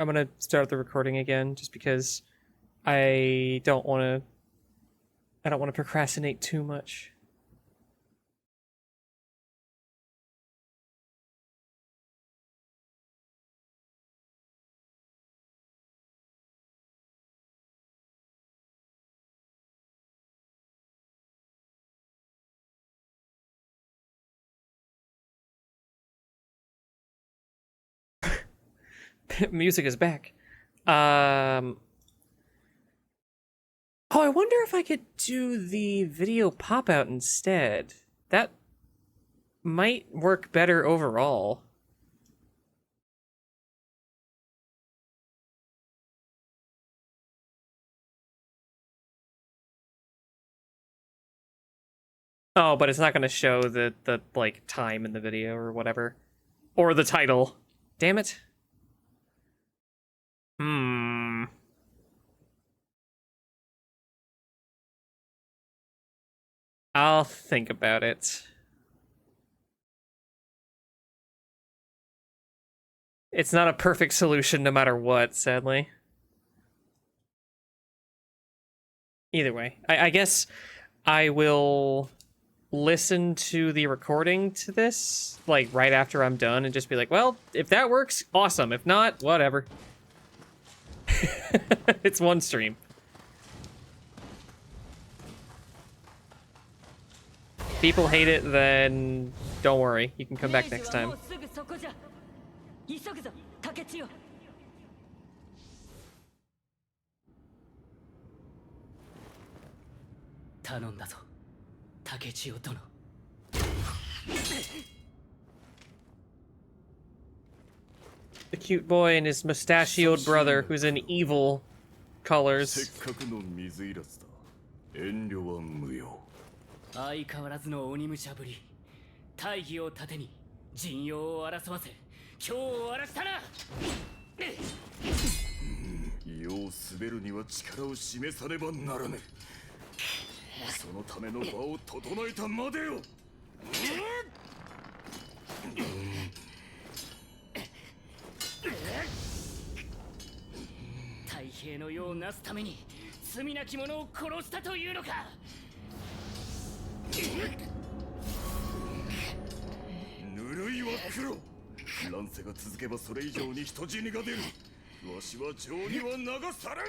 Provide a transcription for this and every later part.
I'm gonna start the recording again just because I don't want to. I don't want to procrastinate too much. Music is back. Oh, I wonder if I could do the video pop out instead. That might work better overall. Oh, but it's not going to show the like time in the video or whatever, or the title. Damn it. Hmm. I'll think about it. It's not a perfect solution no matter what, sadly. Either way, I guess I will listen to the recording to this, like, right after I'm done and just be like, well, if that works, awesome. If not, whatever. It's one stream. People hate it, then don't worry. You can come back next time. 頼んだぞ、竹千代殿。The cute boy and his mustachioed brother, who's in evil colors. せっかくの水入らずだ。遠慮は無用。相変わらずの鬼武者ぶり。大義を盾に陣容を争わせ、今日を荒らしたな。世を滑るには力を示さねばならぬ。そのための場を整えたまでよ。太平の世をなすために罪なき者を殺したというのか。ぬるいは黒。乱世が続けばそれ以上に人死にが出る。わしは情には流されぬ。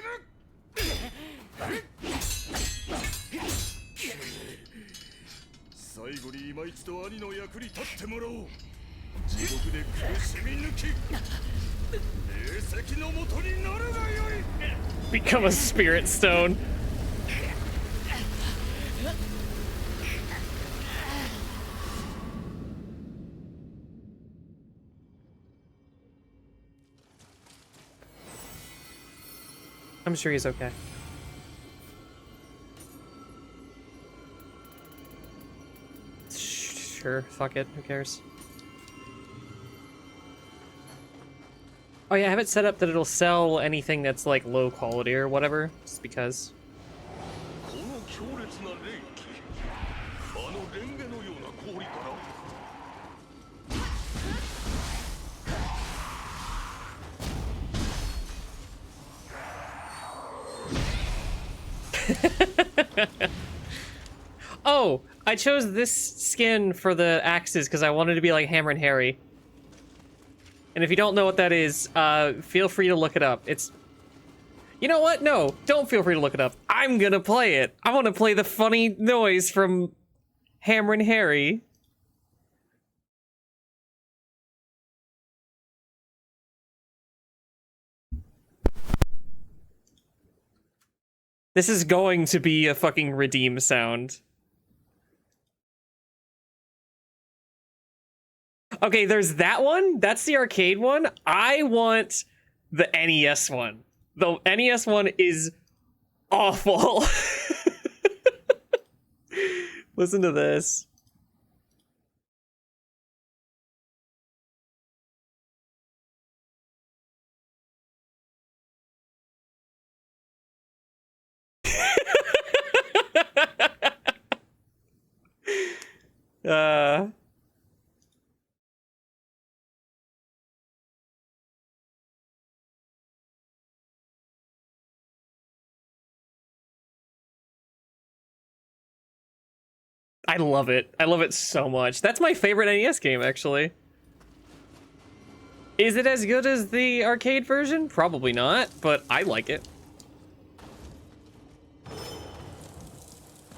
最後に今一度兄の役に立ってもらおう。地獄で苦しみ抜き霊石の元になるがよい。 Become a spirit stone. I'm sure he's okay. Sure, fuck it, who cares? Oh yeah, I have it set up that it'll sell anything that's like low quality or whatever, just because. この強烈な霊気、あのレンゲのような氷から。 Oh, I chose this skin for the axes because I wanted to be like Hammer and Harry. And if you don't know what that is, feel free to look it up. It's... You know what? No, don't feel free to look it up. I'm gonna play it. I want to play the funny noise from Hammer and Harry. This is going to be a fucking redeem sound. Okay, there's that one. That's the arcade one. I want the NES one. The NES one is awful. Listen to this. uh I love it. I love it so much. That's my favorite NES game, actually. Is it as good as the arcade version? Probably not, but I like it.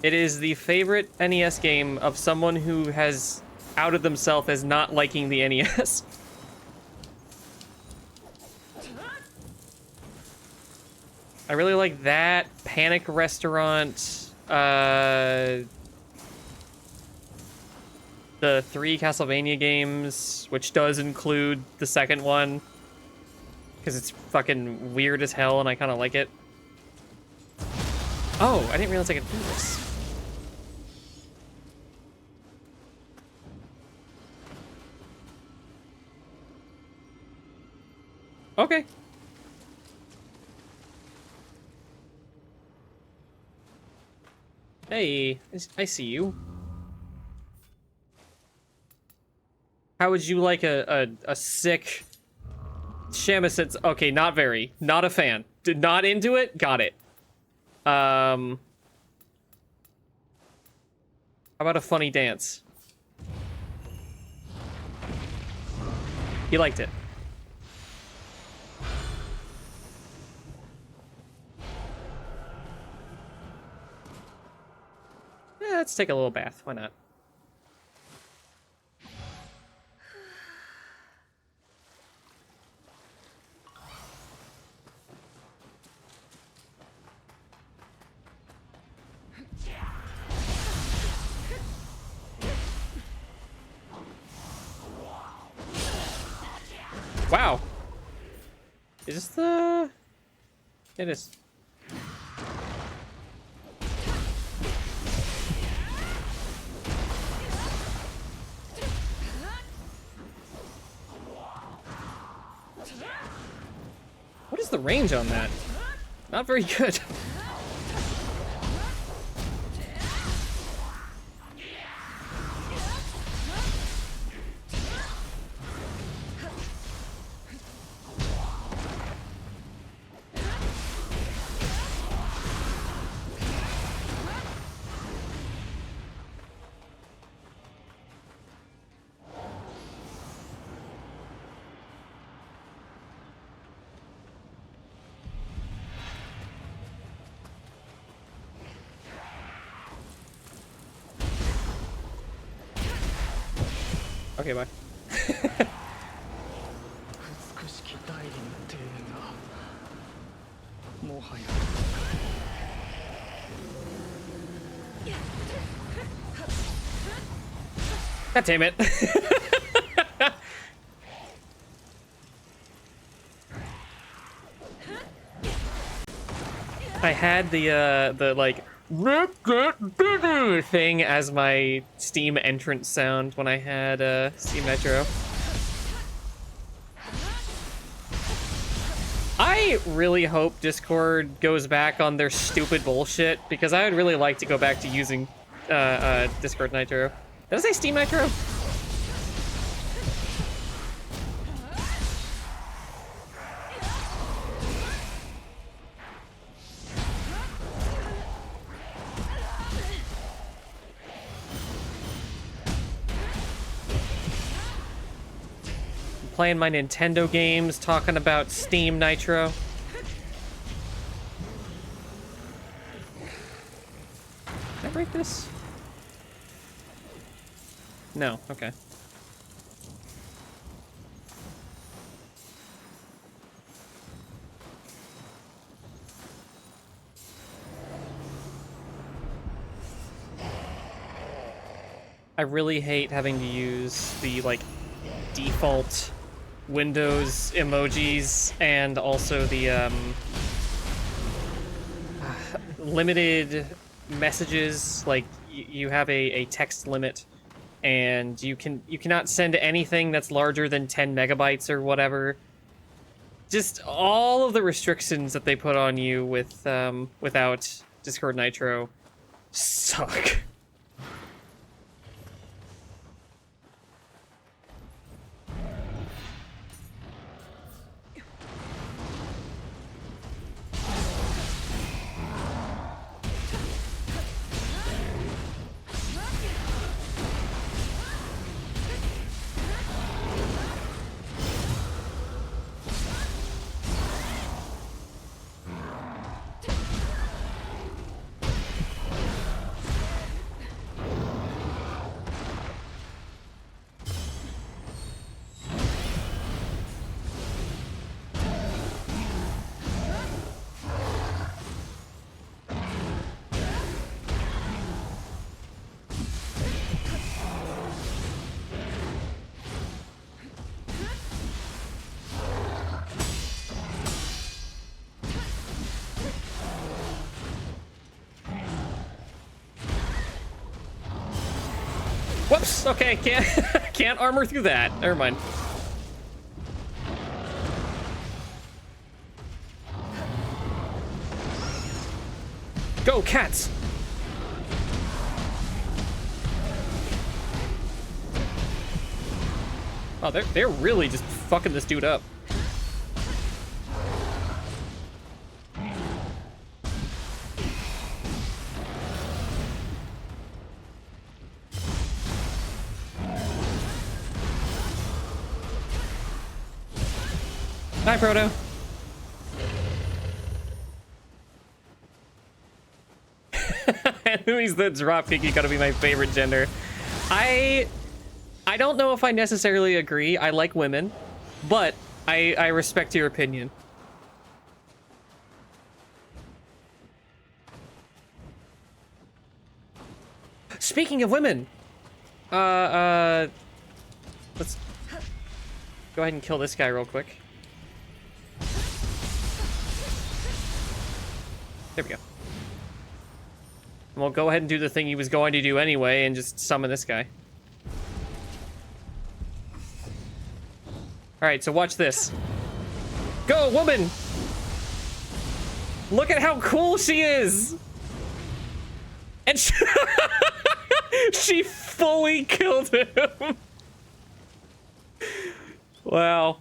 It is the favorite NES game of someone who has outed themselves as not liking the NES. I really like that. Panic Restaurant. The 3 Castlevania games, which does include the second one. Because it's fucking weird as hell and I kind of like it. Oh, I didn't realize I could do this. Okay. Hey, I see you. How would you like a sick shamisen? Okay, not very. Not a fan. Not into it? Got it. How about a funny dance? He liked it. Yeah, let's take a little bath. Why not? Wow. Is this the... It is. What is the range on that? Not very good. Okay, bye. God damn it. I had the like thing as my Steam entrance sound when I had Steam Nitro. I really hope Discord goes back on their stupid bullshit because I would really like to go back to using Discord Nitro. Did I say Steam Nitro? Playing my Nintendo games, talking about Steam Nitro. Can I break this? No, okay. I really hate having to use the, like, default Windows emojis and also the limited messages. Like you have a text limit and you cannot send anything that's larger than 10 megabytes or whatever. Just all of the restrictions that they put on you with without Discord Nitro suck. Oops. Okay, can't armor through that. Never mind. Go, cats! Oh, they're really just fucking this dude up. Hi, Proto. Enemies that drop kick you gotta be my favorite gender. I don't know if I necessarily agree. I like women, but I respect your opinion. Speaking of women, let's go ahead and kill this guy real quick. There we go. And we'll go ahead and do the thing he was going to do anyway and just summon this guy. Alright, so watch this. Go, woman! Look at how cool she is! And she fully killed him! Wow.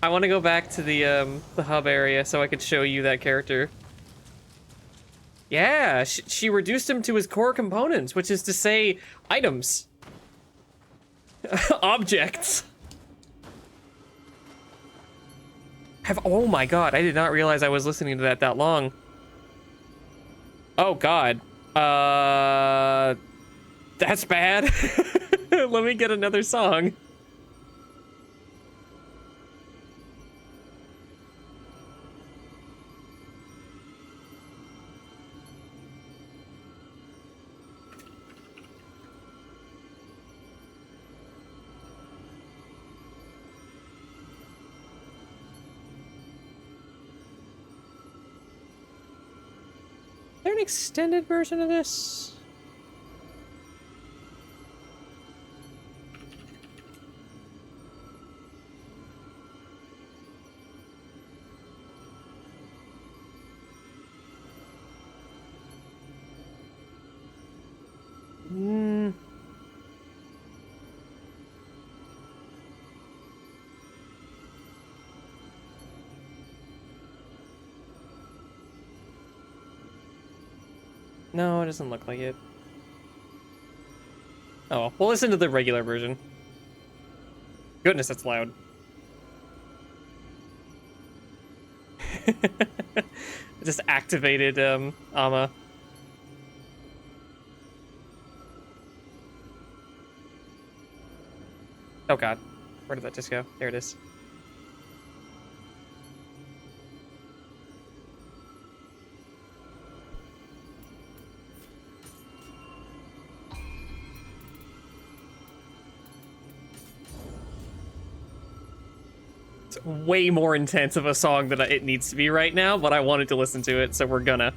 I want to go back to the hub area so I could show you that character. Yeah, she reduced him to his core components, which is to say, items. Objects. Oh my god, I did not realize I was listening to that long. Oh god. That's bad. Let me get another song. Is there an extended version of this? No, it doesn't look like it. Oh, well, we'll listen to the regular version. Goodness, that's loud. Just activated, Ama. Oh god. Where did that just go? There it is. Way more intense of a song than it needs to be right now, but I wanted to listen to it, so we're gonna.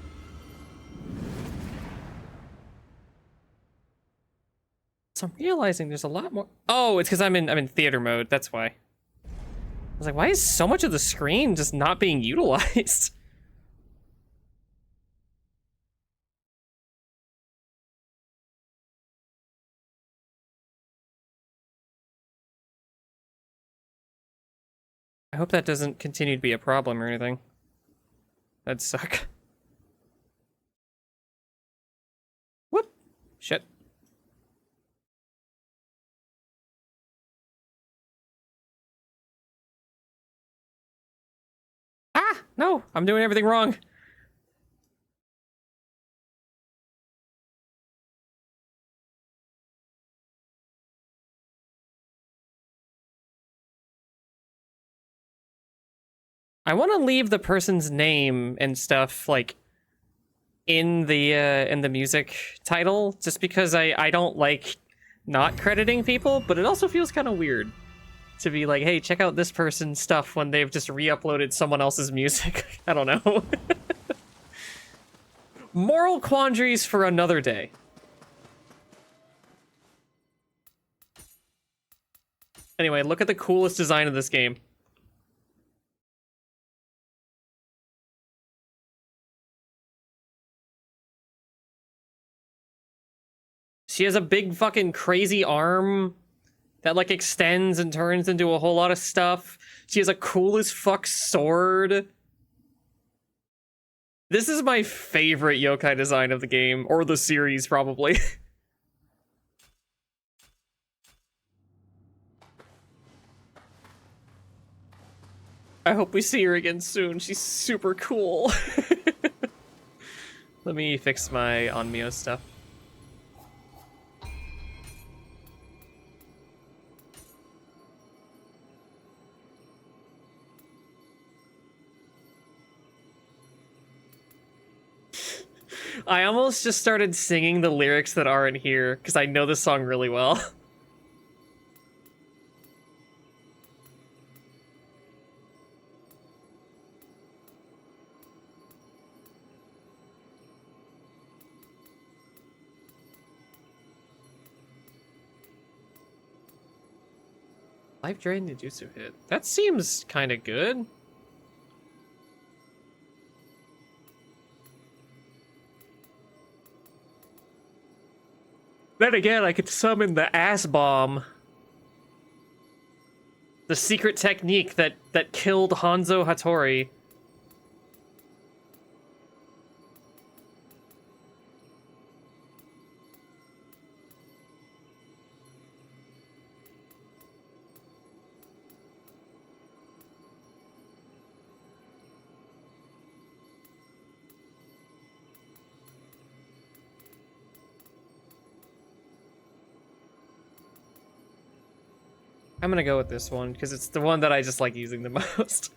So I'm realizing there's a lot more. Oh, it's because I'm in theater mode. That's why. I was like, why is so much of the screen just not being utilized? I hope that doesn't continue to be a problem or anything. That'd suck. Whoop. Shit. Ah! No! I'm doing everything wrong. I want to leave the person's name and stuff like in the music title, just because I don't like not crediting people, but it also feels kind of weird. to be like, hey, check out this person's stuff when they've just re-uploaded someone else's music. I don't know. Moral quandaries for another day. Anyway, look at the coolest design of this game. She has a big fucking crazy arm that like extends and turns into a whole lot of stuff. She has a cool as fuck sword. This is my favorite yokai design of the game, or the series probably. I hope we see her again soon. She's super cool. Let me fix my Onmyo stuff. I almost just started singing the lyrics that aren't here, because I know this song really well. Life Drain Ninjutsu hit. That seems kind of good. Then again, I could summon the ass bomb. The secret technique that killed Hanzo Hattori. I'm gonna go with this one, because it's the one that I just like using the most.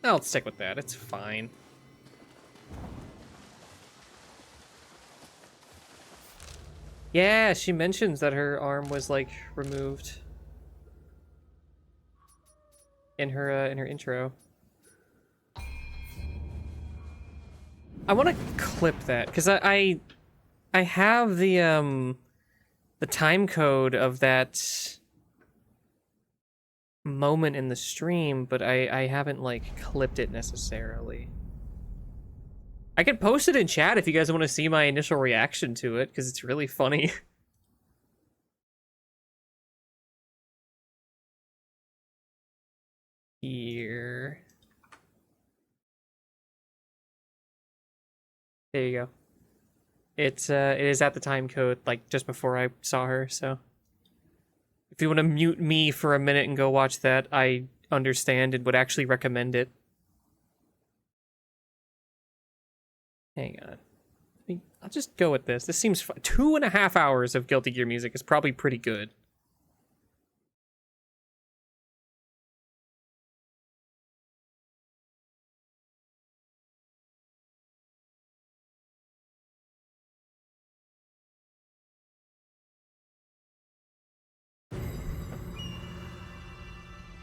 I'll stick with that, it's fine. Yeah, she mentions that her arm was, like, removed. In her intro. I want to clip that because I have the time code of that moment in the stream, but I haven't like clipped it necessarily. I could post it in chat if you guys want to see my initial reaction to it because it's really funny. Here. There you go. It is at the time code, like, just before I saw her, so... If you want to mute me for a minute and go watch that, I understand and would actually recommend it. Hang on. I'll just go with this. This seems fun. 2.5 hours of Guilty Gear music is probably pretty good.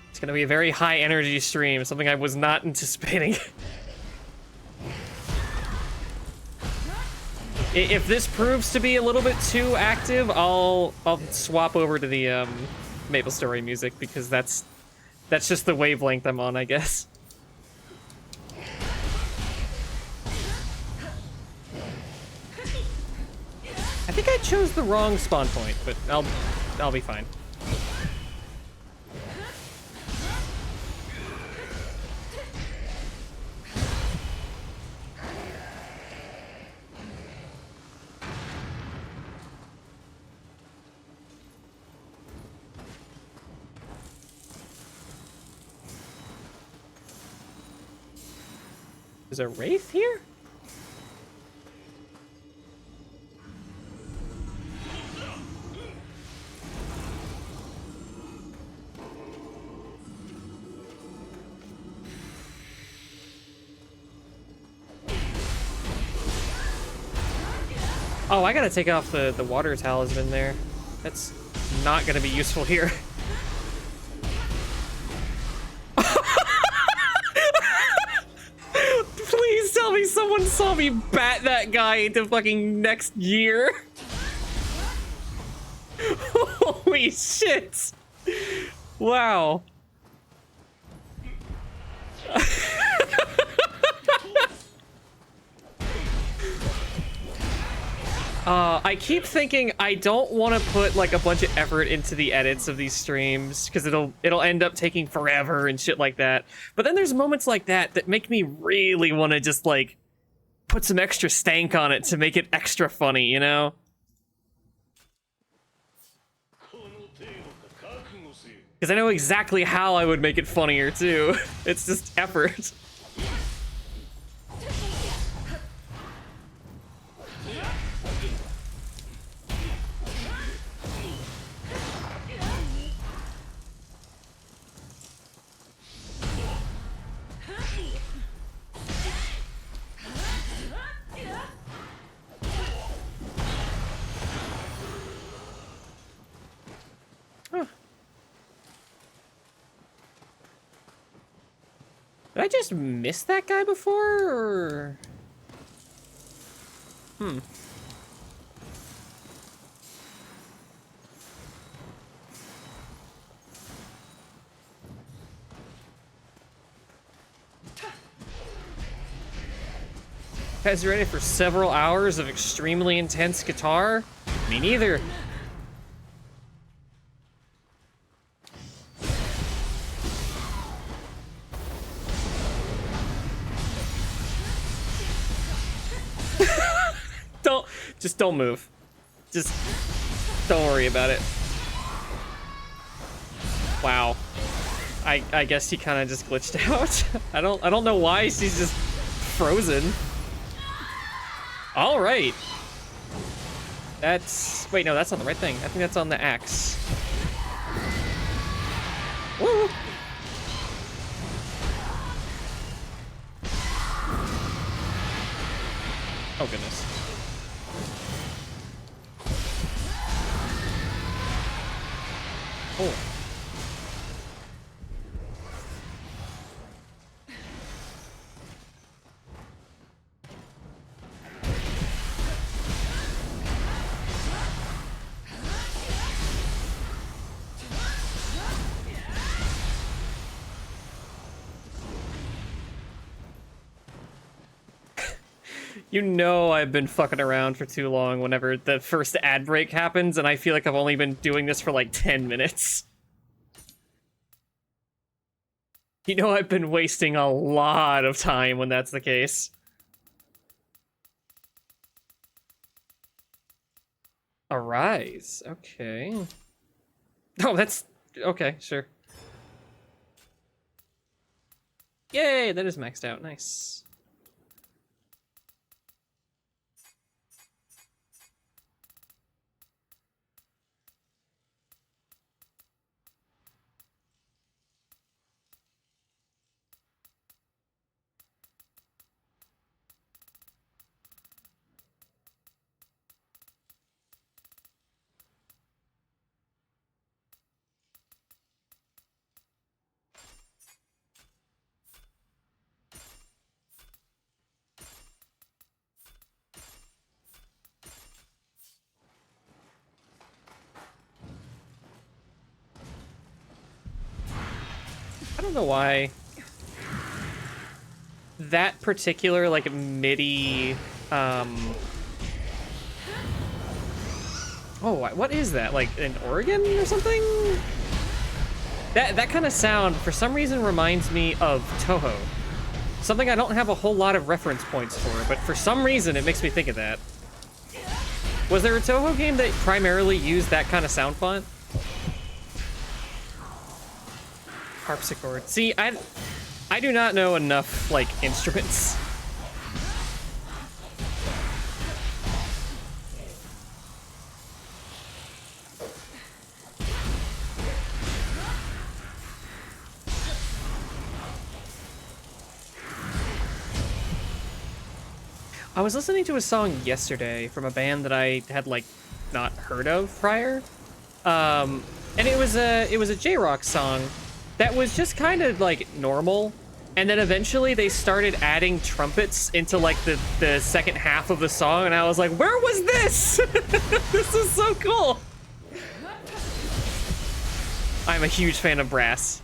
It's gonna be a very high energy stream, something I was not anticipating. If this proves to be a little bit too active, I'll swap over to the Maple Story music because that's just the wavelength I'm on, I guess. I think I chose the wrong spawn point, but I'll be fine. Is a wraith here? Oh, I gotta take off the water talisman there. That's not gonna be useful here. Please tell me someone saw me bat that guy into fucking next year. Holy shit. Wow. I keep thinking I don't want to put like a bunch of effort into the edits of these streams because it'll end up taking forever and shit like that. But then there's moments like that make me really want to just like put some extra stank on it to make it extra funny, you know? Because I know exactly how I would make it funnier too. It's just effort. Did I just miss that guy before, or... Guys, you ready for several hours of extremely intense guitar? Me neither. Don't move. Just don't worry about it. Wow. I guess he kind of just glitched out. I don't know why she's just frozen. All right. That's wait, no, that's on the right thing. I think that's on the axe. Woo! Oh goodness. Oh. You know I've been fucking around for too long whenever the first ad break happens, and I feel like I've only been doing this for like 10 minutes. You know I've been wasting a lot of time when that's the case. Arise, okay. Oh, that's... okay, sure. Yay, that is maxed out, nice. I don't know why that particular like MIDI oh, what is that, like an organ or something? That kind of sound for some reason reminds me of Toho, something I don't have a whole lot of reference points for, but for some reason it makes me think of that. Was there a Toho game that primarily used that kind of sound font? Harpsichord. See, I do not know enough, like, instruments. I was listening to a song yesterday from a band that I had like not heard of prior. And it was a J-rock song that was just kind of like normal. And then eventually they started adding trumpets into like the second half of the song, and I was like, where was this? This is so cool. I'm a huge fan of brass.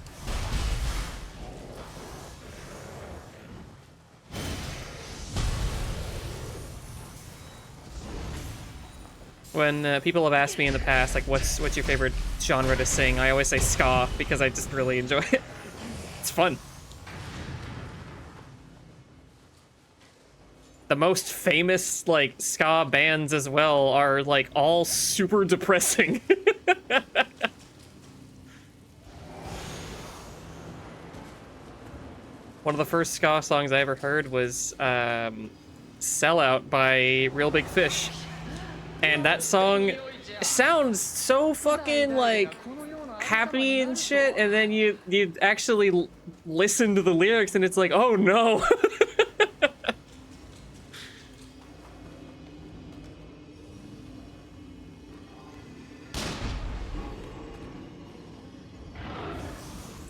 When people have asked me in the past, like, what's your favorite genre to sing, I always say ska, because I just really enjoy it. It's fun. The most famous, like, ska bands as well are, like, all super depressing. One of the first ska songs I ever heard was Sellout by Real Big Fish. And that song sounds so fucking, like, happy and shit, and then you actually listen to the lyrics and it's like, oh no.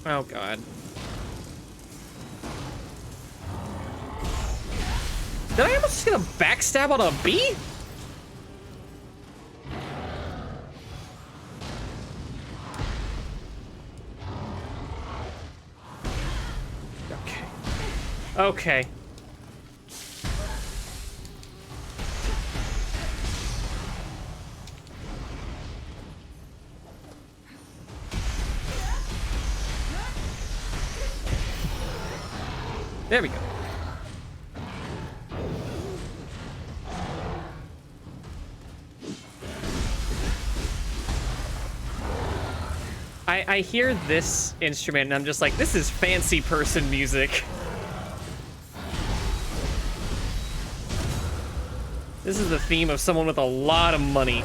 Oh god. Did I almost just get a backstab on a bee? Okay. Okay. There we go. I hear this instrument and I'm just like, this is fancy person music. This is the theme of someone with a lot of money.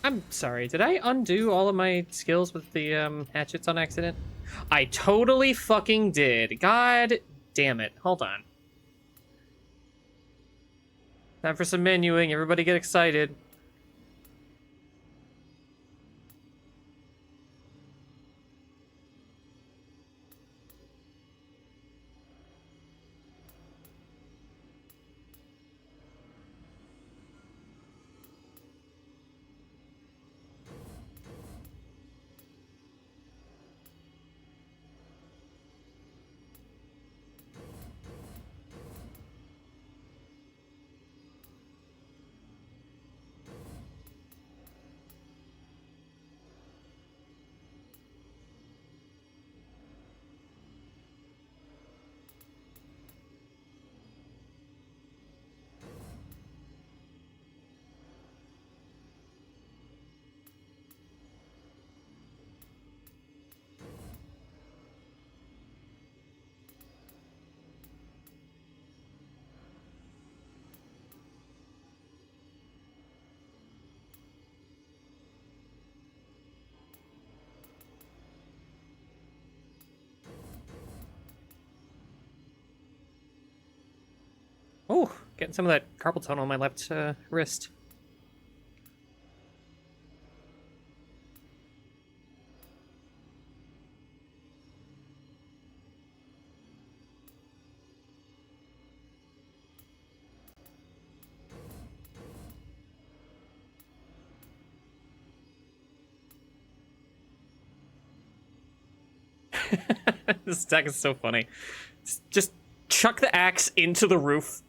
I'm sorry, did I undo all of my skills with the hatchets on accident? I totally fucking did. God damn it. Hold on. Time for some menuing. Everybody get excited. Oh, getting some of that carpal tunnel on my left wrist. This attack is so funny. Just chuck the axe into the roof.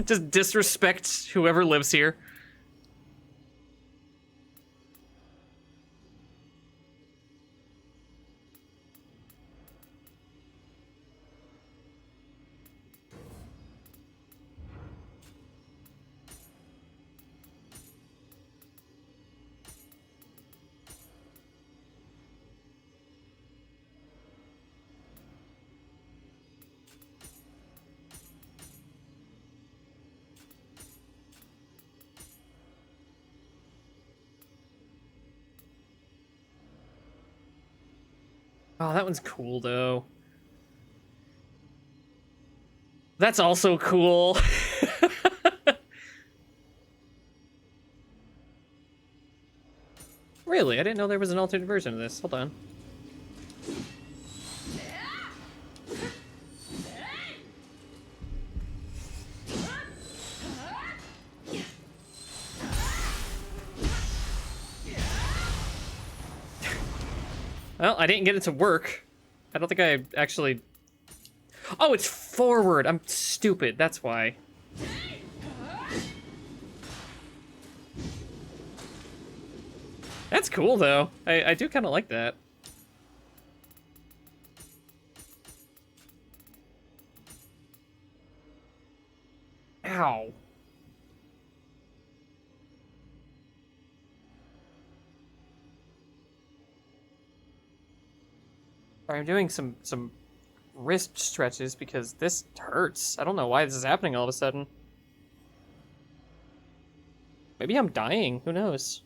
Just disrespect whoever lives here. Oh, that one's cool, though. That's also cool. Really? I didn't know there was an alternate version of this. Hold on. Well, I didn't get it to work. I don't think I actually... Oh, it's forward! I'm stupid, that's why. That's cool, though. I do kind of like that. Ow. Sorry, I'm doing some wrist stretches because this hurts. I don't know why this is happening all of a sudden. Maybe I'm dying. Who knows?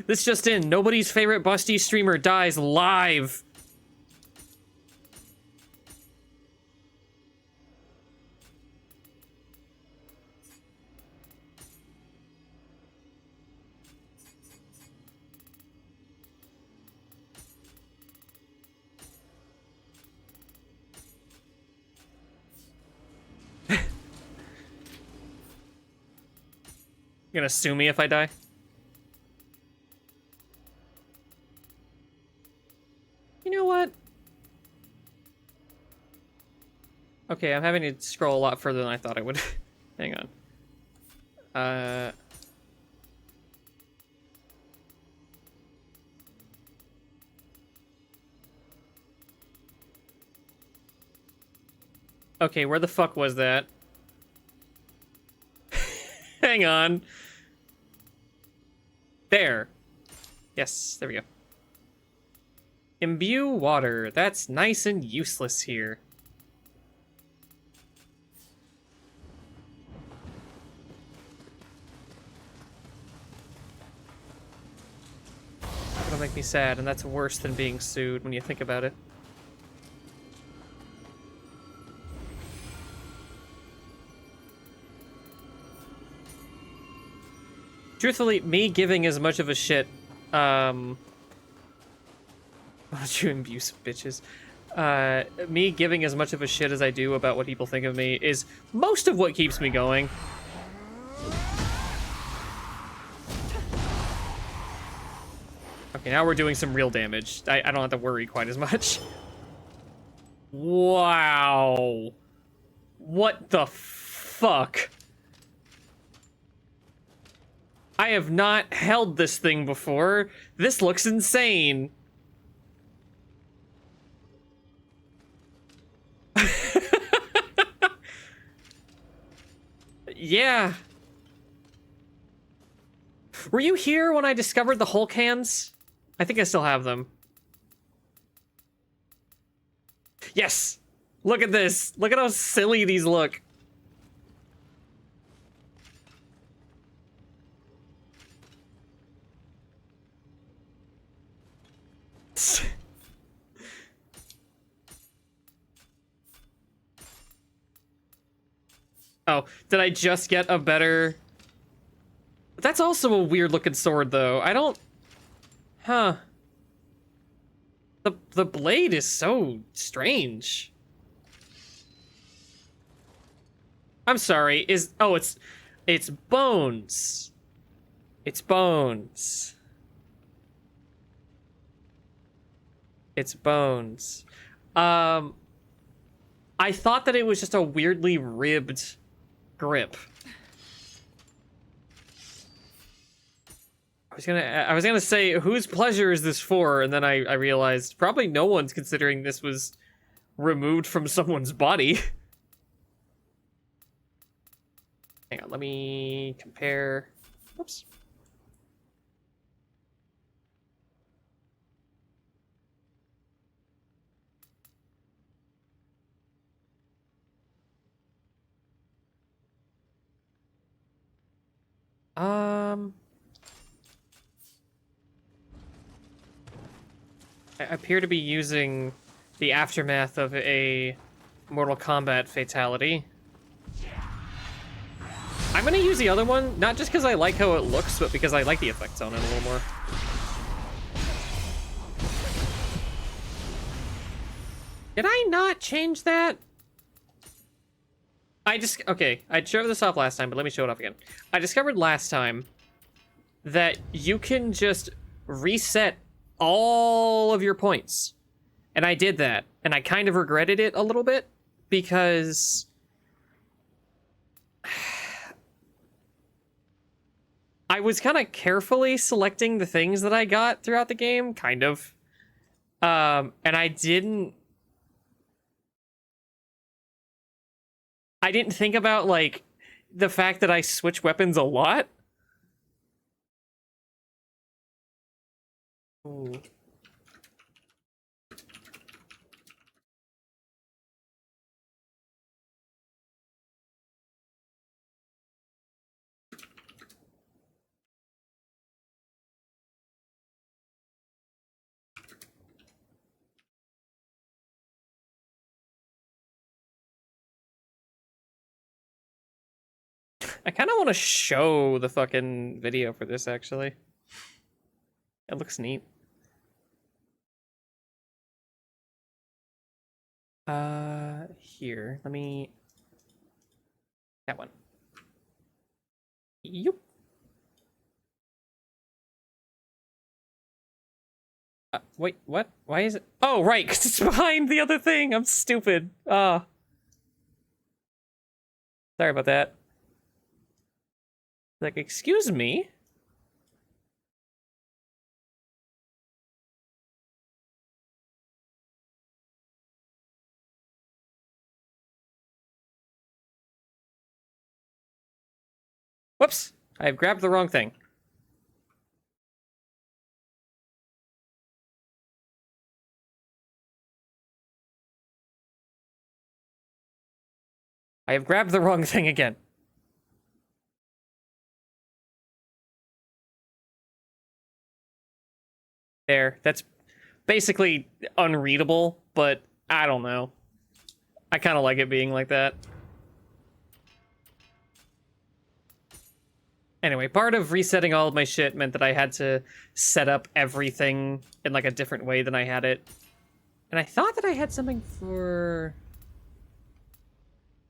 This just in. Nobody's favorite busty streamer dies live. You gonna sue me if I die? You know what? Okay, I'm having to scroll a lot further than I thought I would. Hang on. Okay, where the fuck was that? Hang on. There. Yes, there we go. Imbue water. That's nice and useless here. That'll make me sad, and that's worse than being sued when you think about it. Truthfully, me giving as much of a shit, why don't you imbue some bitches? Me giving as much of a shit as I do about what people think of me is most of what keeps me going. Okay, now we're doing some real damage. I don't have to worry quite as much. Wow. What the fuck? I have not held this thing before. This looks insane. Yeah. Were you here when I discovered the Hulk hands? I think I still have them. Yes! Look at this! Look at how silly these look. Oh, did I just get a better... That's also a weird looking sword, though. I don't... Huh. The blade is so strange. I'm sorry, oh, it's Bones. It's Bones. It's Bones. I thought that it was just a weirdly ribbed grip. I was gonna say, whose pleasure is this for? And then I realized probably no one's, considering this was removed from someone's body. Hang on, let me compare. Whoops. I appear to be using the aftermath of a Mortal Kombat fatality. I'm gonna use the other one, not just because I like how it looks, but because I like the effects on it a little more. Did I not change that? Okay, I showed this off last time, but let me show it off again. I discovered last time that you can just reset all of your points. And I did that, and I kind of regretted it a little bit, because I was kind of carefully selecting the things that I got throughout the game, kind of. And I didn't think about, like, the fact that I switch weapons a lot. Ooh. I kind of want to show the fucking video for this, actually. It looks neat. Here, let me... That one. Yup. Wait, what? Why is it? Oh, right, because it's behind the other thing. I'm stupid. Sorry about that. Like, excuse me? Whoops! I've grabbed the wrong thing. I have grabbed the wrong thing again. There. That's basically unreadable, but I don't know. I kind of like it being like that. Anyway, part of resetting all of my shit meant that I had to set up everything in, like, a different way than I had it. And I thought that I had something for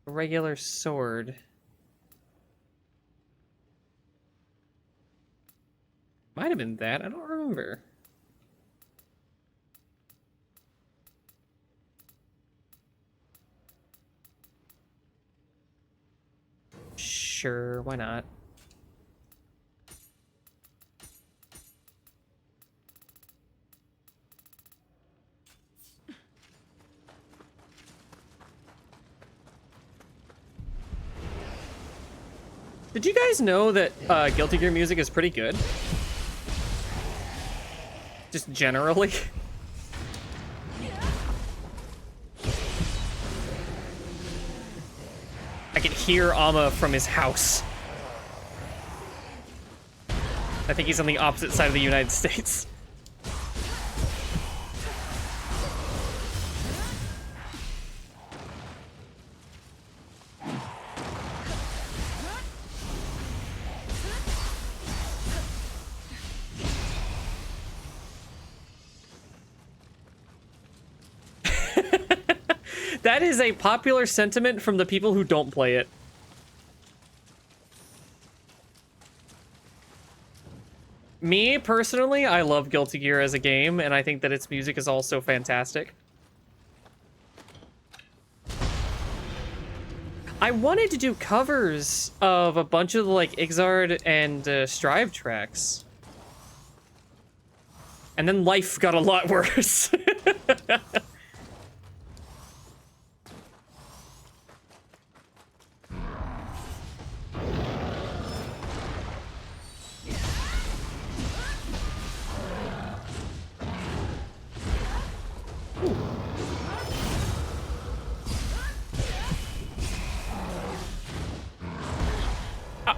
a regular sword. Might have been that. I don't remember. Sure, why not? Did you guys know that Guilty Gear music is pretty good? Just generally. I can hear Amma from his house. I think he's on the opposite side of the United States. That is a popular sentiment from the people who don't play it. Me, personally, I love Guilty Gear as a game, and I think that its music is also fantastic. I wanted to do covers of a bunch of, like, Ixard and Strive tracks. And then life got a lot worse.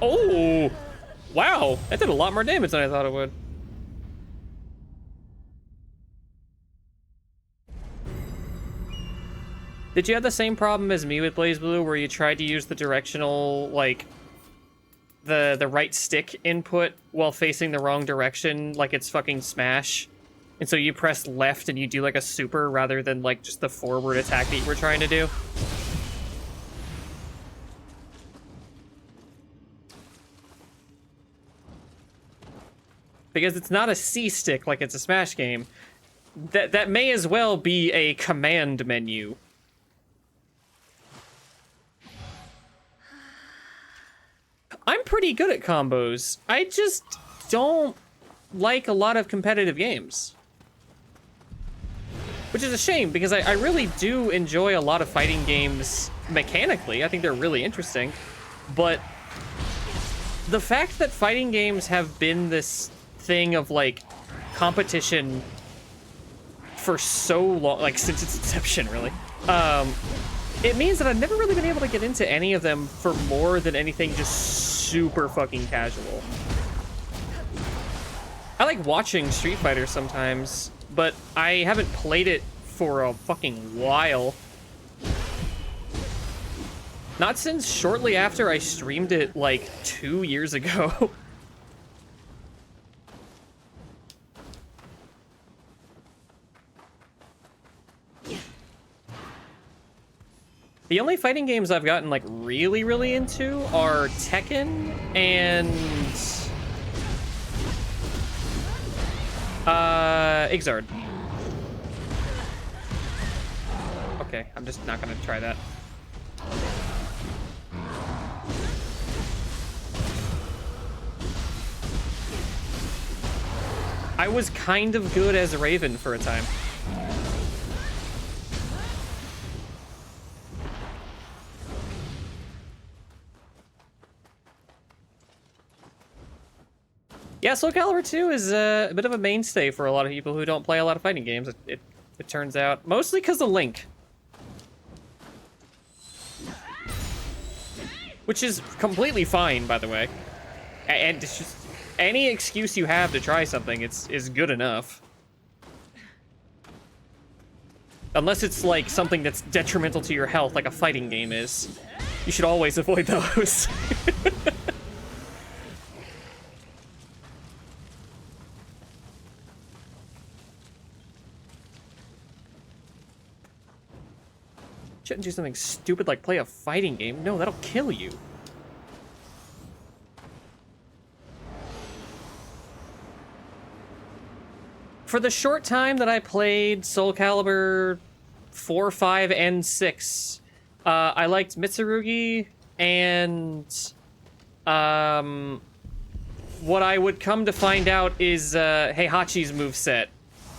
Oh! Wow, that did a lot more damage than I thought it would. Did you have the same problem as me with BlazBlue, where you tried to use the directional, like, the right stick input while facing the wrong direction, like it's fucking Smash? And so you press left and you do like a super rather than like just the forward attack that you were trying to do? Because it's not a C stick like it's a Smash game. That may as well be a command menu. I'm pretty good at combos. I just don't like a lot of competitive games. Which is a shame, because I really do enjoy a lot of fighting games mechanically. I think they're really interesting. But the fact that fighting games have been this thing of, like, competition for so long, like, since its inception, really, it means that I've never really been able to get into any of them for more than anything just super fucking casual. I like watching Street Fighter sometimes, but I haven't played it for a fucking while. Not since shortly after I streamed it, like, 2 years ago. The only fighting games I've gotten, like, really, really into are Tekken and Ixard. Okay, I'm just not gonna try that. I was kind of good as Raven for a time. Yeah, Soul Calibur 2 is a bit of a mainstay for a lot of people who don't play a lot of fighting games, it turns out. Mostly because of Link. Which is completely fine, by the way. And it's just, any excuse you have to try something is good enough. Unless it's like something that's detrimental to your health, like a fighting game is. You should always avoid those. Shouldn't do something stupid like play a fighting game. No, that'll kill you. For the short time that I played Soul Calibur 4, 5, and 6, I liked Mitsurugi, and what I would come to find out is Heihachi's moveset.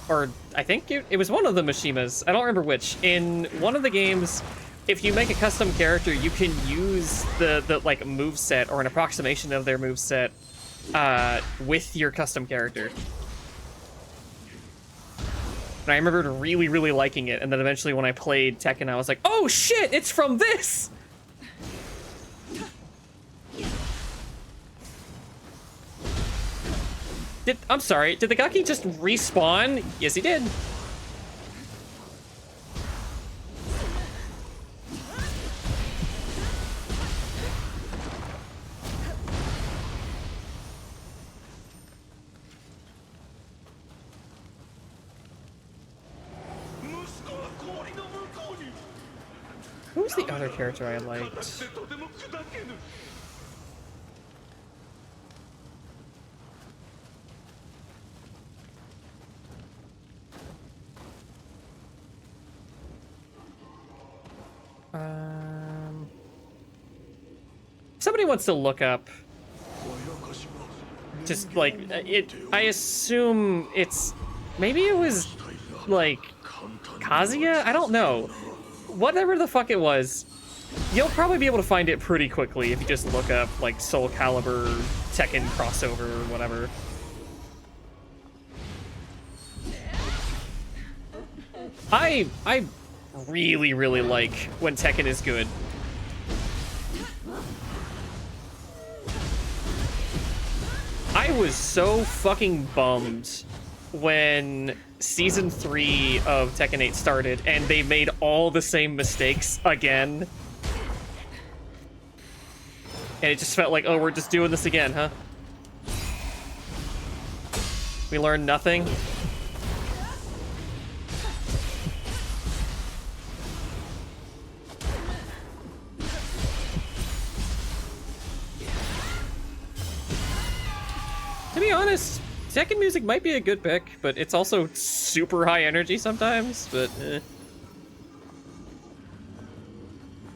Or I think it was one of the Mishimas. I don't remember which. In one of the games, if you make a custom character, you can use the like moveset or an approximation of their moveset with your custom character. And I remember really, really liking it, and then eventually when I played Tekken, I was like, oh shit, it's from this! I'm sorry, did the Gaki just respawn? Yes, he did. Who's the other character I liked? Somebody wants to look up. Just like it. I assume it's maybe it was like Kazuya. I don't know. Whatever the fuck it was, you'll probably be able to find it pretty quickly if you just look up like Soul Calibur Tekken crossover or whatever. I really, really like when Tekken is good. was so fucking bummed when Season 3 of Tekken 8 started and they made all the same mistakes again. And it just felt like, oh, we're just doing this again, huh? We learned nothing. To be honest, Tekken music might be a good pick, but it's also super high energy sometimes, but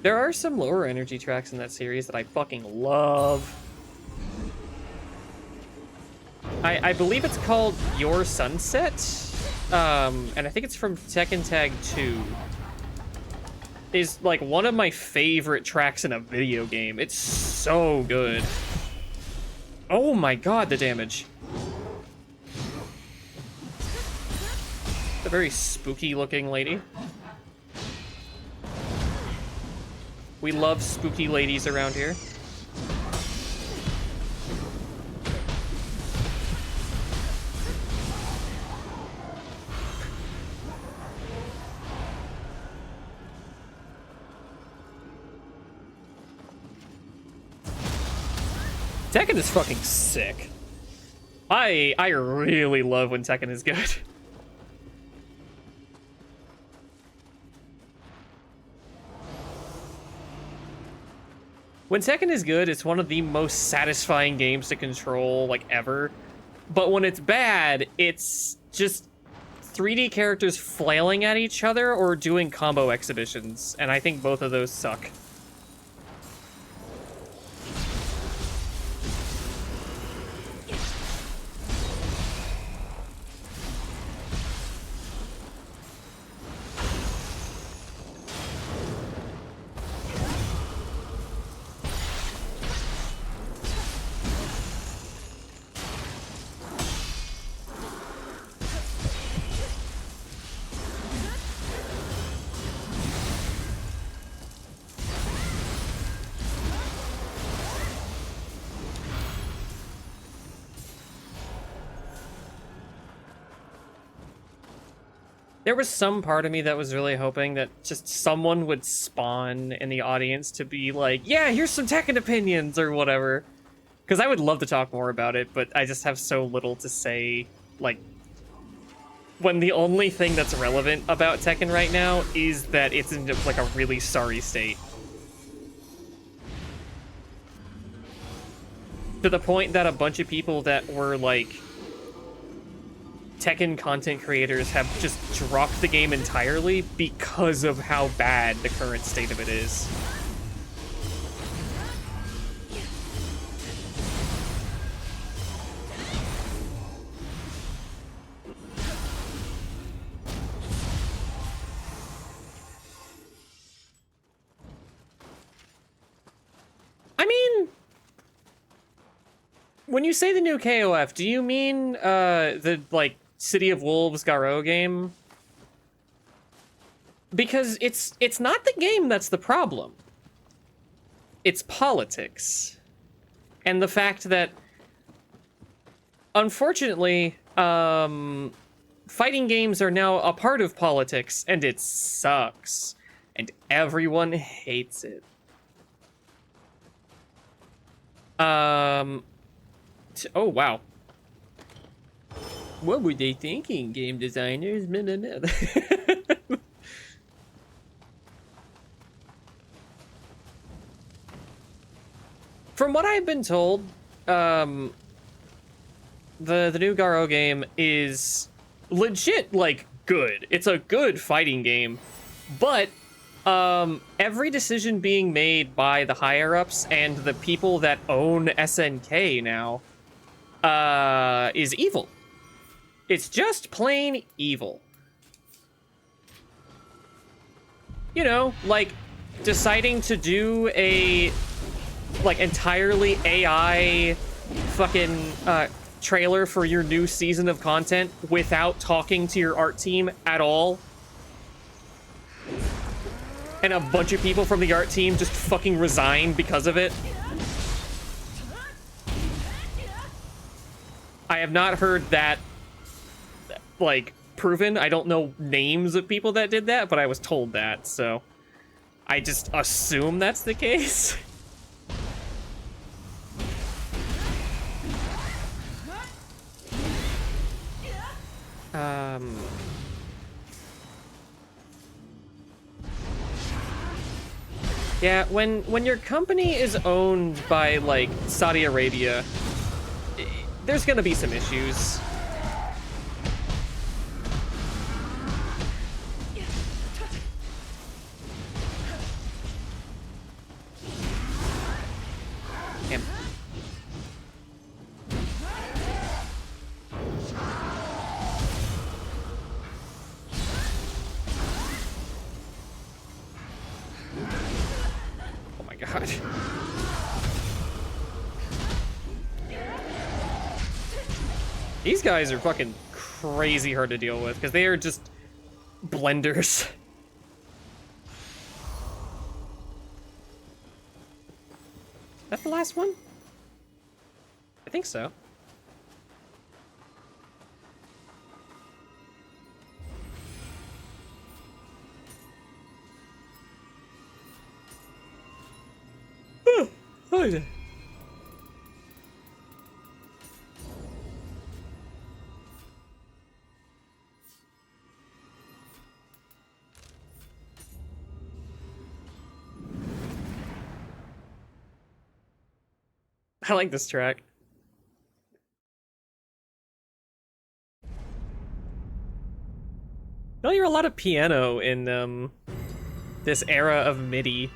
There are some lower energy tracks in that series that I fucking love. I believe it's called Your Sunset, and I think it's from Tekken Tag 2. Is like one of my favorite tracks in a video game. It's so good. Oh my god, the damage. A very spooky looking lady. We love spooky ladies around here. Tekken is fucking sick. I really love when Tekken is good. When Tekken is good, it's one of the most satisfying games to control, like, ever. But when it's bad, it's just 3D characters flailing at each other or doing combo exhibitions, and I think both of those suck. There was some part of me that was really hoping that just someone would spawn in the audience to be like, yeah, here's some Tekken opinions or whatever. Because I would love to talk more about it, but I just have so little to say, like, when the only thing that's relevant about Tekken right now is that it's in, like, a really sorry state. To the point that a bunch of people that were, like, Tekken content creators have just dropped the game entirely because of how bad the current state of it is. I mean, when you say the new KOF, do you mean the, like, City of Wolves Garou game? Because it's not the game that's the problem. It's politics. And the fact that, unfortunately, fighting games are now a part of politics, and it sucks. And everyone hates it. Oh, wow. What were they thinking, game designers? From what I've been told, the new Garou game is legit, like, good. It's a good fighting game, but every decision being made by the higher-ups and the people that own SNK now is evil. It's just plain evil. You know, like, deciding to do a, like, entirely AI fucking trailer for your new season of content without talking to your art team at all. And a bunch of people from the art team just fucking resign because of it. I have not heard that, like, proven. I don't know names of people that did that, but I was told that, so I just assume that's the case. Yeah, when your company is owned by, like, Saudi Arabia, there's gonna be some issues. Damn. Oh my god. These guys are fucking crazy hard to deal with, because they are just blenders. That the last one? I think so. Oh, yeah. I like this track. I don't hear a lot of piano in this era of MIDI.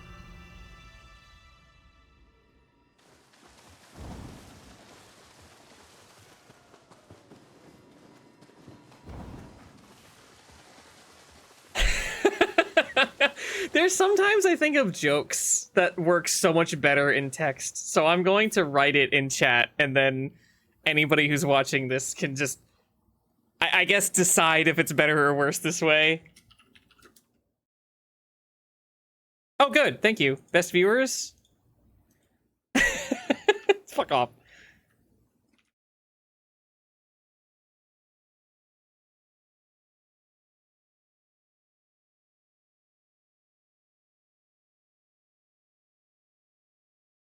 There's sometimes I think of jokes that work so much better in text, so I'm going to write it in chat, and then anybody who's watching this can just, I guess, decide if it's better or worse this way. Oh, good. Thank you. Best viewers? Fuck off.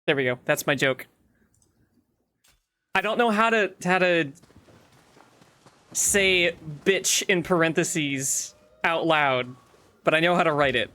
There we go. That's my joke. I don't know how to say bitch in parentheses out loud, but I know how to write it.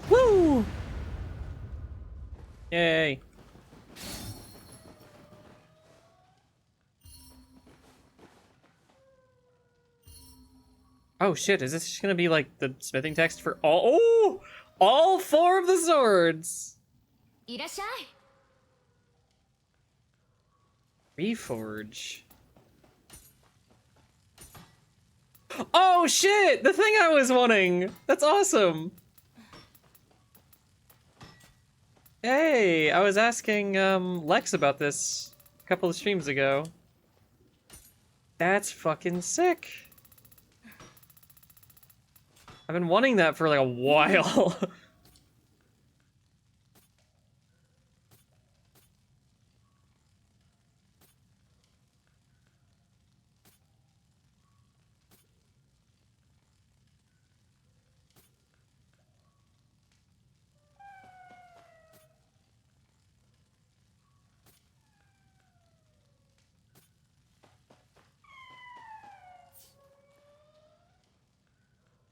Woo! Yay. Oh shit, is this just gonna be like the smithing text for all 4 of the swords? Reforge. Oh shit! The thing I was wanting! That's awesome! Hey, I was asking Lex about this a couple of streams ago. That's fucking sick. I've been wanting that for like a while.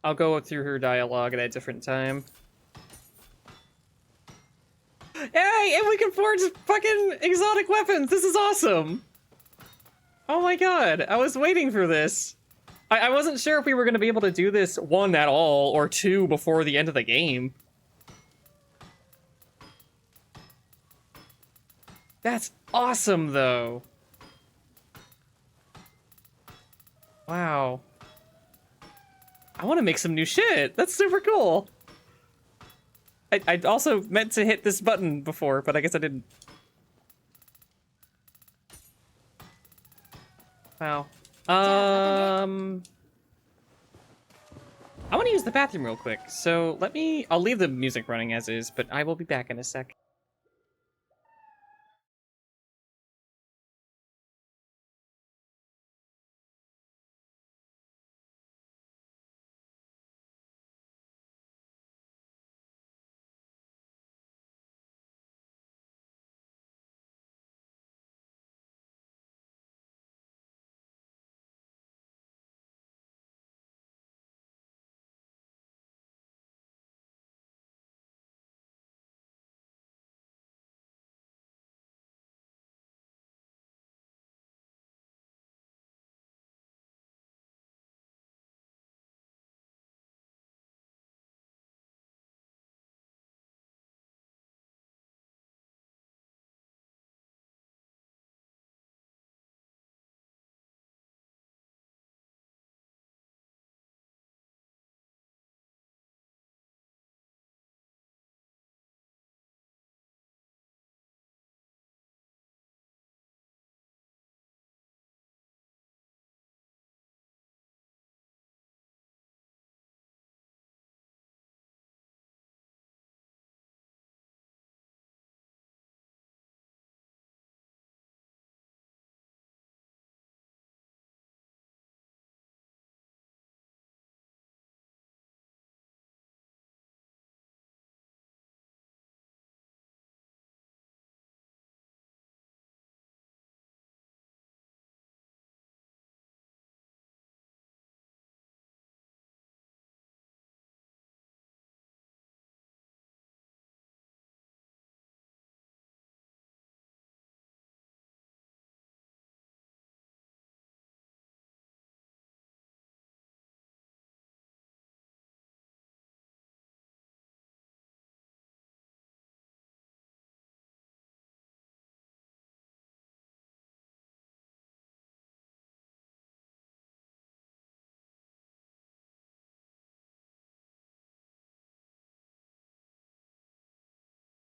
I'll go through her dialogue at a different time. Hey, and we can forge fucking exotic weapons! This is awesome! Oh my god, I was waiting for this. I wasn't sure if we were going to be able to do this, 1 at all, or 2 before the end of the game. That's awesome, though. Wow. I want to make some new shit. That's super cool. I also meant to hit this button before, but I guess I didn't. Wow. I want to use the bathroom real quick, so I'll leave the music running as is, but I will be back in a sec.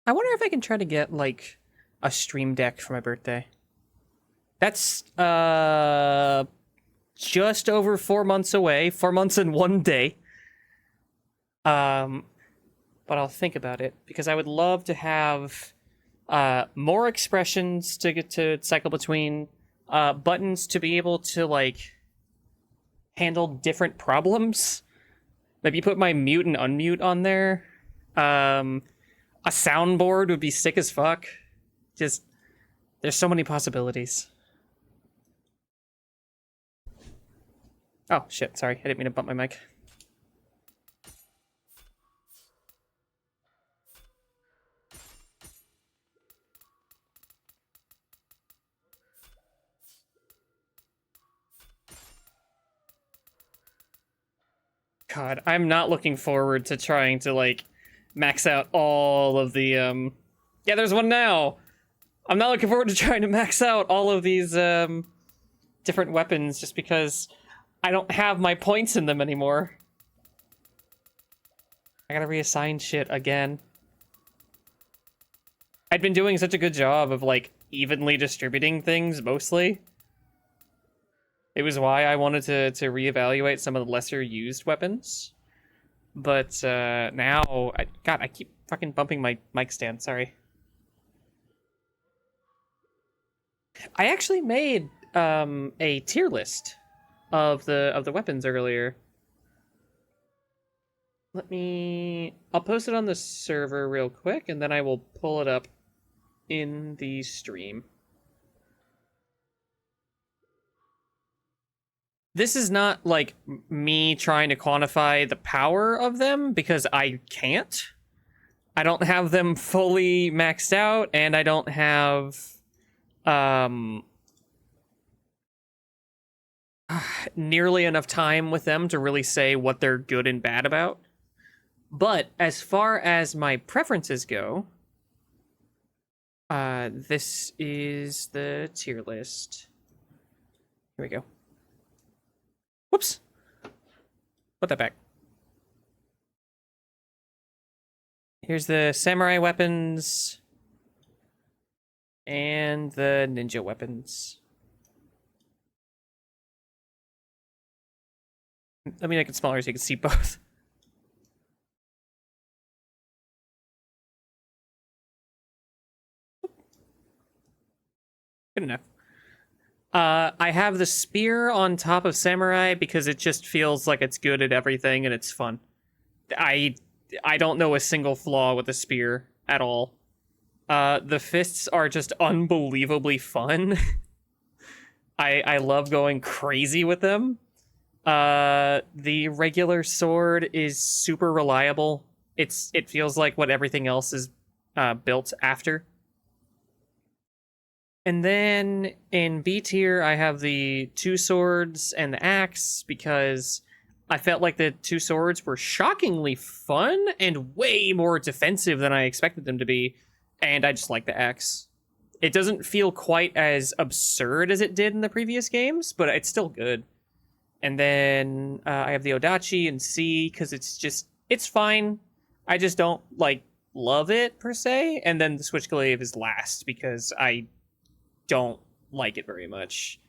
I wonder if I can try to get, like, a stream deck for my birthday. That's, just over 4 months away. 4 months and 1 day. But I'll think about it, because I would love to have, more expressions to get to cycle between, buttons to be able to, like, handle different problems. Maybe put my mute and unmute on there. A soundboard would be sick as fuck. Just, there's so many possibilities. Oh, shit, sorry. I didn't mean to bump my mic. God, I'm not looking forward to trying to, like, max out all of the, Yeah, there's one now! I'm not looking forward to trying to max out all of these, different weapons, just because I don't have my points in them anymore. I gotta reassign shit again. I'd been doing such a good job of, like, evenly distributing things, mostly. It was why I wanted to reevaluate some of the lesser used weapons. But, now... God, I keep fucking bumping my mic stand, sorry. I actually made, a tier list of the weapons earlier. I'll post it on the server real quick, and then I will pull it up in the stream. This is not, like, me trying to quantify the power of them, because I can't. I don't have them fully maxed out, and I don't have, nearly enough time with them to really say what they're good and bad about. But as far as my preferences go, this is the tier list. Here we go. Whoops. Put that back. Here's the samurai weapons and the ninja weapons. Let me make it smaller so you can see both. Good enough. I have the spear on top of samurai because it just feels like it's good at everything and it's fun. I don't know a single flaw with the spear at all. The fists are just unbelievably fun. I love going crazy with them. The regular sword is super reliable. It feels like what everything else is built after. And then in B tier, I have the two swords and the axe because I felt like the two swords were shockingly fun and way more defensive than I expected them to be. And I just like the axe. It doesn't feel quite as absurd as it did in the previous games, but it's still good. And then I have the Odachi in C because it's fine. I just don't love it per se. And then the Switchglaive is last because I don't like it very much.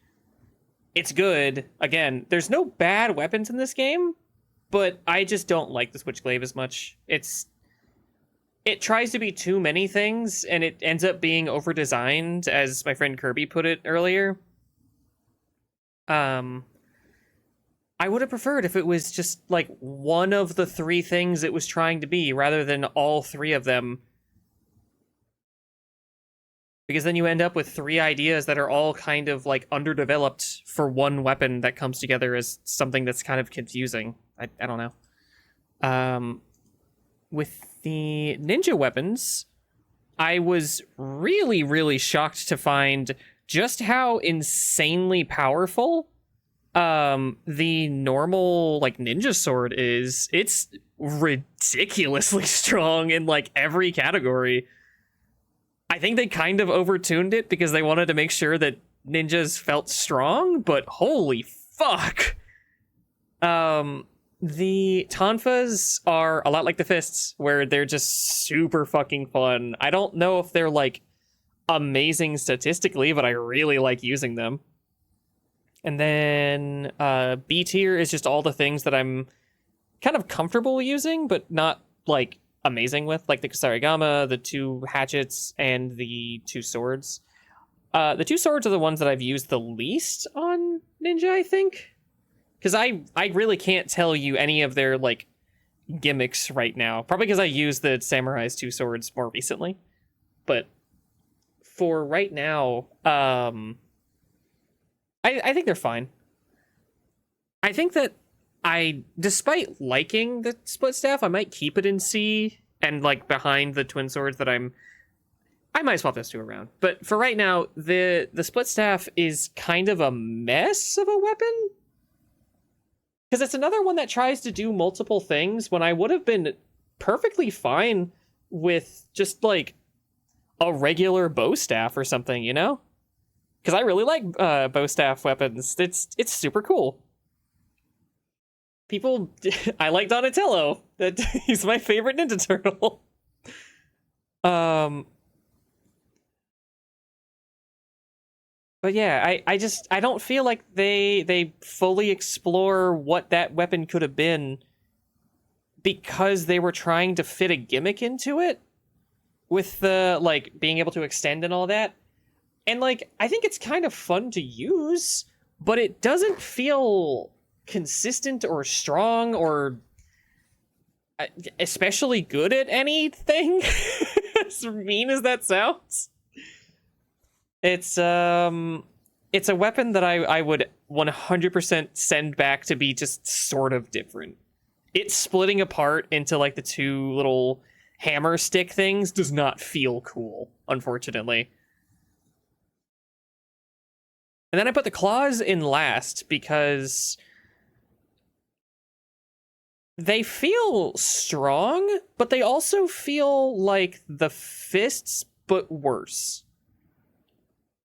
It's good. Again, there's no bad weapons in this game, but I just don't like the Switchglaive as much. It tries to be too many things, and it ends up being over-designed, as my friend Kirby put it earlier. I would have preferred if it was just, one of the three things it was trying to be, rather than all three of them. Because then you end up with three ideas that are all kind of, underdeveloped for one weapon that comes together as something that's kind of confusing. I don't know. With the ninja weapons, I was really, really shocked to find just how insanely powerful the normal ninja sword is. It's ridiculously strong in every category. I think they kind of overtuned it because they wanted to make sure that ninjas felt strong, but holy fuck. The tonfas are a lot like the fists, where they're just super fucking fun. I don't know if they're amazing statistically, but I really like using them. And then B tier is just all the things that I'm kind of comfortable using, but not amazing with, like the Kusarigama, the two hatchets, and the two swords. The two swords are the ones that I've used the least on Ninja, I think. Because I really can't tell you any of their, gimmicks right now. Probably because I used the Samurai's two swords more recently. But for right now, I think they're fine. I think that despite liking the split staff, I might keep it in C and behind the twin swords that I might swap those two around. But for right now, the split staff is kind of a mess of a weapon. Because it's another one that tries to do multiple things when I would have been perfectly fine with just a regular bow staff or something, you know? Because I really like bow staff weapons. It's super cool. I like Donatello. He's my favorite Ninja Turtle. But yeah, I don't feel like they fully explore what that weapon could have been because they were trying to fit a gimmick into it with the being able to extend and all that. And I think it's kind of fun to use, but it doesn't feel consistent or strong or especially good at anything. As mean as that sounds. It's a weapon that I would 100% send back to be just sort of different. It's splitting apart into the two little hammer stick things does not feel cool, unfortunately. And then I put the claws in last because they feel strong, but they also feel like the fists, but worse.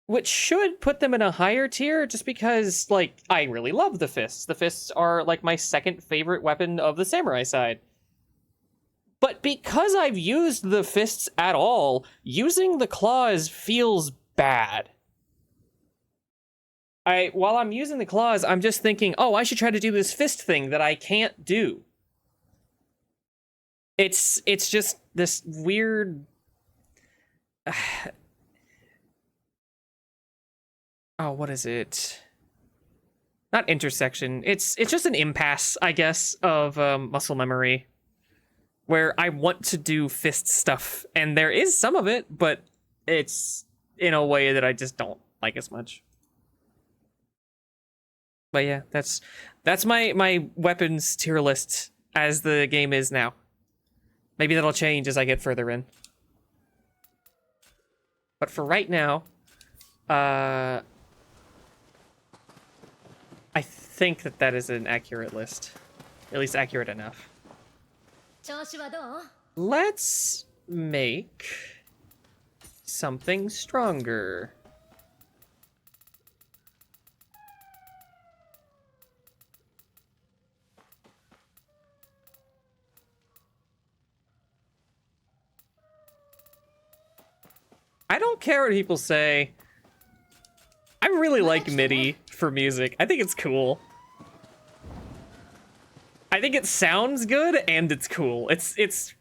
Which should put them in a higher tier just because, I really love the fists. The fists are, my second favorite weapon of the samurai side. But because I've used the fists at all, using the claws feels bad. While I'm using the claws, I'm just thinking, oh, I should try to do this fist thing that I can't do. It's just this weird... Oh, what is it? Not intersection. It's just an impasse, I guess, of muscle memory. Where I want to do fist stuff, and there is some of it, but it's in a way that I just don't like as much. But yeah, that's my weapons tier list as the game is now. Maybe that'll change as I get further in. But for right now, I think that is an accurate list. At least accurate enough. Let's make something stronger. I don't care what people say. I really like MIDI for music. I think it's cool. I think it sounds good and it's cool. It's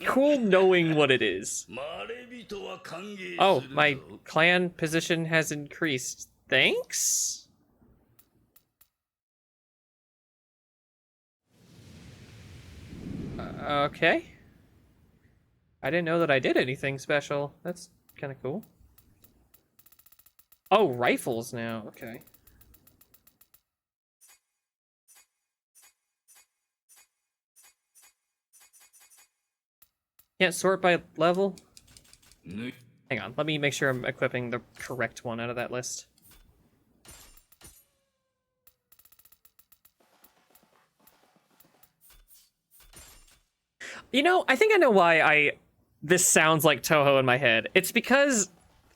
cool knowing what it is. Oh, my clan position has increased. Thanks? Okay. I didn't know that I did anything special. That's kind of cool. Oh, rifles now. Okay. Can't sort by level? Hang on, let me make sure I'm equipping the correct one out of that list. You know, I think I know why this sounds like Touhou in my head. It's because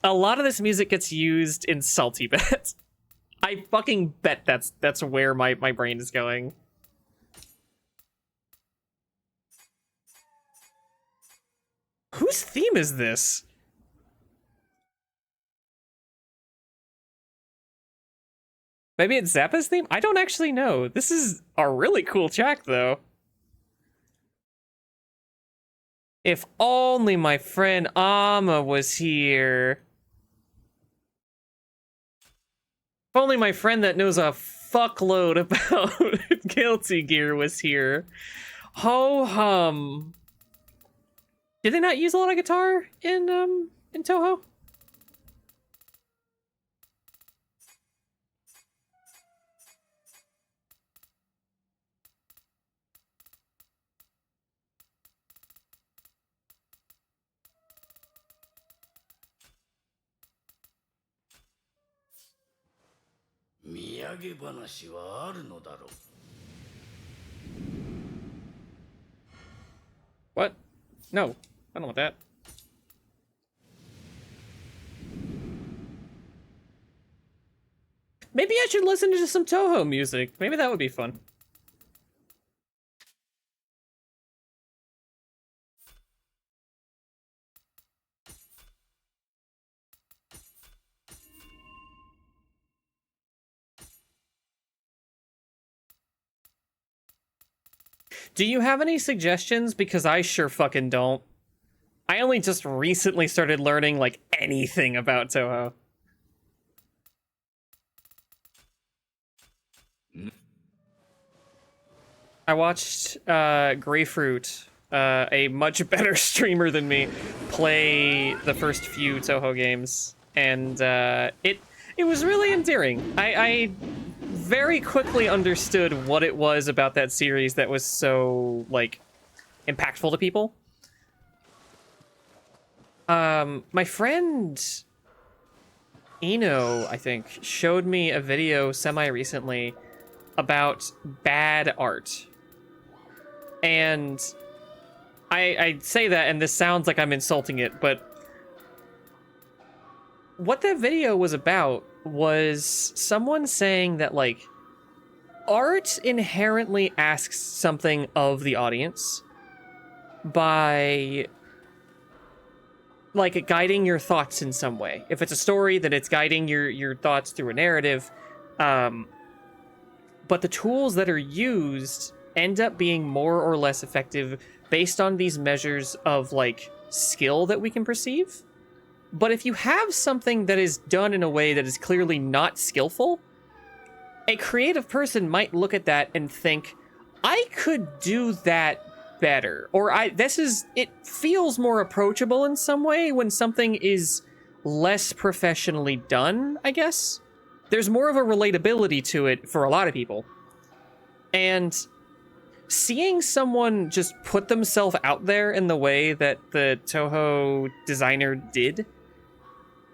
a lot of this music gets used in Salty Bet. I fucking bet that's where my brain is going. Whose theme is this? Maybe it's Zappa's theme? I don't actually know. This is a really cool track, though. If only my friend Amma was here. If only my friend that knows a fuckload about Guilty Gear was here. Ho hum. Did they not use a lot of guitar in Touhou? What? No, I don't want that. Maybe I should listen to some Touhou music. Maybe that would be fun. Do you have any suggestions? Because I sure fucking don't. I only just recently started learning, like, anything about Touhou. I watched Greyfruit, a much better streamer than me, play the first few Touhou games, and it was really endearing. I very quickly understood what it was about that series that was so, like, impactful to people. My friend Nioh, I think, showed me a video semi-recently about bad art. And I say that, and this sounds like I'm insulting it, but what that video was about was someone saying that, like, art inherently asks something of the audience. by like guiding your thoughts in some way. If it's a story, then it's guiding your thoughts through a narrative. But the tools that are used end up being more or less effective based on these measures of like skill that we can perceive. But if you have something that is done in a way that is clearly not skillful, a creative person might look at that and think, I could do that better. Or it feels more approachable in some way when something is less professionally done, I guess. There's more of a relatability to it for a lot of people. And seeing someone just put themselves out there in the way that the Toho designer did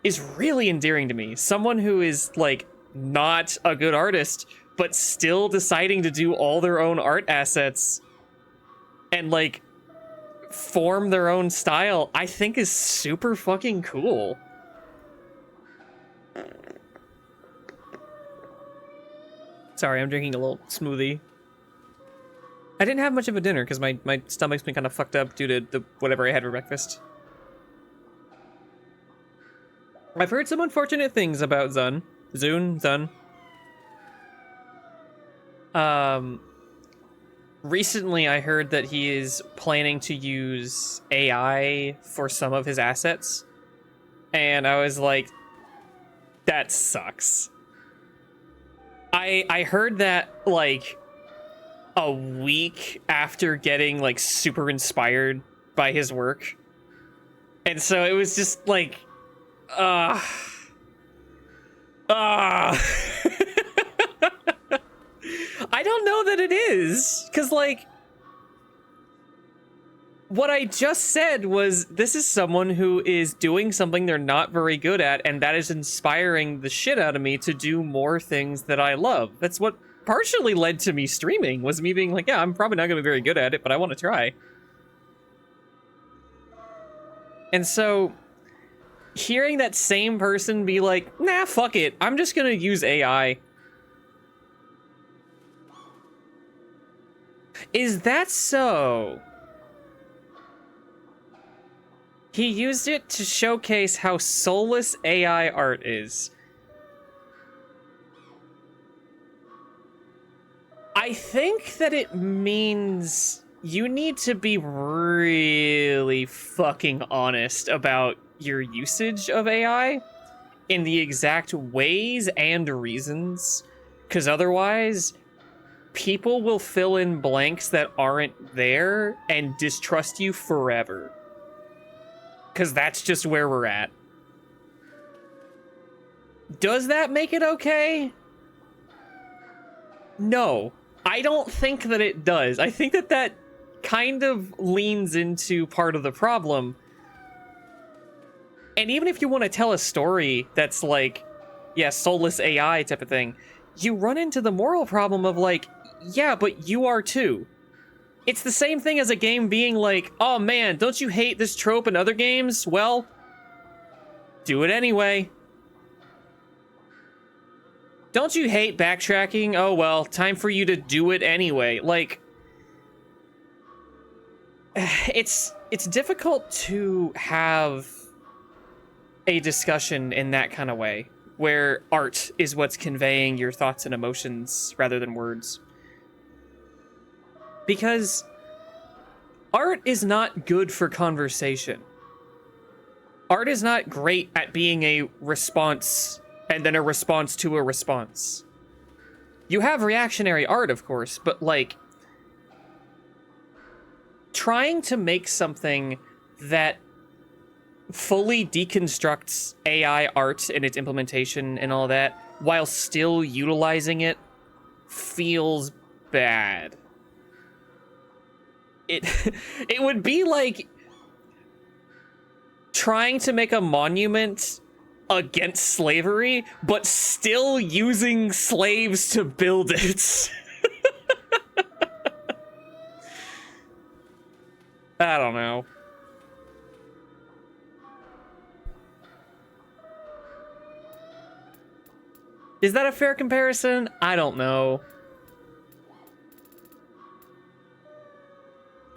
is really endearing to me. Someone who is, like, not a good artist, but still deciding to do all their own art assets and, like, form their own style, I think is super fucking cool. Sorry, I'm drinking a little smoothie. I didn't have much of a dinner because my stomach's been kind of fucked up due to whatever I had for breakfast. I've heard some unfortunate things about Zun. Recently I heard that he is planning to use AI for some of his assets. And I was like, that sucks. I heard that, like, a week after getting, like, super inspired by his work. And so it was just, like, I don't know that it is, because, like, what I just said was this is someone who is doing something they're not very good at, and that is inspiring the shit out of me to do more things that I love. That's what partially led to me streaming, was me being like, yeah, I'm probably not going to be very good at it, but I want to try. And so hearing that same person be like, nah, fuck it, I'm just going to use AI. Is that so? He used it to showcase how soulless AI art is. I think that it means you need to be really fucking honest about your usage of AI in the exact ways and reasons, because otherwise people will fill in blanks that aren't there and distrust you forever. Because that's just where we're at. Does that make it okay? No, I don't think that it does. I think that that kind of leans into part of the problem. And even if you want to tell a story that's like, yeah, soulless AI type of thing, you run into the moral problem of like, yeah, but you are too. It's the same thing as a game being like, oh man, don't you hate this trope in other games? Well, do it anyway. Don't you hate backtracking? Oh well, time for you to do it anyway. Like, it's difficult to have a discussion in that kind of way, where art is what's conveying your thoughts and emotions rather than words. Because art is not good for conversation. Art is not great at being a response and then a response to a response. You have reactionary art, of course, but like, trying to make something that fully deconstructs AI art and its implementation and all that while still utilizing it feels bad. It would be like trying to make a monument against slavery, but still using slaves to build it. I don't know. Is that a fair comparison? I don't know.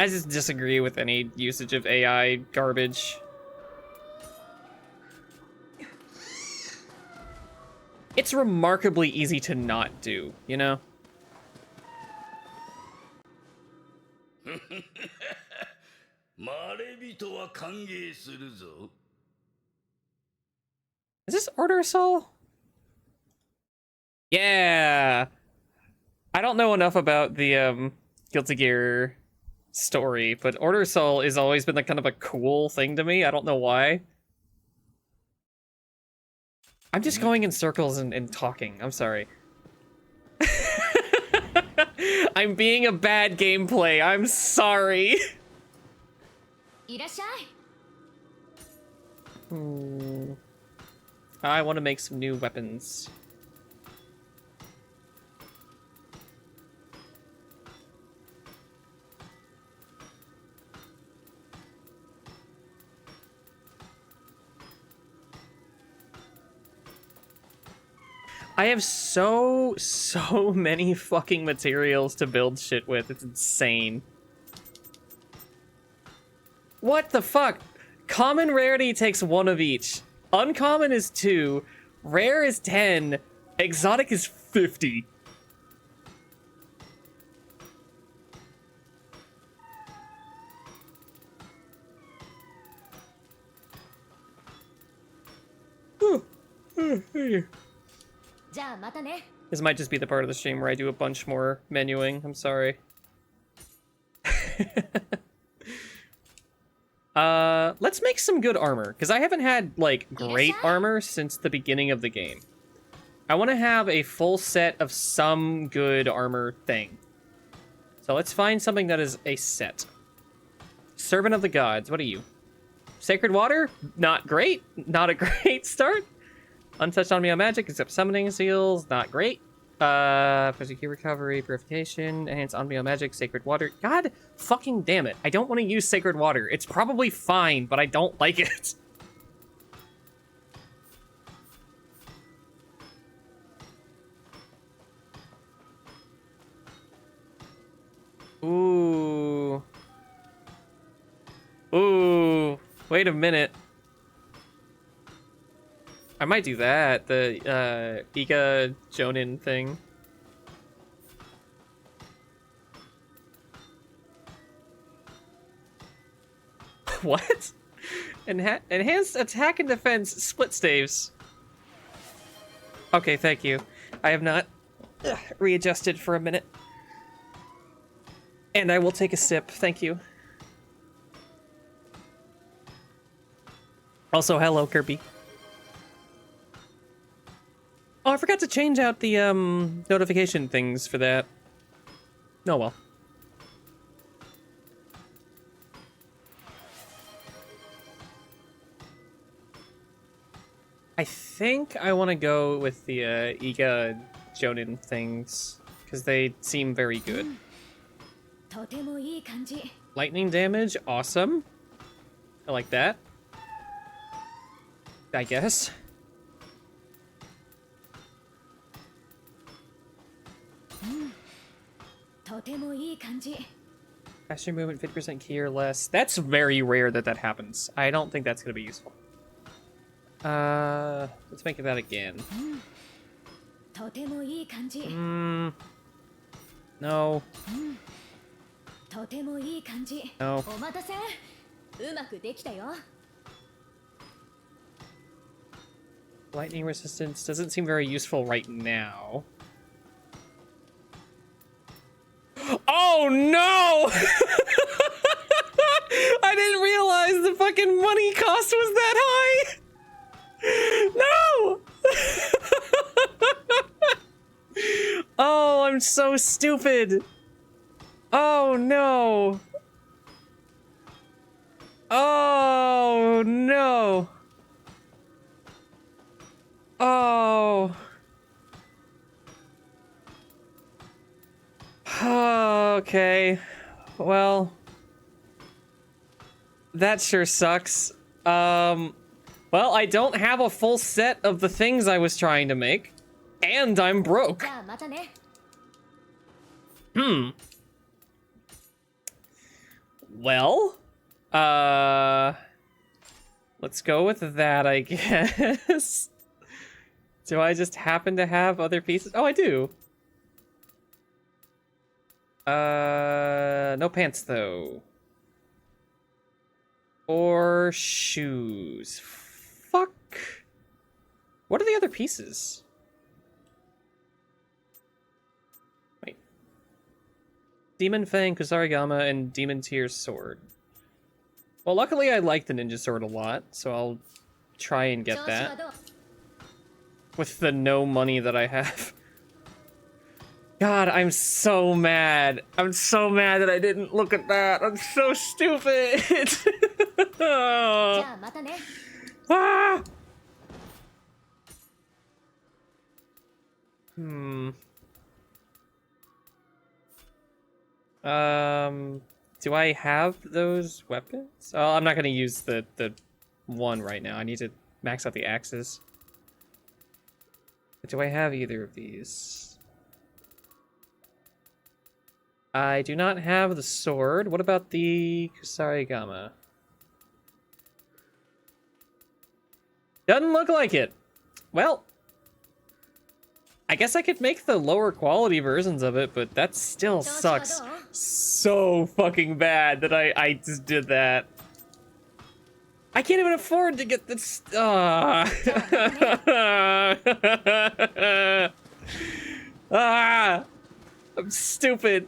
I just disagree with any usage of AI garbage. It's remarkably easy to not do, you know? まれびとは歓迎するぞ。 Is this Order Soul? Yeah. I don't know enough about the Guilty Gear story, but Order Soul has always been like kind of a cool thing to me. I don't know why. I'm just going in circles and talking. I'm sorry. I'm being a bad gameplay. I'm sorry. I want to make some new weapons. I have so many fucking materials to build shit with. It's insane. What the fuck? Common rarity takes 1 of each. Uncommon is 2. Rare is 10. Exotic is 50. This might just be the part of the stream where I do a bunch more menuing. I'm sorry. Let's make some good armor, because I haven't had, like, great armor since the beginning of the game. I want to have a full set of some good armor thing. So let's find something that is a set. Servant of the Gods, what are you? Sacred Water? Not great. Not a great start. Untouched on Nioh magic, except summoning seals. Not great. Physical key recovery, purification, enhance on Nioh magic, sacred water. God fucking damn it. I don't want to use sacred water. It's probably fine, but I don't like it. Ooh. Ooh. Wait a minute. I might do that, the Iga Jonin thing. What? Enhanced attack and defense split staves. Okay, thank you. I have not readjusted for a minute. And I will take a sip, thank you. Also, hello, Kirby. Oh, I forgot to change out the notification things for that. Oh well. I think I want to go with the Iga Jonin things, because they seem very good. Lightning damage, awesome. I like that. I guess. Faster movement, 50% key or less. That's very rare that that happens. I don't think that's going to be useful. Let's make that again. No. No. Lightning resistance doesn't seem very useful right now. Oh no! I didn't realize the fucking money cost was that high! No! Oh, I'm so stupid. Oh no. Oh no. Oh. Okay. Well, that sure sucks. Well, I don't have a full set of the things I was trying to make, and I'm broke. Well, let's go with that, I guess. Do I just happen to have other pieces? Oh, I do. No pants though. Or shoes. Fuck. What are the other pieces? Wait. Demon Fang, Kusarigama, and Demon Tear's sword. Well, luckily I like the ninja sword a lot, so I'll try and get that. With the no money that I have. God, I'm so mad. I'm so mad that I didn't look at that. I'm so stupid. Ah! Do I have those weapons? Oh, I'm not gonna use the one right now. I need to max out the axes. But do I have either of these? I do not have the sword. What about the Kusarigama? Doesn't look like it. Well, I guess I could make the lower quality versions of it, but that still sucks so fucking bad that I just did that. I can't even afford to get this. Ah, I'm stupid.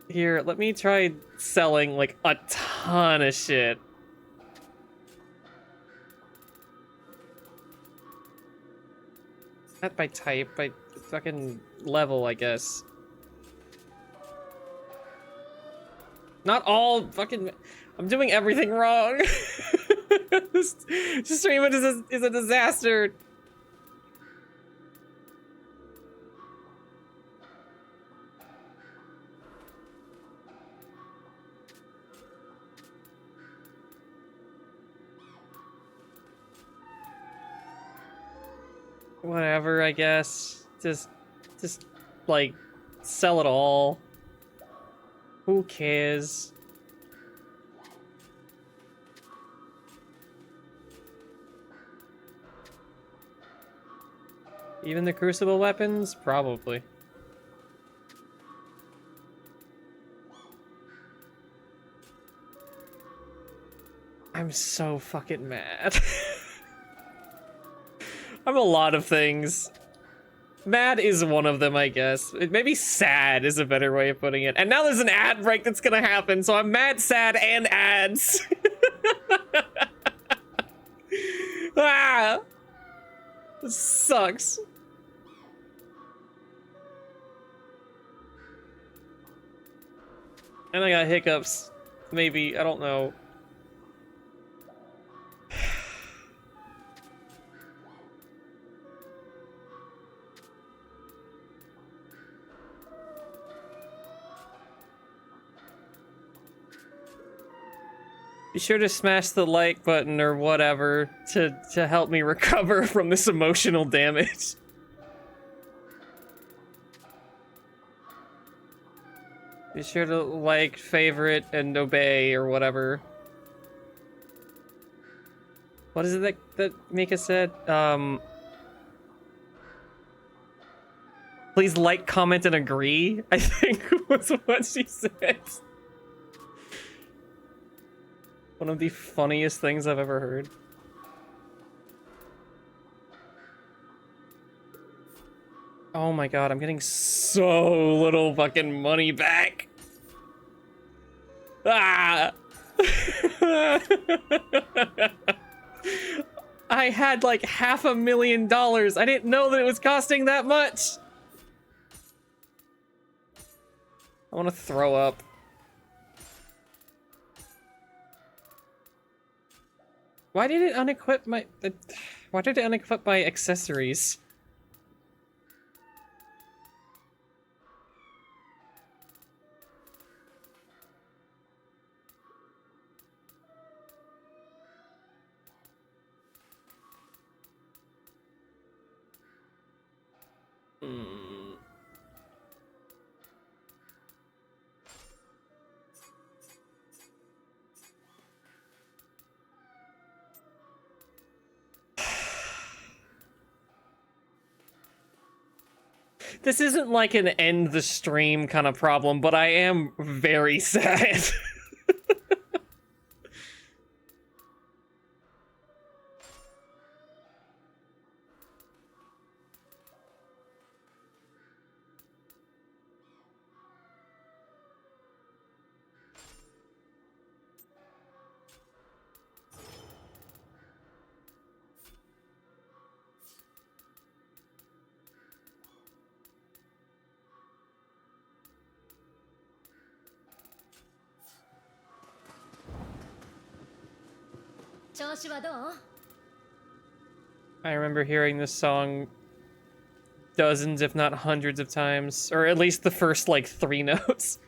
Here, let me try selling like a ton of shit. Not by type, by fucking level, I guess. Not all fucking... I'm doing everything wrong. This stream is a disaster. Whatever, I guess. Just like, sell it all. Who cares? Even the crucible weapons? Probably. I'm so fucking mad. I'm a lot of things. Mad is one of them, I guess. Maybe sad is a better way of putting it. And now there's an ad break that's gonna happen, so I'm mad, sad, and ads. Ah! This sucks. And I got hiccups. Maybe, I don't know. Be sure to smash the like button or whatever to help me recover from this emotional damage. Be sure to like, favorite, and obey or whatever. What is it that Mika said? Please like, comment, and agree, I think was what she said. One of the funniest things I've ever heard. Oh my god, I'm getting so little fucking money back. Ah! I had like $500,000. I didn't know that it was costing that much. I want to throw up. Why did it unequip my... why did it unequip my accessories? This isn't like an end the stream kind of problem, but I am very sad. I remember hearing this song dozens, if not hundreds of times, or at least the first, like, 3 notes.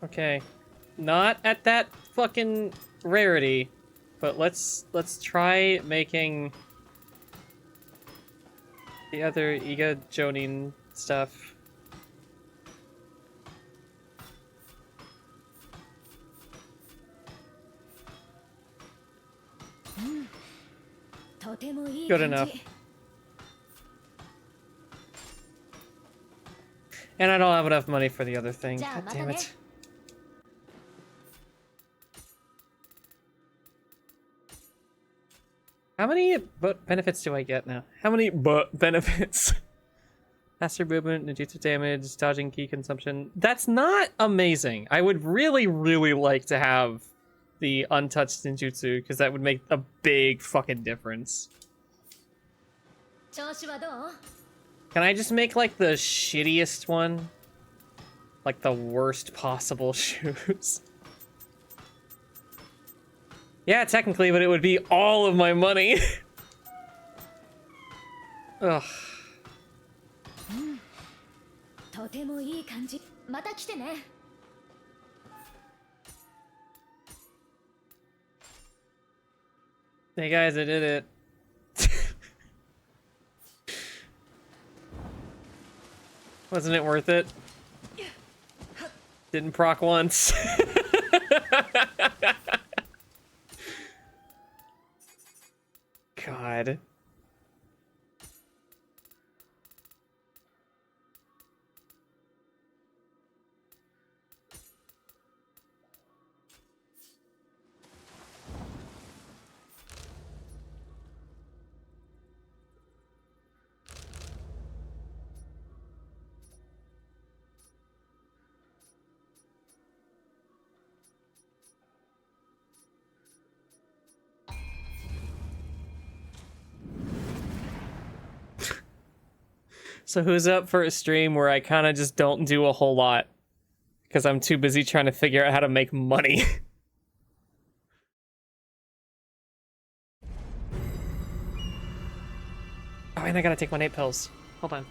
Okay. Not at that fucking rarity, but let's try making the other Iga Jonin stuff. Good enough. And I don't have enough money for the other thing. God damn it. How many benefits do I get now? How many benefits? Faster movement, ninjutsu damage, dodging ki consumption. That's not amazing. I would really, really like to have the untouched ninjutsu, because that would make a big fucking difference. Can I just make, like, the shittiest one? Like, the worst possible shoes? Yeah, technically, but it would be all of my money. Ugh. Hey guys, I did it. Wasn't it worth it? Didn't proc once. God. So who's up for a stream where I kind of just don't do a whole lot because I'm too busy trying to figure out how to make money? Oh, and I gotta take my 8 pills. Hold on.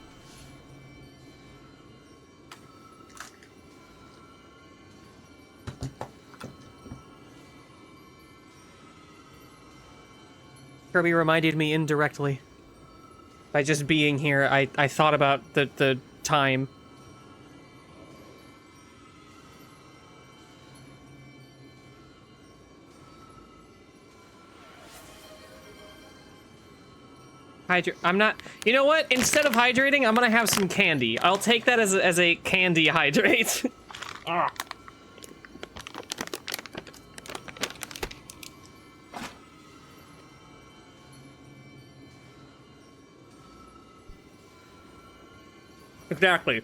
Kirby reminded me indirectly. By just being here, I thought about the time. I'm not... You know what? Instead of hydrating, I'm gonna have some candy. I'll take that as a candy hydrate. Ah. Exactly.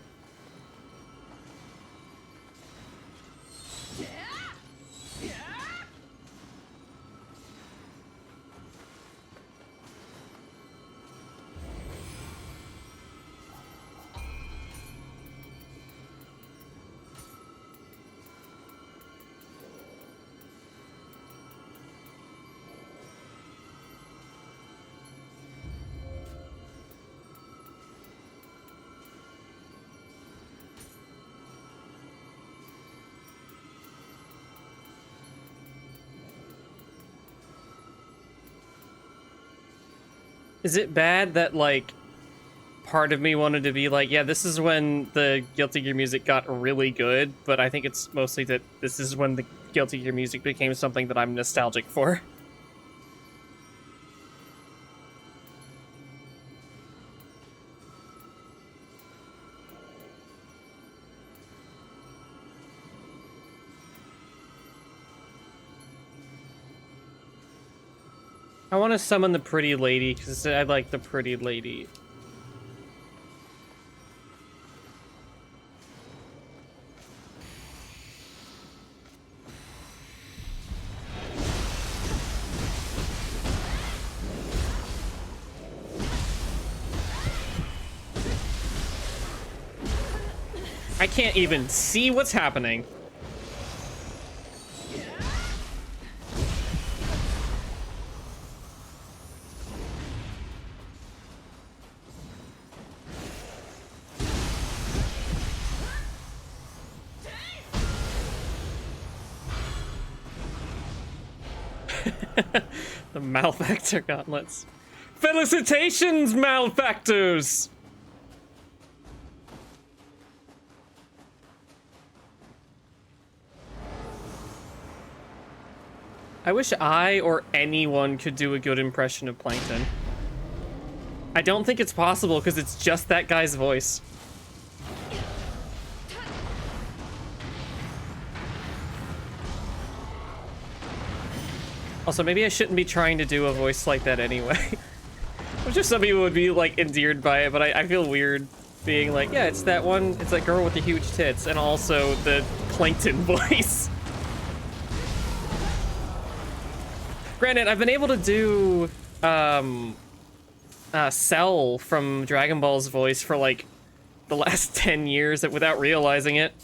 Is it bad that, like, part of me wanted to be like, yeah, this is when the Guilty Gear music got really good, but I think it's mostly that this is when the Guilty Gear music became something that I'm nostalgic for. I want to summon the pretty lady because I like the pretty lady. I can't even see what's happening. The malefactor gauntlets. Felicitations, malefactors! I wish I or anyone could do a good impression of Plankton. I don't think it's possible because it's just that guy's voice. Also, maybe I shouldn't be trying to do a voice like that anyway. I'm sure some people would be, like, endeared by it, but I feel weird being like, yeah, it's that one, it's that girl with the huge tits, and also the Plankton voice. Granted, I've been able to do, Cell from Dragon Ball's voice for, like, the last 10 years without realizing it.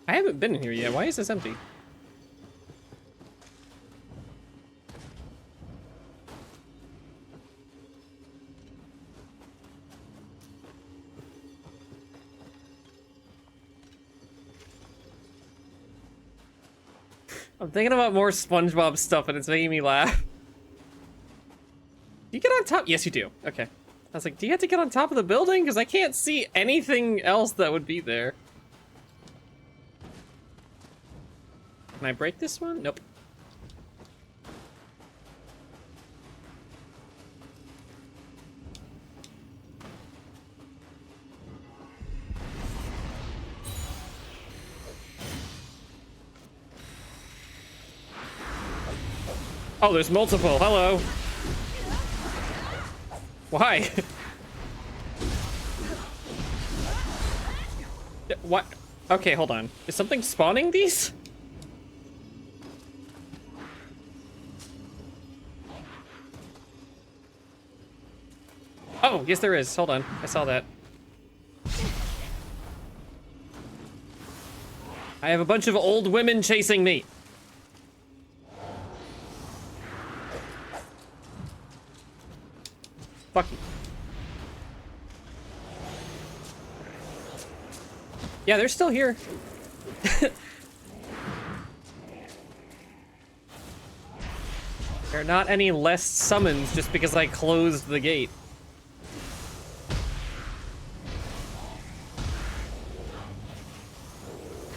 I haven't been in here yet. Why is this empty? I'm thinking about more SpongeBob stuff and it's making me laugh. Do you get on top? Yes, you do. Okay. I was like, do you have to get on top of the building? Because I can't see anything else that would be there. Can I break this one? Nope. Oh, there's multiple. Hello. Why? What? Okay, hold on. Is something spawning these? Oh, yes there is. Hold on. I saw that. I have a bunch of old women chasing me. Fuck you. Yeah, they're still here. There are not any less summons just because I closed the gate.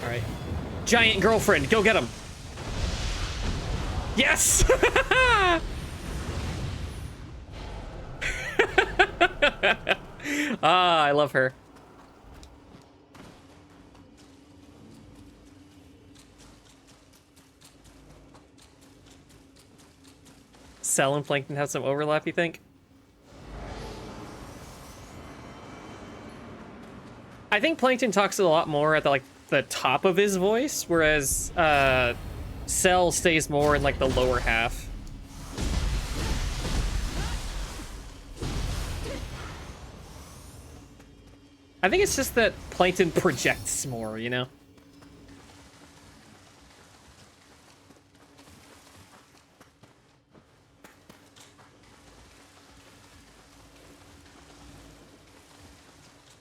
Alright. Giant girlfriend, go get him! Yes! Ah, I love her. Cell and Plankton have some overlap, you think? I think Plankton talks a lot more at the top of his voice, whereas Cell stays more in like the lower half. I think it's just that Plankton projects more, you know?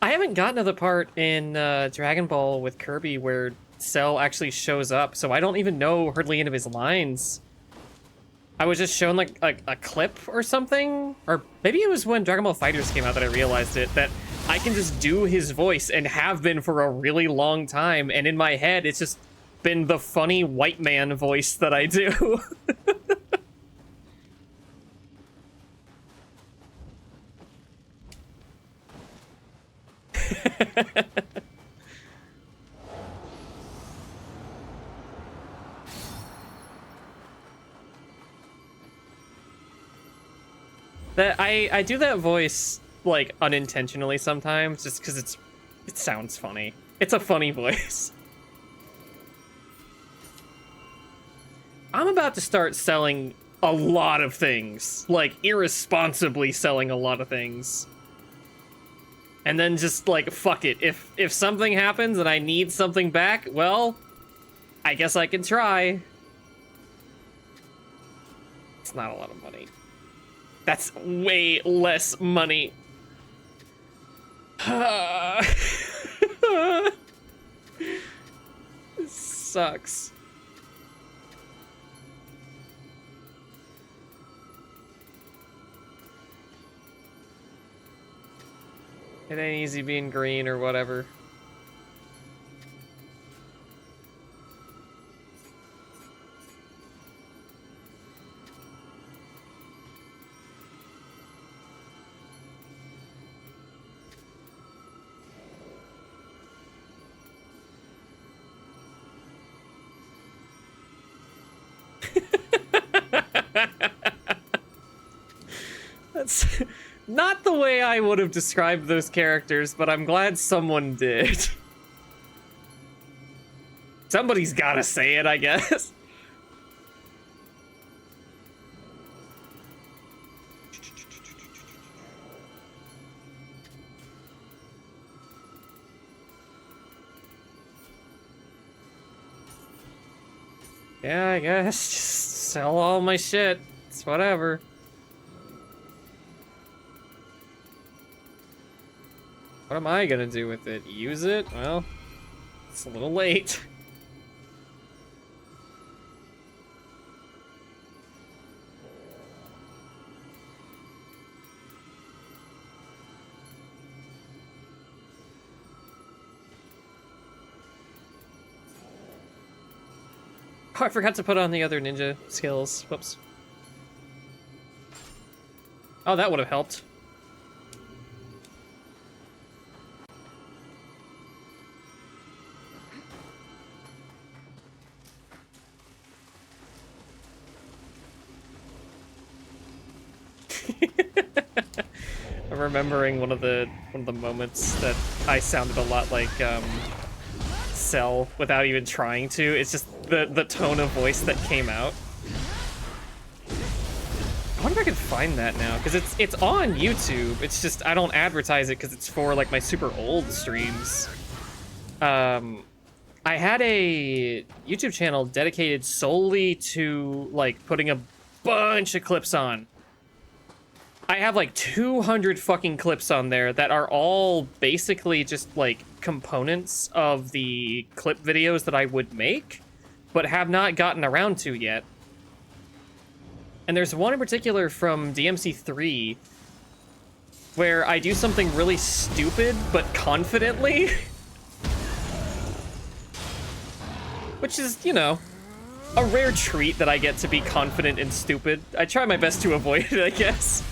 I haven't gotten to the part in Dragon Ball with Kirby where Cell actually shows up, so I don't even know hardly any of his lines. I was just shown like a clip or something, or maybe it was when Dragon Ball FighterZ came out that I realized it, that I can just do his voice and have been for a really long time, and in my head it's just been the funny white man voice that I do. That I do that voice like unintentionally sometimes, just because it sounds funny. It's a funny voice. I'm about to start selling a lot of things, like irresponsibly selling a lot of things. And then just like, fuck it. If something happens and I need something back, well, I guess I can try. It's not a lot of money. That's way less money. This sucks. It ain't easy being green or whatever. That's not the way I would have described those characters, but I'm glad someone did. Somebody's gotta say it, I guess. Yeah, I guess. Just sell all my shit. It's whatever. What am I gonna do with it? Use it? Well, it's a little late. Oh, I forgot to put on the other ninja skills. Whoops. Oh, that would have helped. I'm remembering one of the moments that I sounded a lot like Cell without even trying to. It's just the tone of voice that came out. I wonder if I can find that now, because it's on YouTube. It's just I don't advertise it because it's for like my super old streams. I had a YouTube channel dedicated solely to like putting a bunch of clips on. I have like 200 fucking clips on there that are all basically just like components of the clip videos that I would make, but have not gotten around to yet. And there's one in particular from DMC3 where I do something really stupid, but confidently. Which is, you know, a rare treat that I get to be confident and stupid. I try my best to avoid it, I guess.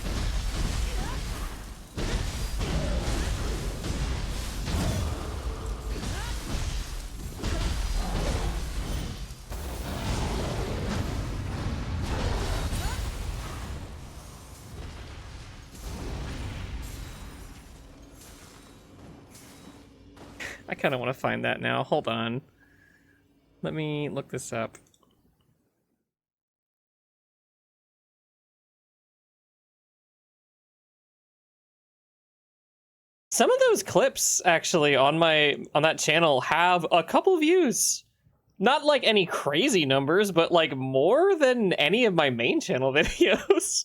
I kind of want to find that now. Hold on. Let me look this up. Some of those clips actually on that channel have a couple views. Not like any crazy numbers, but like more than any of my main channel videos.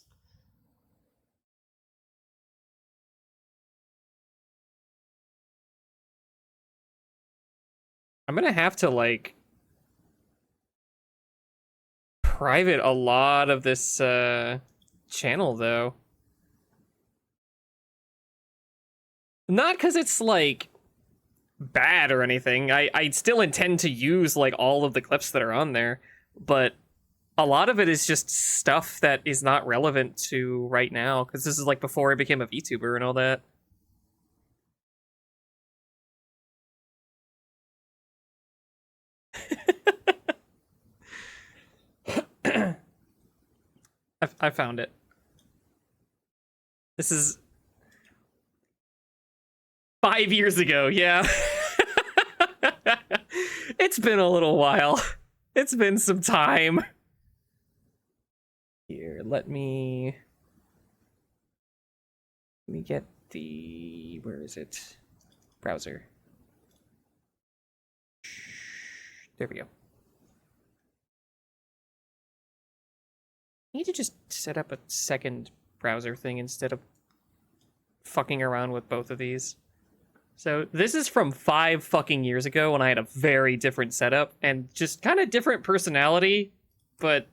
I'm gonna have to like private a lot of this channel though. Not because it's like bad or anything. I still intend to use like all of the clips that are on there, but a lot of it is just stuff that is not relevant to right now, because this is like before I became a VTuber and all that. I found it. This is 5 years ago, yeah. It's been a little while. It's been some time. Here, let me get the, where is it? Browser. There we go. I need to just set up a second browser thing instead of fucking around with both of these. So this is from 5 fucking years ago when I had a very different setup and just kind of different personality, but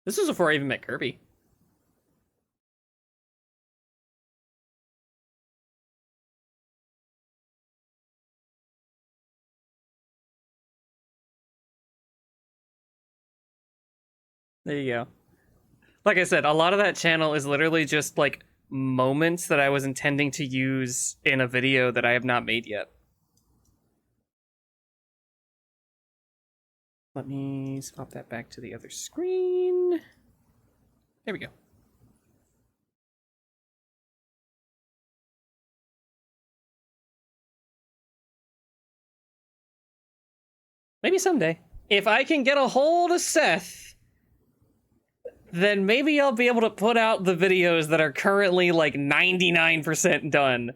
this was before I even met Kirby. There you go. Like I said, a lot of that channel is literally just like moments that I was intending to use in a video that I have not made yet. Let me swap that back to the other screen. There we go. Maybe someday. If I can get a hold of Seth, then maybe I'll be able to put out the videos that are currently like 99% done.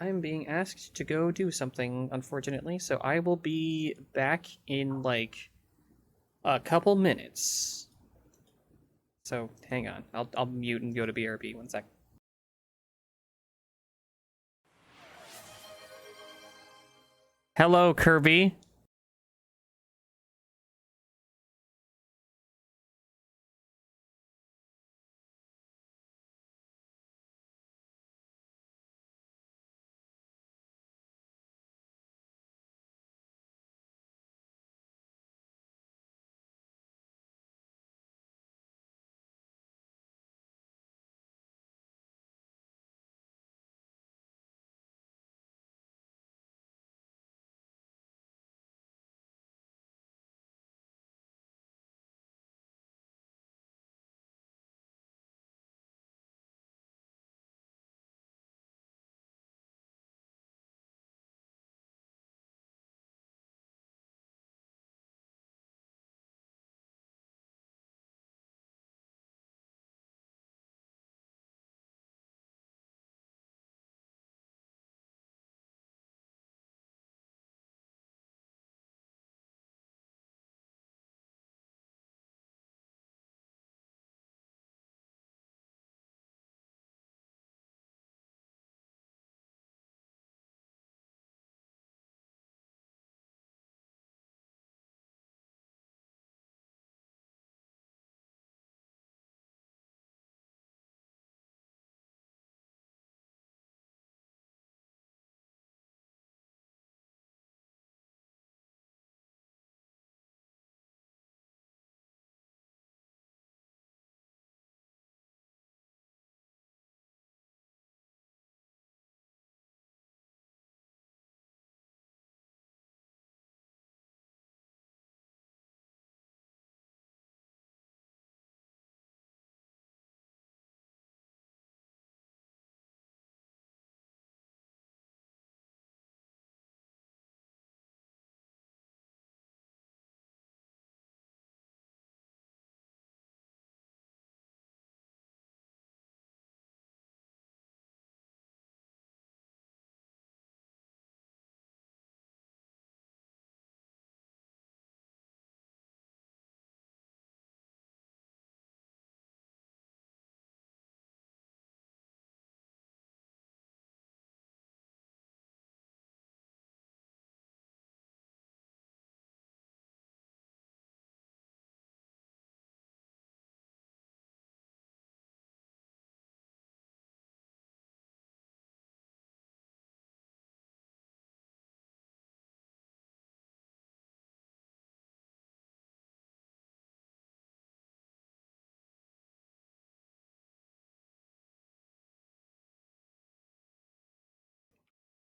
I'm being asked to go do something, unfortunately, so I will be back in like a couple minutes. So hang on, I'll mute and go to BRB 1 sec. Hello, Kirby.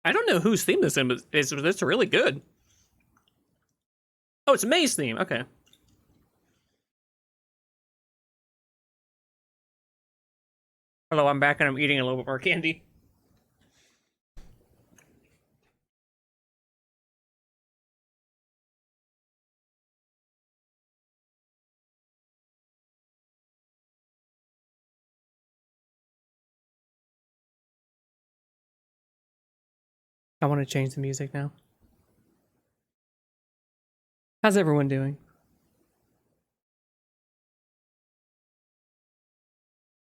I don't know whose theme this is, but it's really good. Oh, it's May's theme. Okay. Hello, I'm back and I'm eating a little bit more candy. I want to change the music now. How's everyone doing?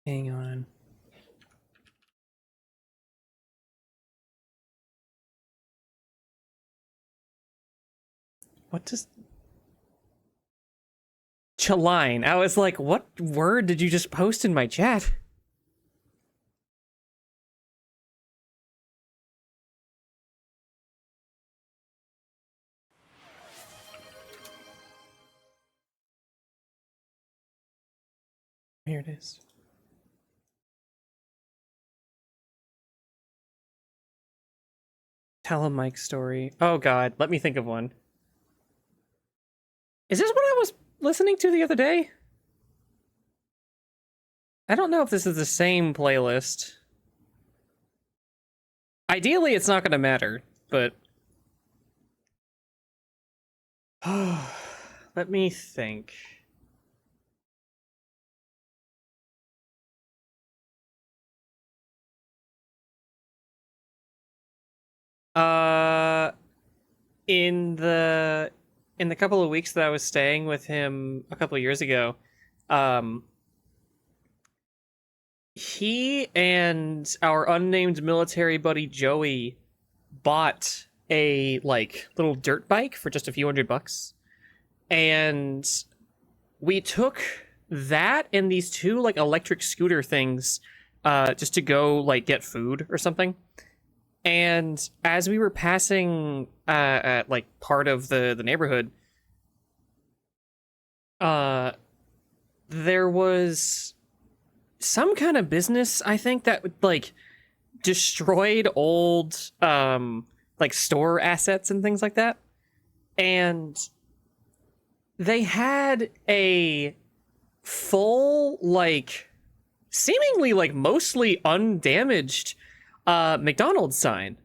Hang on. What does... Chaline. I was like, what word did you just post in my chat? Here it is. Tell a Mike story. Oh god, let me think of one. Is this what I was listening to the other day? I don't know if this is the same playlist. Ideally, it's not going to matter, but... let me think. In the couple of weeks that I was staying with him a couple of years ago, he and our unnamed military buddy Joey bought a like little dirt bike for just a few $100, and we took that and these two like electric scooter things just to go like get food or something. And as we were passing like part of the neighborhood, there was some kind of business, I think, that like destroyed old like store assets and things like that. And they had a full, like, seemingly like mostly undamaged McDonald's sign.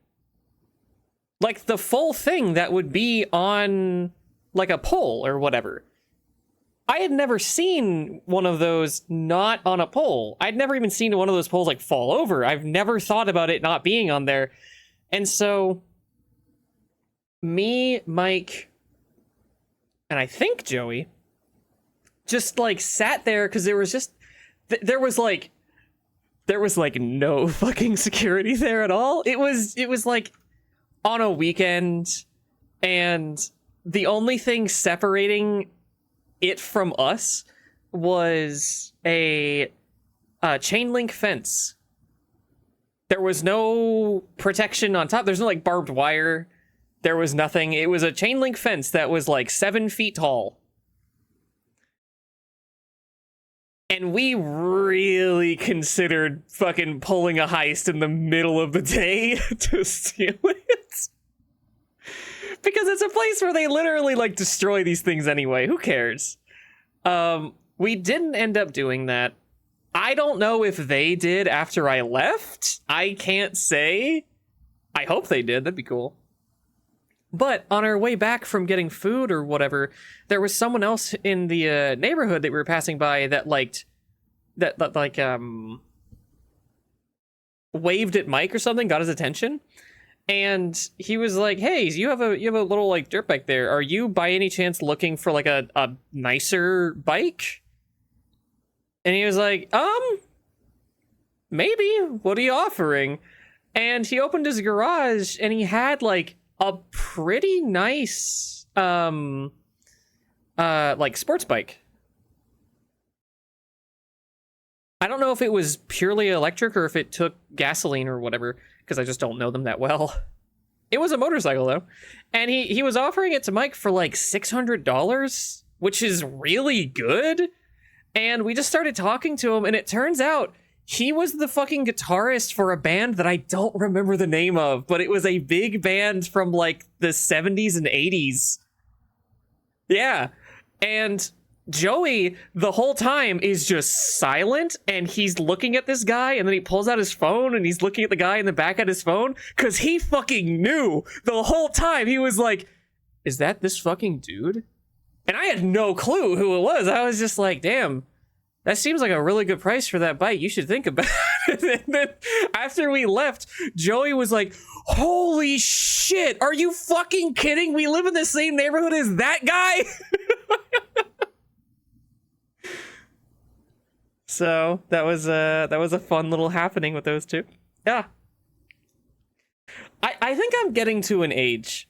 Like the full thing that would be on like a pole or whatever. I had never seen one of those not on a pole. I'd never even seen one of those poles like fall over. I've never thought about it not being on there. And so me, Mike, and I think Joey just like sat there because there was just there was like no fucking security there at all. It was like on a weekend, and the only thing separating it from us was a chain link fence. There was no protection on top. There's no like barbed wire. There was nothing. It was a chain link fence that was like 7 feet tall. And we really considered fucking pulling a heist in the middle of the day to steal it. Because it's a place where they literally like destroy these things anyway. Who cares? We didn't end up doing that. I don't know if they did after I left. I can't say. I hope they did. That'd be cool. But on our way back from getting food or whatever, there was someone else in the neighborhood that we were passing by that waved at Mike or something, got his attention, and he was like, "Hey, you have a little like dirt bike there. Are you by any chance looking for like a nicer bike?" And he was like, maybe. What are you offering?" And he opened his garage and he had like a pretty nice like sports bike. I don't know if it was purely electric or if it took gasoline or whatever, because I just don't know them that well. It was a motorcycle though, and he was offering it to Mike for like $600, which is really good. And we just started talking to him, and it turns out He was the fucking guitarist for a band that I don't remember the name of, but it was a big band from like the 70s and 80s. Yeah. And Joey, the whole time, is just silent, and he's looking at this guy, and then he pulls out his phone, and he's looking at the guy in the back at his phone, because he fucking knew the whole time. He was like, is that this fucking dude? And I had no clue who it was. I was just like, damn, that seems like a really good price for that bike. You should think about it. And then after we left, Joey was like, holy shit, are you fucking kidding? We live in the same neighborhood as that guy? So that was a fun little happening with those two. Yeah. I think I'm getting to an age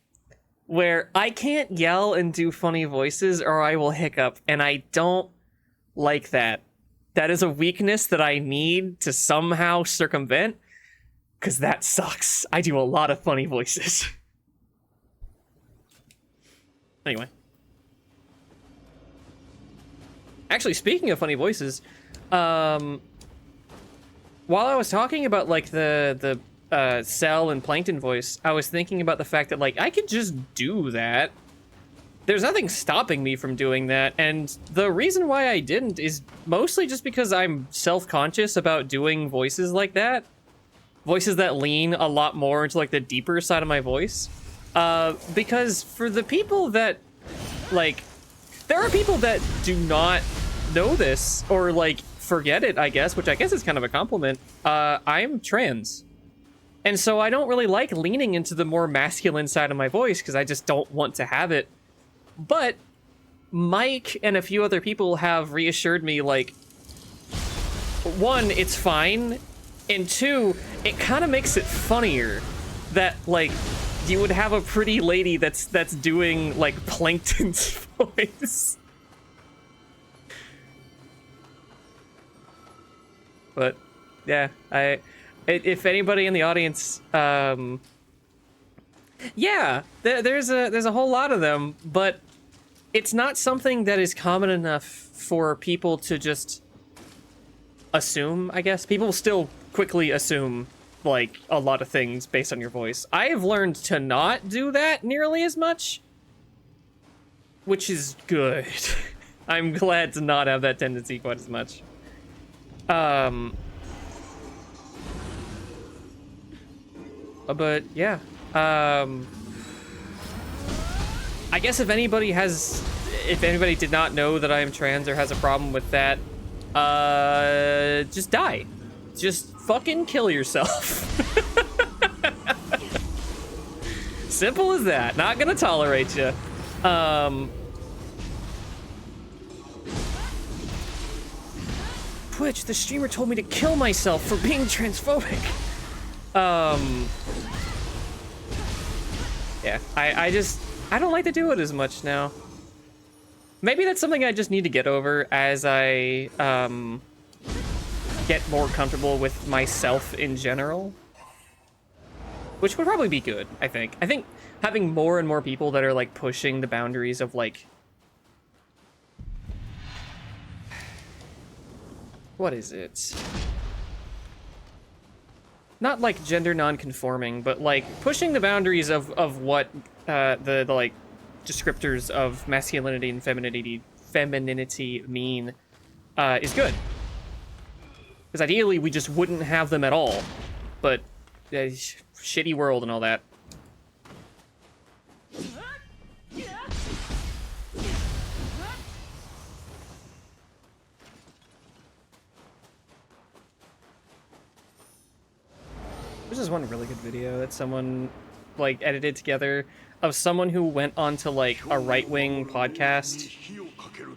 where I can't yell and do funny voices or I will hiccup, and I don't like that. That is a weakness that I need to somehow circumvent, because that sucks. I do a lot of funny voices. Anyway. Actually, speaking of funny voices, while I was talking about like the Cell and Plankton voice, I was thinking about the fact that like I could just do that. There's nothing stopping me from doing that, and the reason why I didn't is mostly just because I'm self-conscious about doing voices like that. Voices that lean a lot more into like the deeper side of my voice. Because for the people that, like, there are people that do not know this or like forget it, I guess, which I guess is kind of a compliment. I'm trans. And so I don't really like leaning into the more masculine side of my voice because I just don't want to have it. But Mike and a few other people have reassured me, like, one, it's fine, and two, it kind of makes it funnier that, like, you would have a pretty lady that's doing, like, Plankton's voice. But, yeah, if anybody in the audience, yeah, there's a whole lot of them, but it's not something that is common enough for people to just assume, I guess. People still quickly assume, like, a lot of things based on your voice. I have learned to not do that nearly as much, which is good. I'm glad to not have that tendency quite as much. But, yeah. I guess if anybody did not know that I am trans or has a problem with that, just die. Just fucking kill yourself. Simple as that. Not gonna tolerate you. Twitch, the streamer told me to kill myself for being transphobic. Yeah, I don't like to do it as much now. Maybe that's something I just need to get over as I, get more comfortable with myself in general. Which would probably be good, I think. I think having more and more people that are, like, pushing the boundaries of, like... What is it? Not, like, gender non-conforming, but, like, pushing the boundaries of what, the like, descriptors of masculinity and femininity mean, is good. Because ideally, we just wouldn't have them at all. But, shitty world and all that. This is one really good video that someone, like, edited together of someone who went onto, like, a right-wing podcast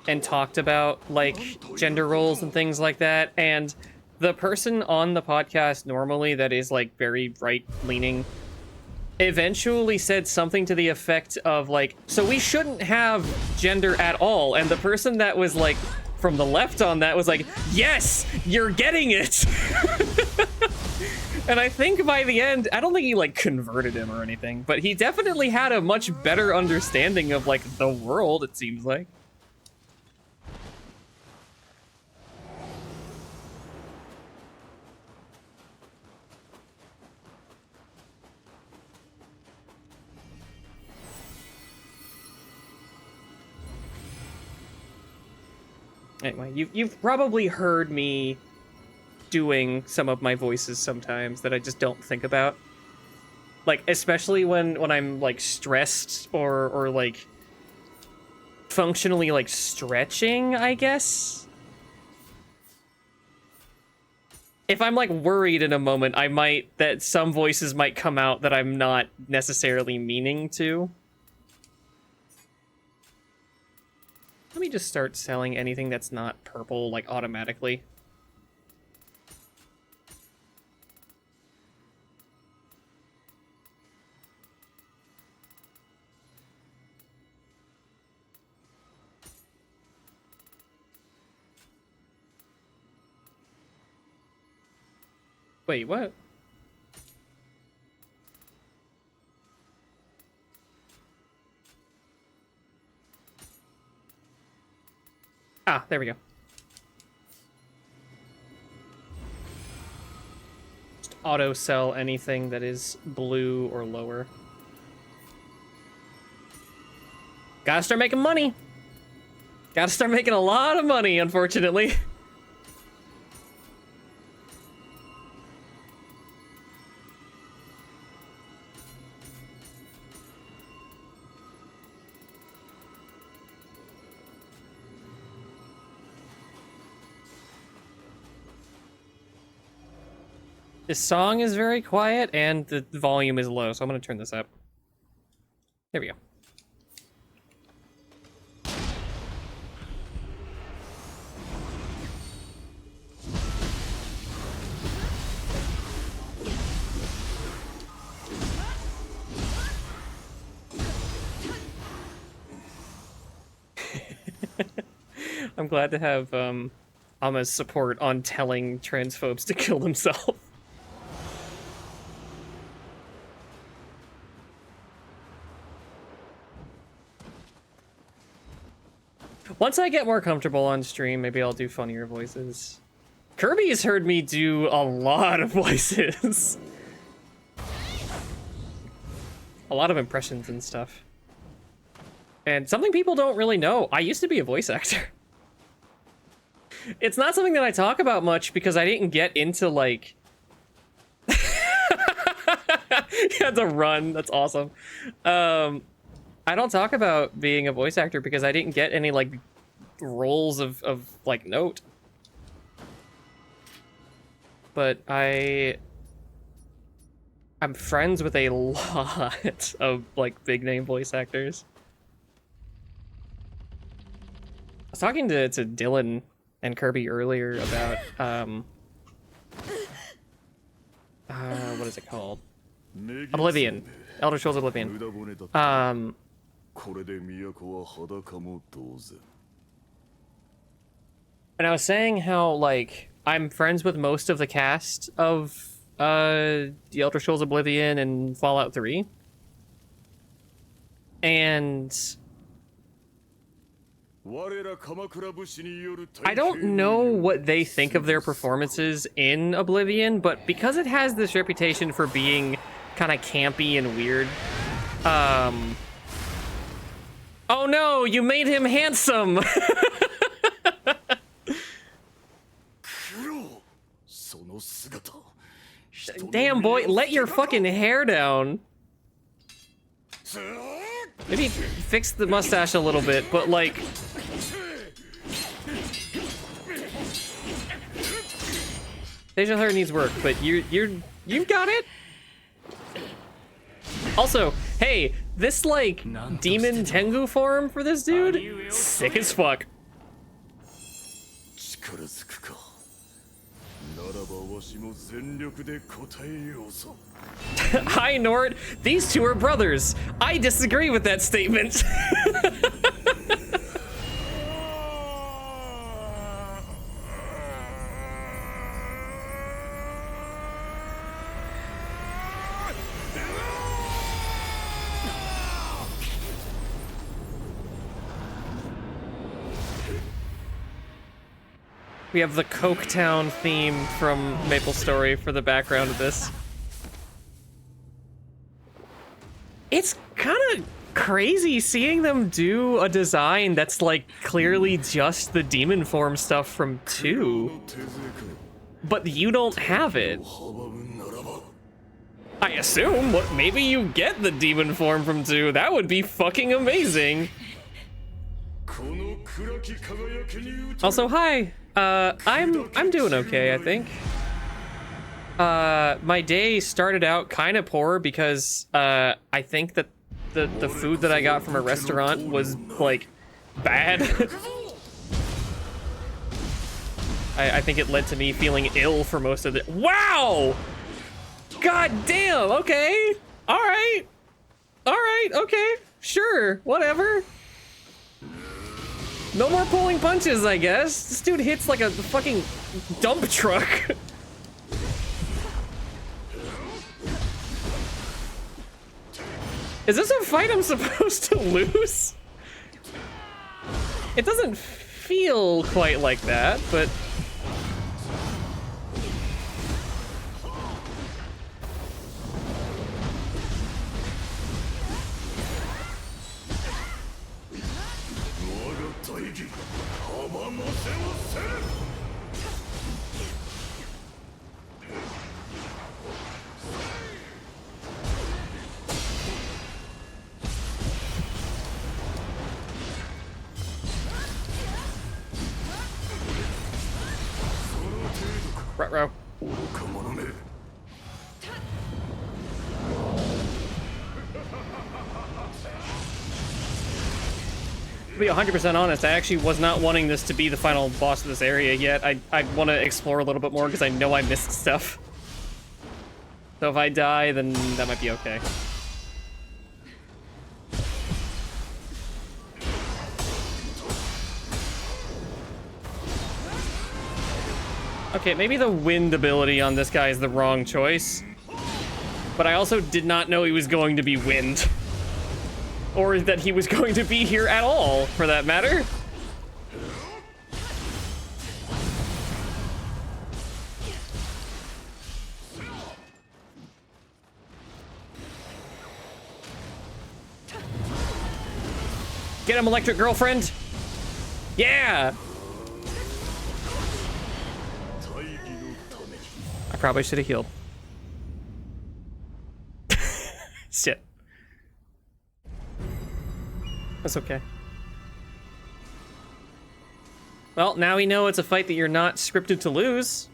and talked about, like, gender roles and things like that, and the person on the podcast normally that is, like, very right-leaning eventually said something to the effect of, like, so we shouldn't have gender at all, and the person that was, like, from the left on that was like, yes, you're getting it! And I think by the end, I don't think he, like, converted him or anything, but he definitely had a much better understanding of, like, the world, it seems like. Anyway, you've probably heard me doing some of my voices sometimes that I just don't think about. Like, especially when I'm, like, stressed or like, functionally, like, stretching, I guess? If I'm, like, worried in a moment, that some voices might come out that I'm not necessarily meaning to. Let me just start selling anything that's not purple, like, automatically. Wait, what? Ah, there we go. Just auto sell anything that is blue or lower. Gotta start making money. Gotta start making a lot of money, unfortunately. This song is very quiet and the volume is low, so I'm gonna turn this up. There we go. I'm glad to have Ama's support on telling transphobes to kill themselves. Once I get more comfortable on stream, maybe I'll do funnier voices. Kirby's heard me do a lot of voices. A lot of impressions and stuff. And something people don't really know, I used to be a voice actor. It's not something that I talk about much because I didn't get into, like... You had to run, that's awesome. I don't talk about being a voice actor because I didn't get any, like, roles of like, note. But I'm friends with a lot of, like, big-name voice actors. I was talking to Dylan and Kirby earlier about, what is it called? Oblivion. Elder Scrolls Oblivion. And I was saying how, like, I'm friends with most of the cast of the Elder Scrolls Oblivion and Fallout 3. And I don't know what they think of their performances in Oblivion, but because it has this reputation for being kind of campy and weird, oh no, you made him handsome! Damn, boy, let your fucking hair down. Maybe fix the mustache a little bit, but, like... facial hair needs work, but you've got it? Also, hey, this, like, demon Tengu form for this dude? Sick as fuck. Hi, Nort. These two are brothers. I disagree with that statement. We have the Coketown theme from MapleStory for the background of this. It's kind of crazy seeing them do a design that's like clearly just the demon form stuff from 2, but you don't have it. I assume, what, maybe you get the demon form from 2. That would be fucking amazing. Also, hi. I'm doing okay, I think. My day started out kind of poor because I think that the food that I got from a restaurant was like bad. I think it led to me feeling ill for most of the— Wow! God damn, okay. All right, okay, sure, whatever. No more pulling punches, I guess. This dude hits like a fucking dump truck. Is this a fight I'm supposed to lose? It doesn't feel quite like that, but... Ruh-roh. To be 100% honest, I actually was not wanting this to be the final boss of this area yet. I want to explore a little bit more because I know I missed stuff. So if I die, then that might be okay. Okay, maybe the wind ability on this guy is the wrong choice. But I also did not know he was going to be wind. Or that he was going to be here at all, for that matter. Get him, electric girlfriend! Yeah! I probably should have healed. Shit. That's okay. Well, now we know it's a fight that you're not scripted to lose.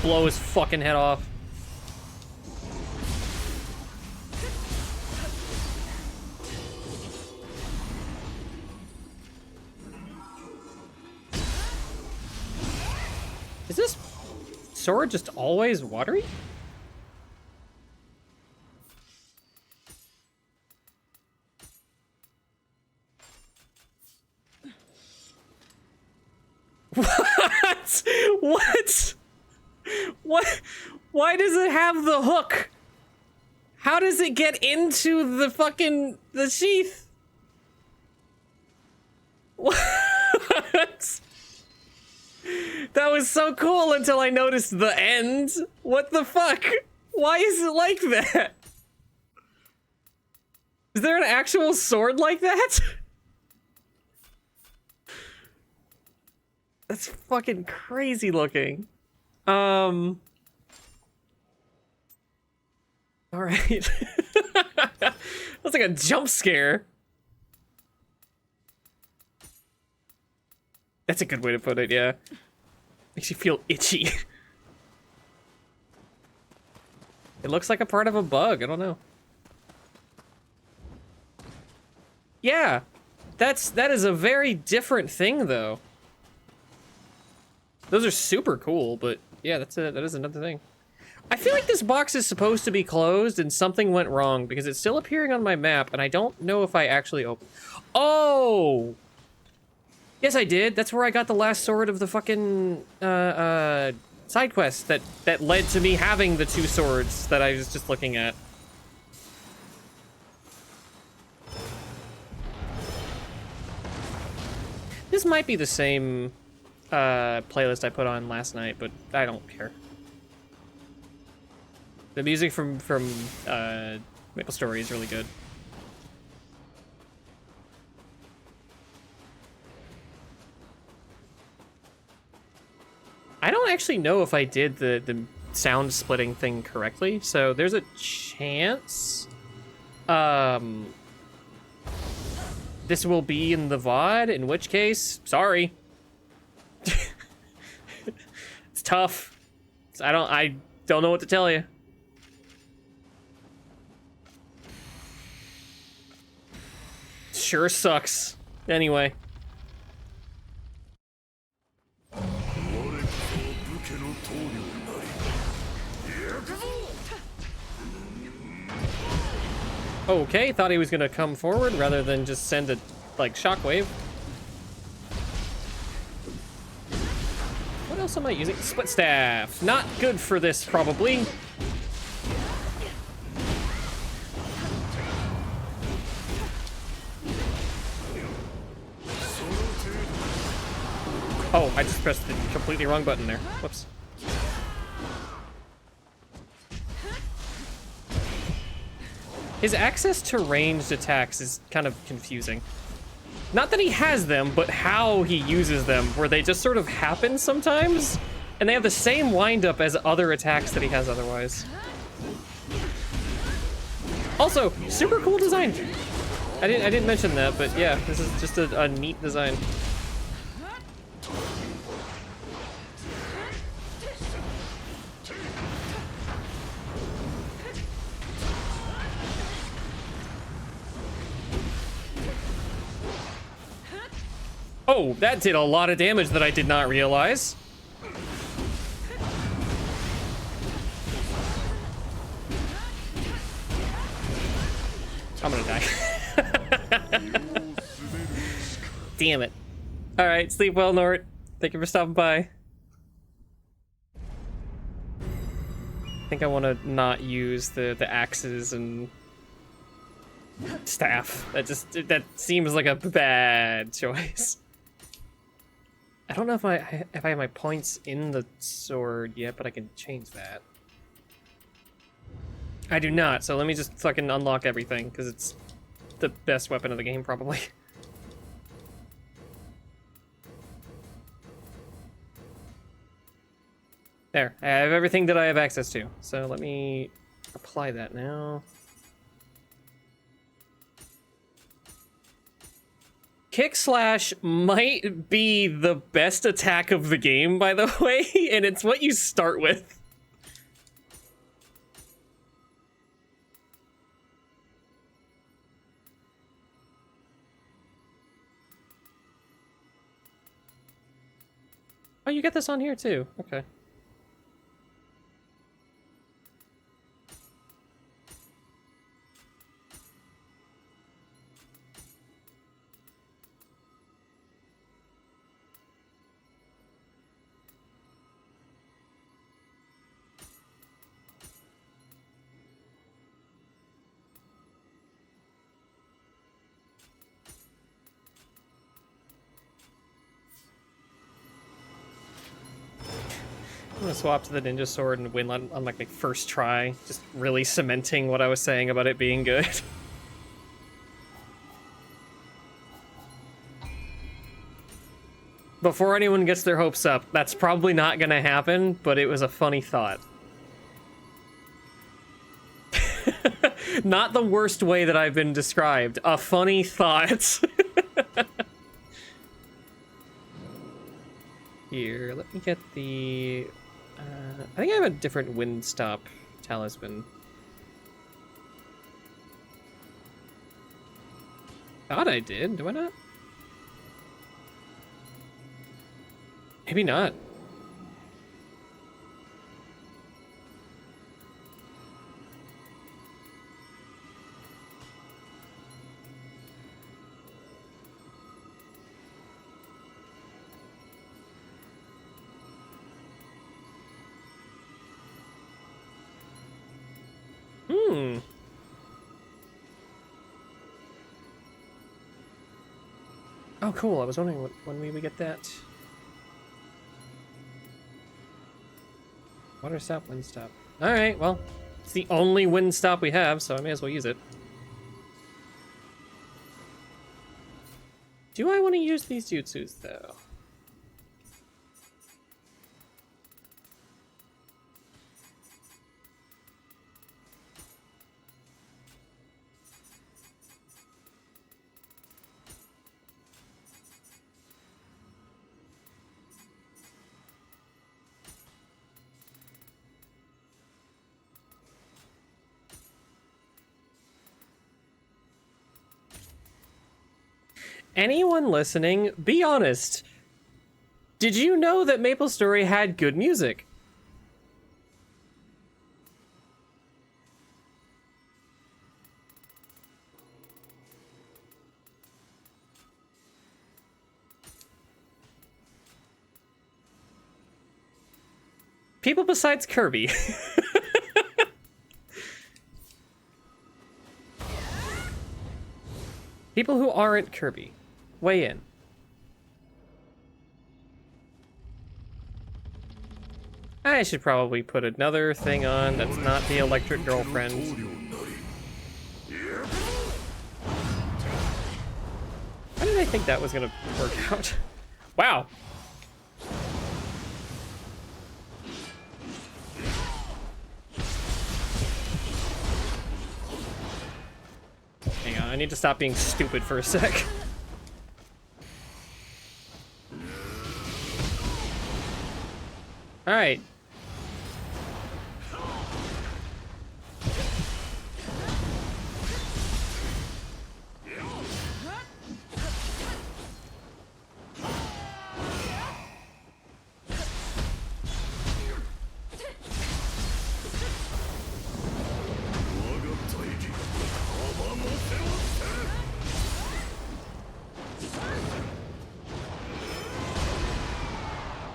Blow his fucking head off. Is this sword just always watery? What? What? What? Why does it have the hook? How does it get into the fucking the sheath? What? That was so cool until I noticed the end. What the fuck? Why is it like that? Is there an actual sword like that? That's fucking crazy looking. All right. That's like a jump scare. That's a good way to put it, yeah. Makes you feel itchy. It looks like a part of a bug, I don't know. Yeah, that is a very different thing though. Those are super cool, but yeah, that is another thing. I feel like this box is supposed to be closed and something went wrong because it's still appearing on my map and I don't know if I actually opened. Oh! Yes, I did. That's where I got the last sword of the fucking side quest that led to me having the 2 swords that I was just looking at. This might be the same playlist I put on last night, but I don't care. The music from Maple Story is really good. I don't actually know if I did the sound splitting thing correctly, so there's a chance this will be in the VOD, in which case, sorry. It's tough. I don't know what to tell you. Sure sucks. Anyway. Okay, thought he was gonna come forward rather than just send a, like, shockwave. What else am I using? Split staff. Not good for this, probably. Oh, I just pressed the completely wrong button there. Whoops. His access to ranged attacks is kind of confusing. Not that he has them, but how he uses them, where they just sort of happen sometimes, and they have the same windup as other attacks that he has otherwise. Also, super cool design. I didn't mention that, but yeah, this is just a neat design. Oh, that did a lot of damage that I did not realize. I'm gonna die. Damn it. All right, sleep well, Nort. Thank you for stopping by. I think I want to not use the axes and staff. That seems like a bad choice. I don't know if I have my points in the sword yet, but I can change that. I do not, so let me just fucking unlock everything, because it's the best weapon of the game, probably. There, I have everything that I have access to, so let me apply that now. Kick slash might be the best attack of the game, by the way, and it's what you start with. Oh, you get this on here too. Okay. I'm gonna swap to the ninja sword and win on like my first try, just really cementing what I was saying about it being good. Before anyone gets their hopes up, that's probably not gonna happen, but it was a funny thought. Not the worst way that I've been described. A funny thought. Here, let me get the... I think I have a different wind stop talisman. Thought I did, do I not? Maybe not. Hmm. Oh, cool. I was wondering when we would get that. Water stop, wind stop. Alright, well, it's the only wind stop we have, so I may as well use it. Do I want to use these jutsus, though? Anyone listening, be honest. Did you know that MapleStory had good music? People besides Kirby. People who aren't Kirby. Weigh in. I should probably put another thing on that's not the electric girlfriend. How did I think that was gonna work out? Wow. Hang on, I need to stop being stupid for a sec. All right.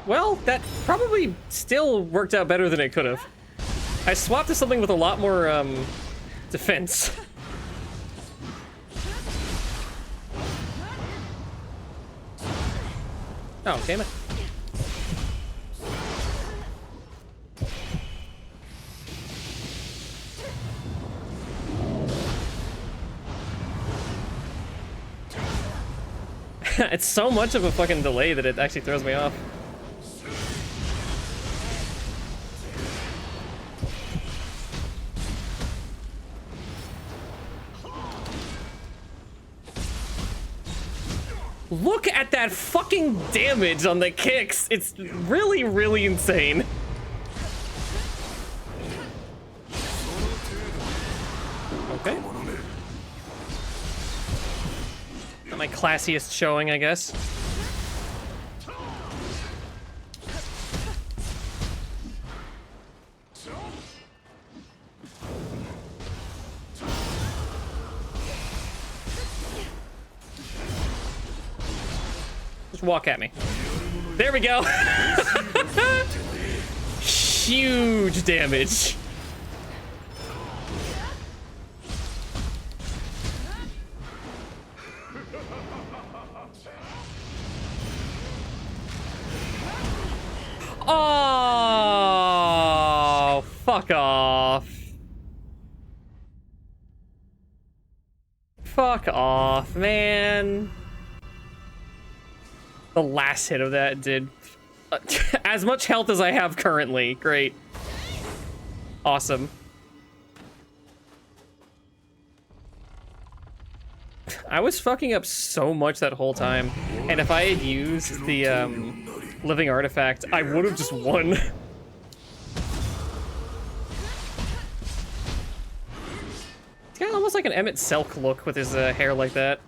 Well, that probably still worked out better than it could have. I swapped to something with a lot more, defense. Oh, damn it. It's so much of a fucking delay that it actually throws me off. Look at that fucking damage on the kicks. It's really, really insane. Okay. Not my classiest showing, I guess. Just walk at me. There we go. Huge damage. Oh, fuck off. Fuck off, man. The last hit of that did as much health as I have currently. Great. Awesome. I was fucking up so much that whole time, and if I had used the living artifact, I would have just won. It's kind of almost like an Emmett Selk look with his hair like that.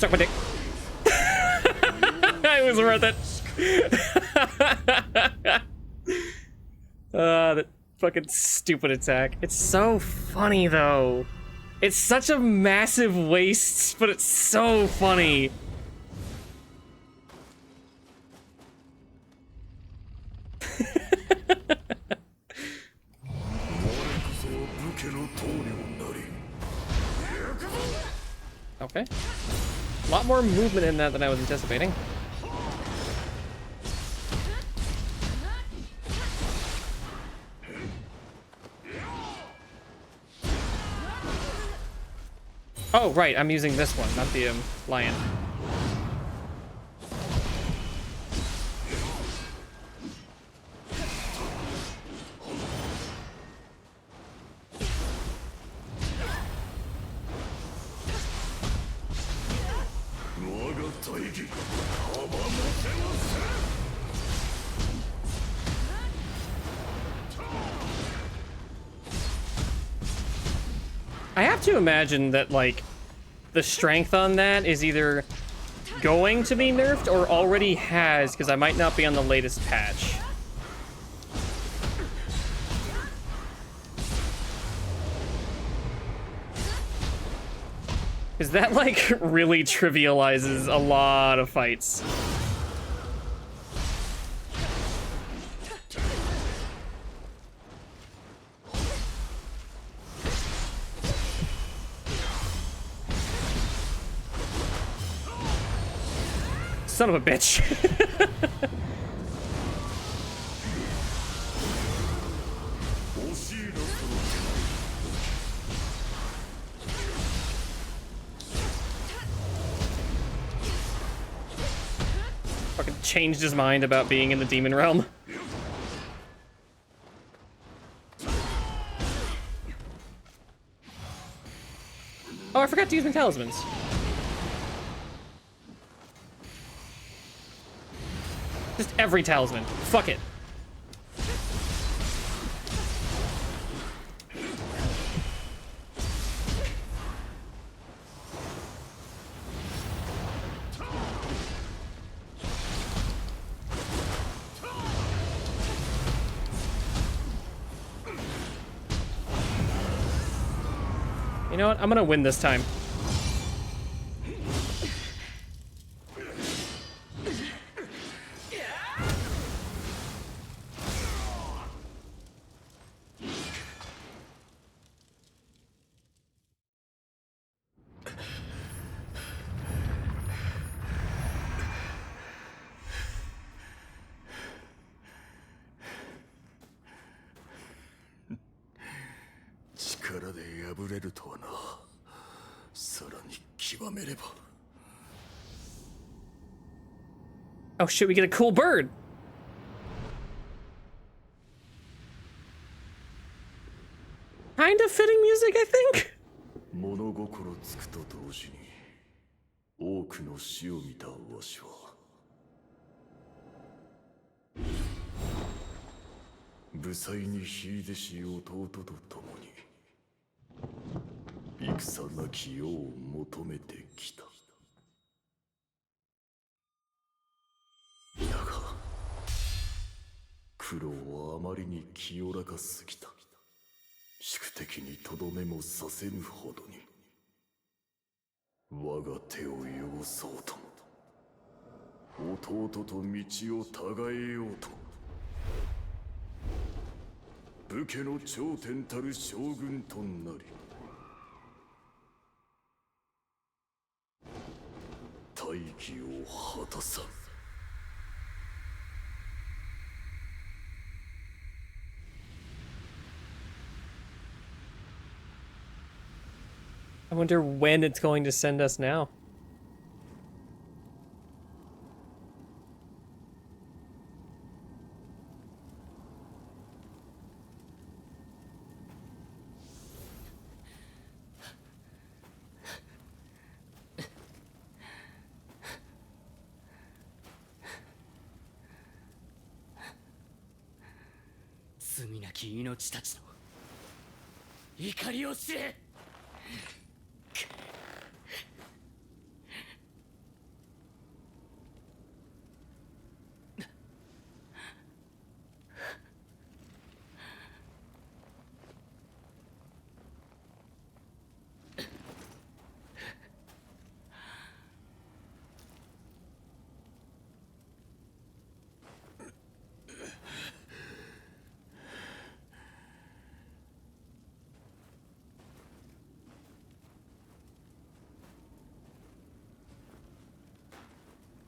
Suck my dick. It was worth it. That fucking stupid attack. It's so funny though. It's such a massive waste, but it's so funny. Okay. A lot more movement in that than I was anticipating. Oh, right, I'm using this one, not the lion. I have to imagine that, like, the strength on that is either going to be nerfed or already has, because I might not be on the latest patch. Because that, like, really trivializes a lot of fights. Son of a bitch. Fucking changed his mind about being in the demon realm. Oh, I forgot to use my talismans. Just every talisman. Fuck it. You know what? I'm gonna win this time. Oh shit, we get a cool bird! Kind of fitting music, I think? 物心つくと同時に多くの死を見たわしは武才に秀でし弟と共に戦なき世を求めてきた。だが苦労はあまりに清らかすぎた。宿敵にとどめもさせぬほどに我が手を汚そうとも弟と道を違えようと武家の頂点たる将軍となり大義を果たさん。I wonder when it's going to send us now. Sumiなき命たちの怒りを知れ。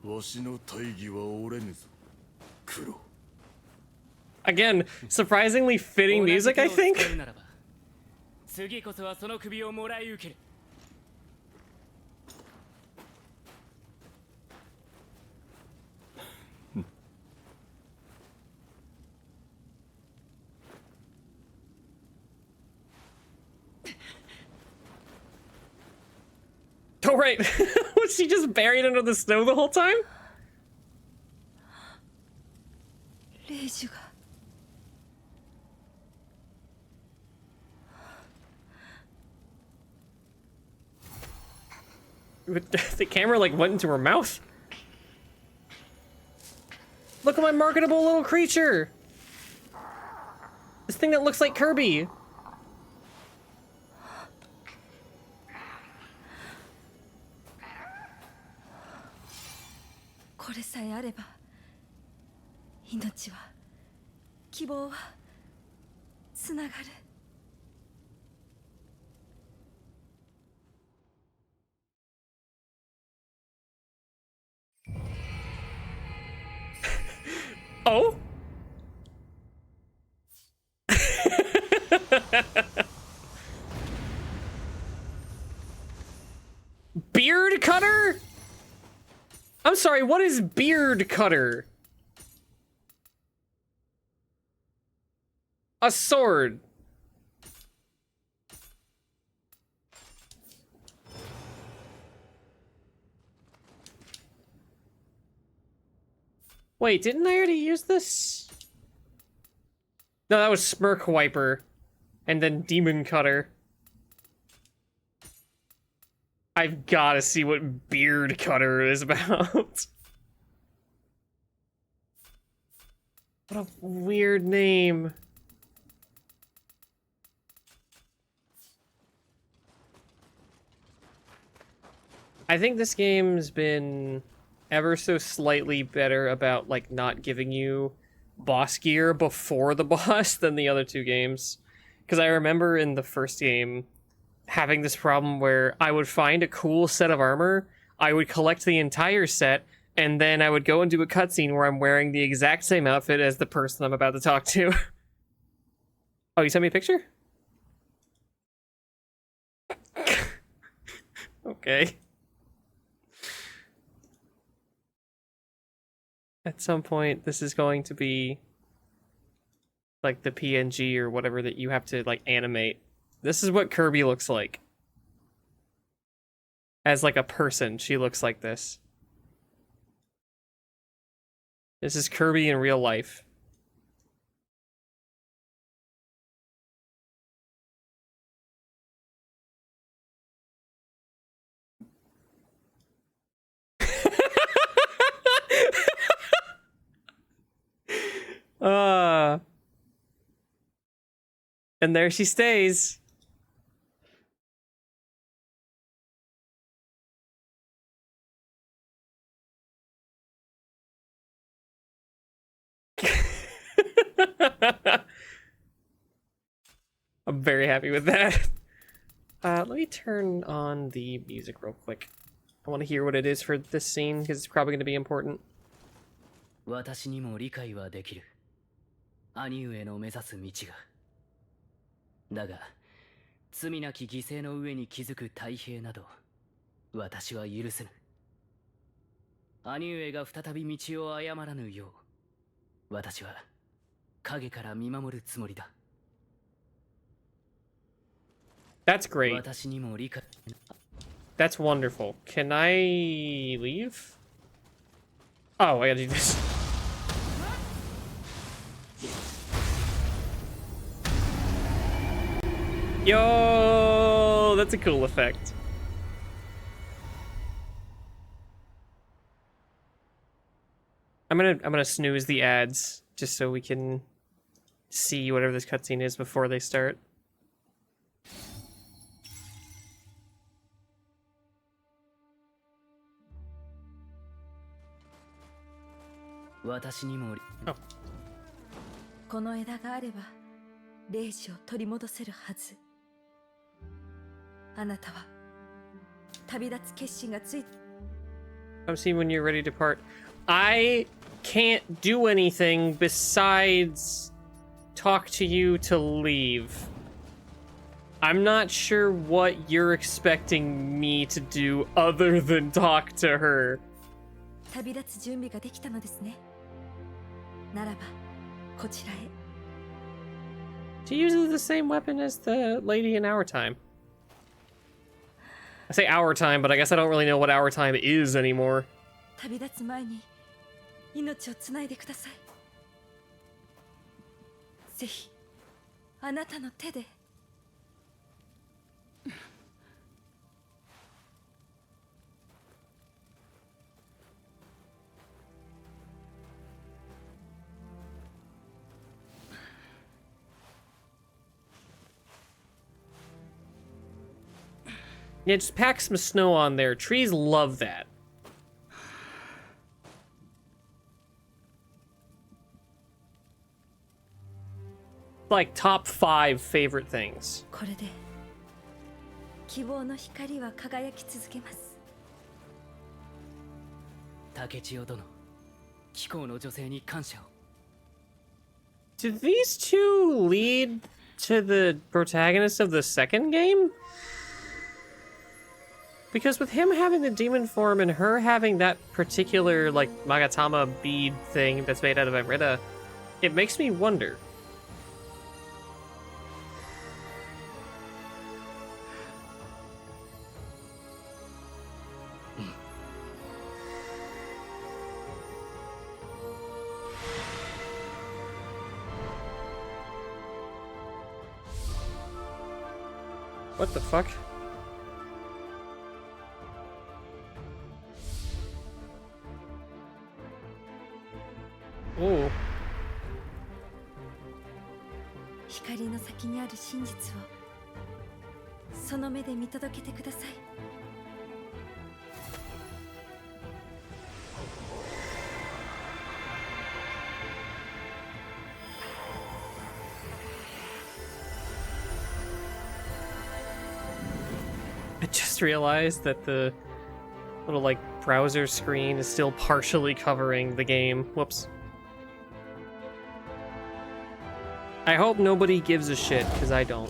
わしの大義は折れぬぞ、黒。 Again, surprisingly fitting music, I think. 次こそはその首をもらい受ける。Oh, right. Was she just buried under the snow the whole time? レイジュが The camera like went into her mouth. Look at my marketable little creature. This thing that looks like Kirby. これさえあれば命は希望はつながる。 Oh? Beard cutter? I'm sorry, what is beard cutter? A sword. Wait, didn't I already use this? No, that was Smirk Wiper. And then Demon Cutter. I've gotta see what Beard Cutter is about. What a weird name. I think this game's been ever so slightly better about, like, not giving you boss gear before the boss than the other two games. Because I remember in the first game having this problem where I would find a cool set of armor, I would collect the entire set, and then I would go and do a cutscene where I'm wearing the exact same outfit as the person I'm about to talk to. Oh, you sent me a picture? Okay. At some point, this is going to be like the PNG or whatever that you have to like animate. This is what Kirby looks like. As like a person, she looks like this. This is Kirby in real life. And there she stays. I'm very happy with that. Let me turn on the music real quick. I want to hear what it is for this scene because it's probably going to be important. 私にも理解はできる。兄上の目指す道が。だが、罪なき犠牲の上に築く太平など、私は許せぬ。兄上が再び道を誤らぬよう、私は影から見守るつもりだ。That's great. 私にも理解。That's wonderful. Can I leave? Oh, I gotta do this. Yo, that's a cool effect. I'm gonna snooze the ads just so we can see whatever this cutscene is before they start. Oh. この枝があれば霊視を取り戻せるはず。あなたは旅立つ決心がつい Come see when you're ready to depart. I can't do anything besides talk to you to leave. I'm not sure what you're expecting me to do other than talk to her. 旅立つ準備ができたのですね。ならばこちらへ。She uses the same weapon as the lady in our time. I say our time, but I guess I don't really know what our time is anymore. 旅立つ前に命をつないでください。ぜひあなたの手で。Yeah, just pack some snow on there. Trees love that. Like top 5 favorite things. これで希望の光は輝き続けます。竹千代殿、貴公の女性に感謝を。Do these two lead to the protagonist of the second game? Because with him having the demon form and her having that particular, like, Magatama bead thing that's made out of Emerita, it makes me wonder. What the fuck? Oh. 光の先にある真実をその目で見届けてください。I just realized that the little, like, browser screen is still partially covering the game. Whoops. I hope nobody gives a shit, because I don't.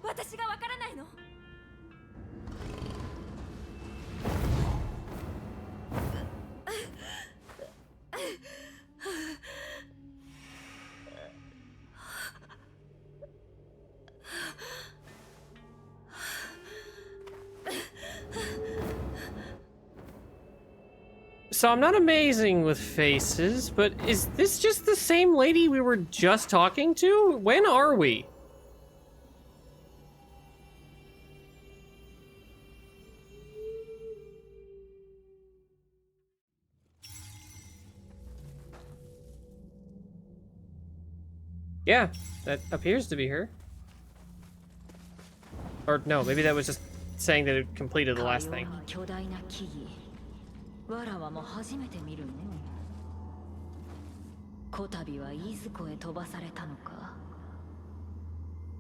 私がわからないの？So I'm not amazing with faces, but is this just the same lady we were just talking to? When are we? Yeah, that appears to be her. Or no, maybe that was just saying that it completed the last thing. わらわも初めて見るの。こたびはいずこへ飛ばされたのか。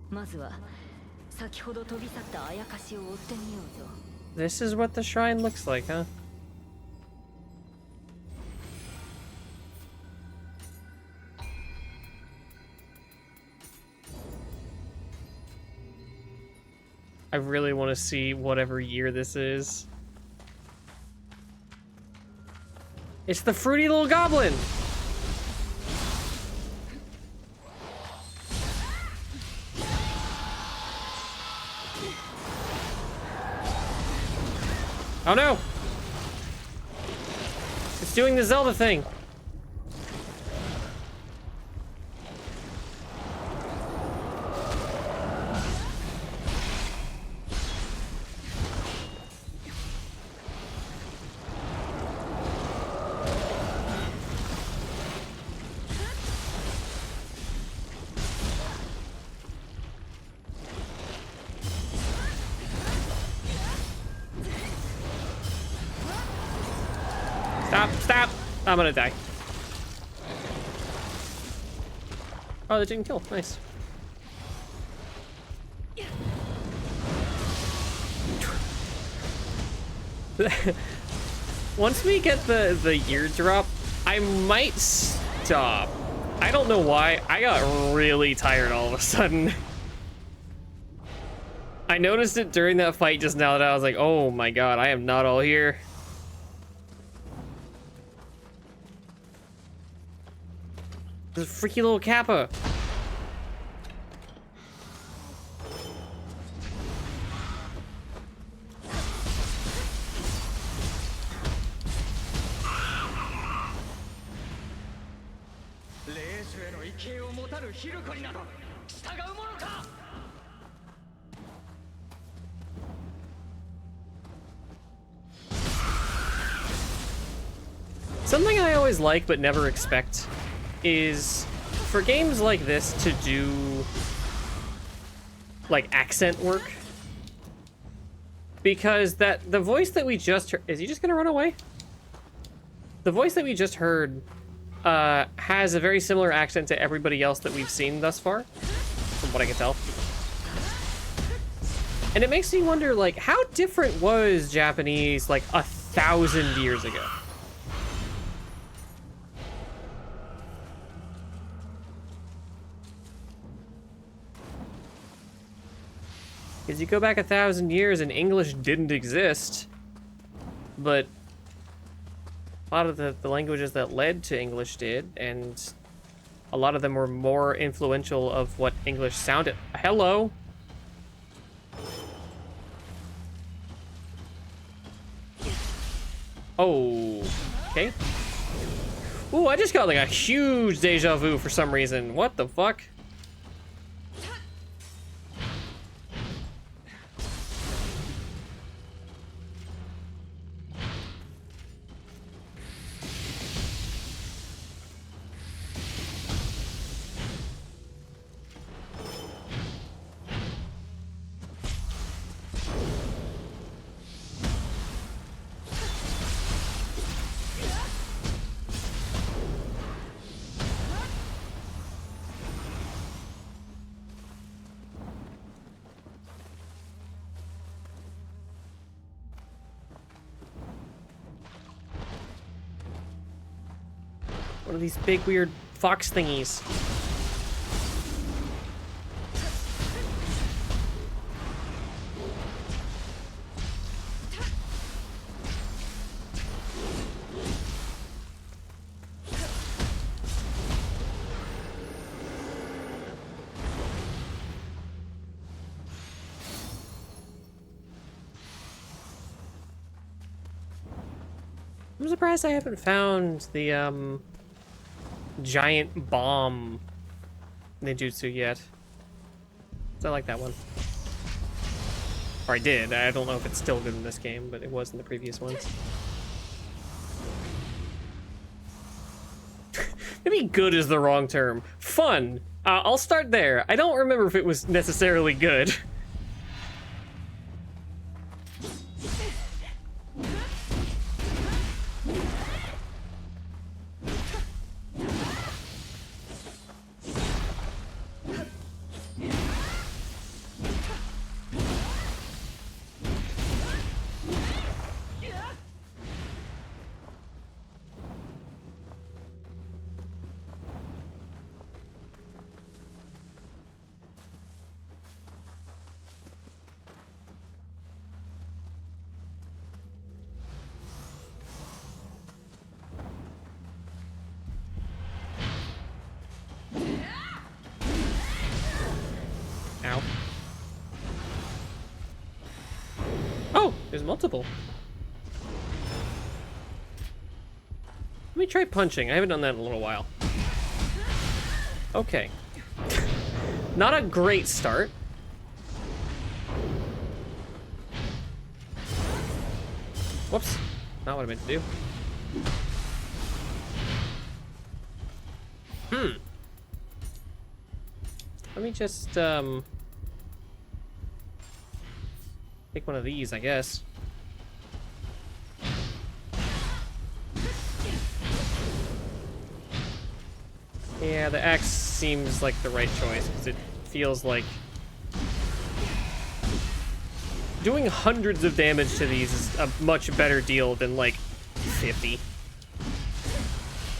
まずは先ほど飛び去ったあやかしを追ってみようぞ。This is what the shrine looks like, huh? I really want to see whatever year this is. It's the fruity little goblin! Oh no! It's doing the Zelda thing! Stop, stop! I'm gonna die. Oh, they didn't kill. Nice. Once we get the ear drop, I might stop. I don't know why. I got really tired all of a sudden. I noticed it during that fight just now that I was like, oh my god, I am not all here. This freaky little Kappa. Something I always like but never expect is for games like this to do like accent work, because the voice that we just heard, is he just gonna run away? The voice that we just heard has a very similar accent to everybody else that we've seen thus far, from what I can tell. And it makes me wonder, like, how different was Japanese like 1,000 years ago? Because you go back 1,000 years and English didn't exist, but a lot of the languages that led to English did, and a lot of them were more influential of what English sounded. Hello? Oh, okay. Ooh, I just got like a huge deja vu for some reason. What the fuck? What are these big weird fox thingies? I'm surprised I haven't found the giant bomb ninjutsu yet. So I like that one. Or I did. I don't know if it's still good in this game, but it was in the previous ones. Maybe good is the wrong term. Fun. I'll start there. I don't remember if it was necessarily good. Ow. Oh, there's multiple. Let me try punching. I haven't done that in a little while. Okay. Not a great start. Whoops. Not what I meant to do. Let me just, take one of these, I guess. Yeah, the axe seems like the right choice, because it feels like... doing hundreds of damage to these is a much better deal than, like, 50.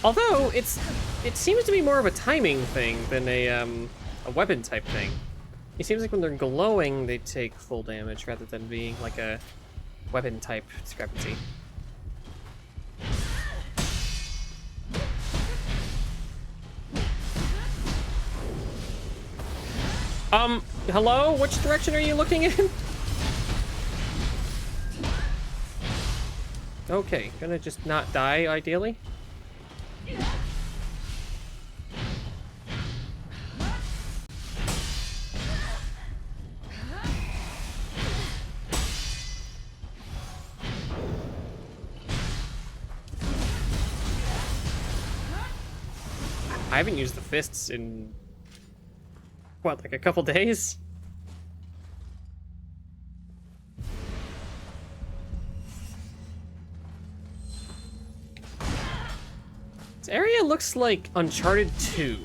Although, it seems to be more of a timing thing than a weapon type thing. It seems like when they're glowing, they take full damage, rather than being, like, a weapon type discrepancy. Hello? Which direction are you looking in? Okay, gonna just not die, ideally. I haven't used the fists in, what, like a couple days? This area looks like Uncharted 2.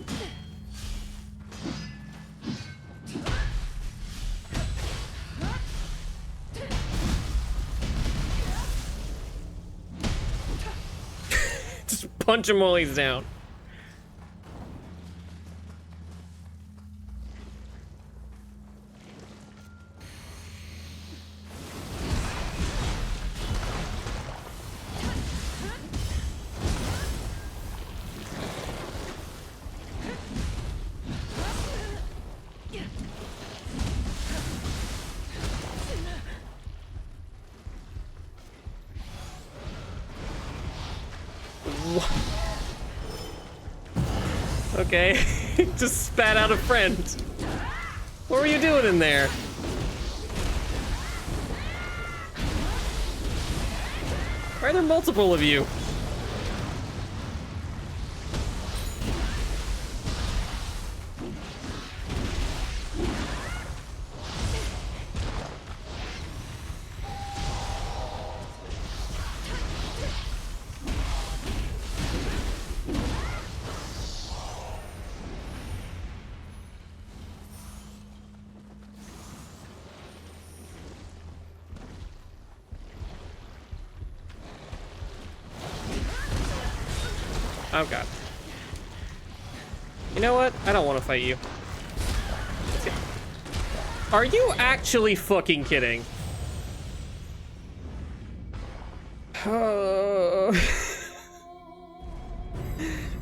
Just punch him while he's down. Okay, just spat out a friend. What were you doing in there? Why are there multiple of you? Oh god. You know what? I don't want to fight you. Are you actually fucking kidding?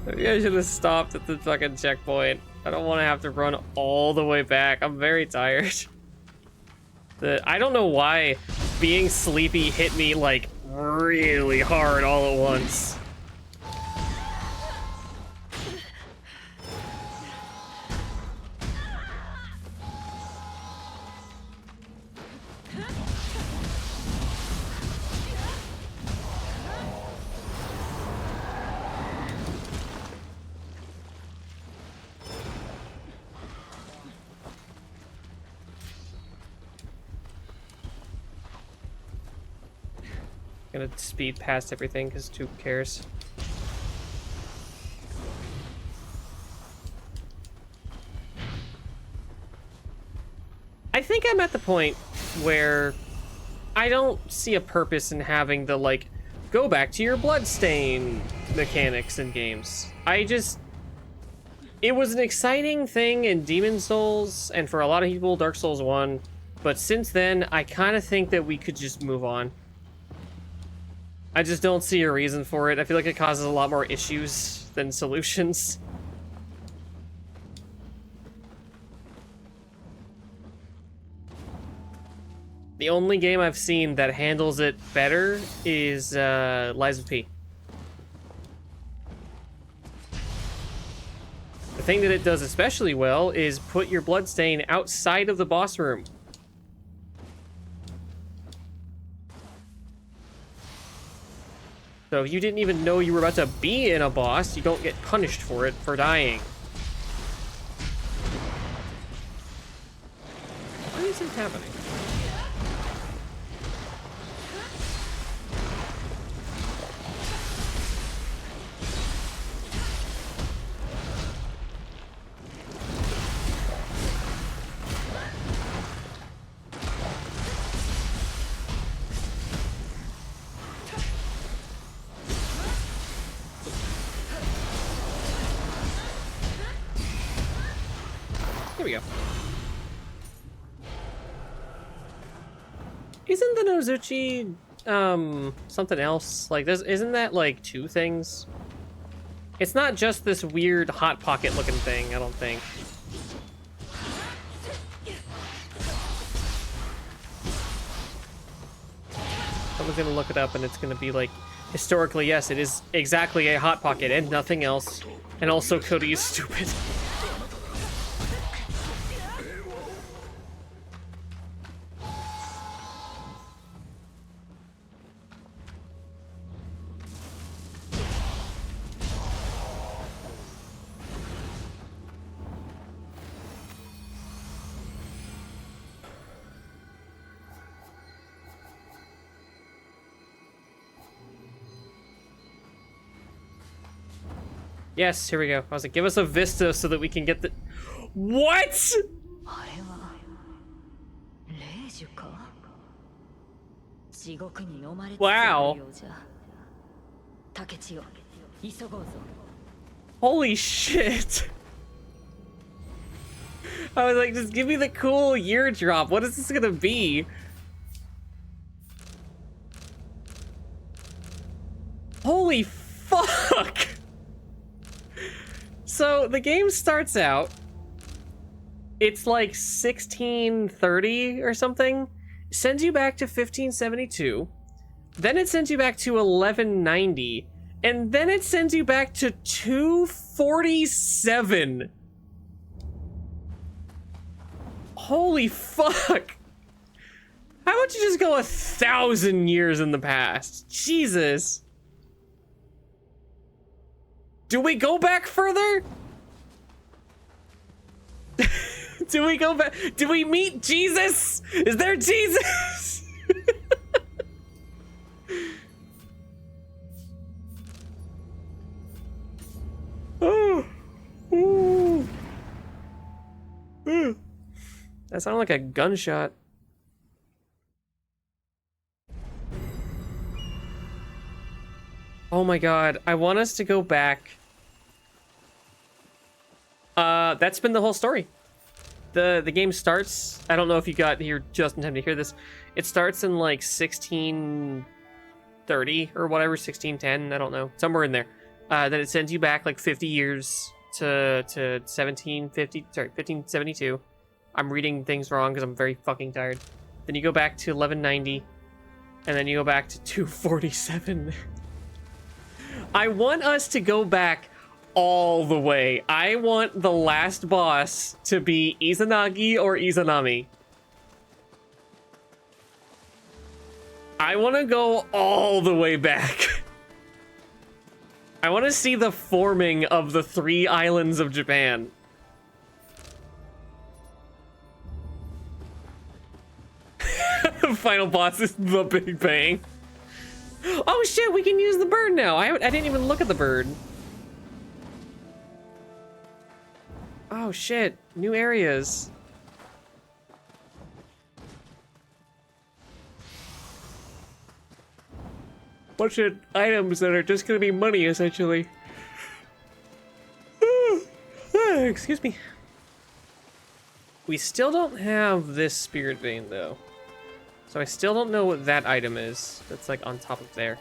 Maybe I should have stopped at the fucking checkpoint. I don't want to have to run all the way back. I'm very tired. I don't know why being sleepy hit me like really hard all at once. Gonna speed past everything because who cares? I think I'm at the point where I don't see a purpose in having the, like, go back to your bloodstain mechanics in games. It was an exciting thing in Demon Souls, and for a lot of people, Dark Souls 1, but since then, I kind of think that we could just move on. I just don't see a reason for it. I feel like it causes a lot more issues than solutions. The only game I've seen that handles it better is Lies of P. The thing that it does especially well is put your bloodstain outside of the boss room. So if you didn't even know you were about to be in a boss, you don't get punished for it for dying. Why is this happening? we go. Isn't the Nozuchi something else? Like, isn't that like 2 things? It's not just this weird hot pocket looking thing, I don't think. Someone's gonna look it up and it's gonna be like, historically, yes, it is exactly a hot pocket and nothing else. And also Cody is stupid. Yes, here we go. I was like, give us a vista so that we can get the... What?! あれは霊樹か地獄に飲まれつつあるようじゃ竹千代急ごうぞ Holy shit! I was like, just give me the cool year drop. What is this gonna be? Holy fuck! So the game starts out, it's like 1630 or something, sends you back to 1572, then it sends you back to 1190, and then it sends you back to 247. Holy fuck! How about you just go 1,000 years in the past? Jesus. Do we go back further? Do we go back? Do we meet Jesus? Is there Jesus? Oh. Ooh. Ooh. That sounded like a gunshot. Oh my god, I want us to go back. That's been the whole story. The game starts, I don't know if you got here just in time to hear this. It starts in like 1630 or whatever, 1610, I don't know, somewhere in there. Then it sends you back like 50 years to 1572. I'm reading things wrong because I'm very fucking tired. Then you go back to 1190, and then you go back to 247. I want us to go back all the way. I want the last boss to be Izanagi or Izanami. I want to go all the way back. I want to see the forming of the 3 islands of Japan. The final boss is the Big Bang. Oh shit, we can use the bird now. I didn't even look at the bird. Oh shit, new areas. Bunch of items that are just gonna be money, essentially. Excuse me. We still don't have this spirit vein, though. So I still don't know what that item is that's like on top of there.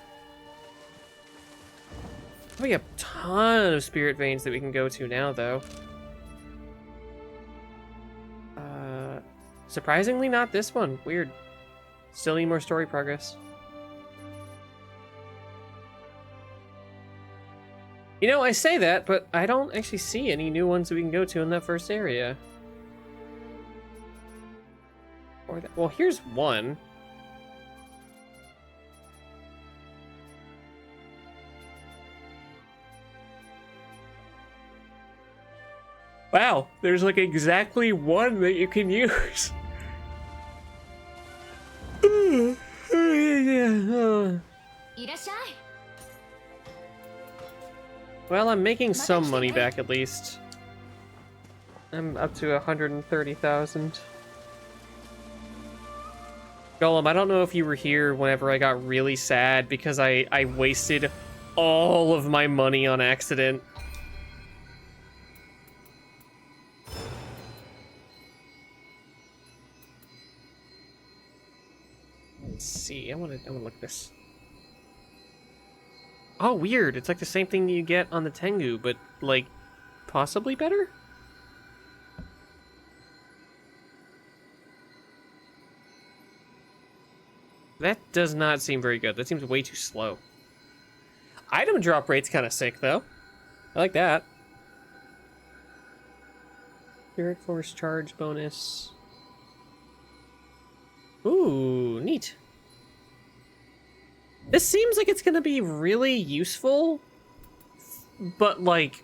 We have a ton of spirit veins that we can go to now, though. Surprisingly not this one. Weird. Still need more story progress. You know, I say that, but I don't actually see any new ones that we can go to in that first area. Or that, well, here's one. Wow, there's like exactly one that you can use. Well, I'm making some money back at least. I'm up to 130,000. Golem, I don't know if you were here whenever I got really sad because I wasted all of my money on accident. see. I wanna look at this. Oh, weird. It's like the same thing you get on the Tengu, but like possibly better? That does not seem very good. That seems way too slow. Item drop rate's kind of sick, though. I like that. Spirit Force charge bonus. Ooh, neat. This seems like it's gonna be really useful, but like...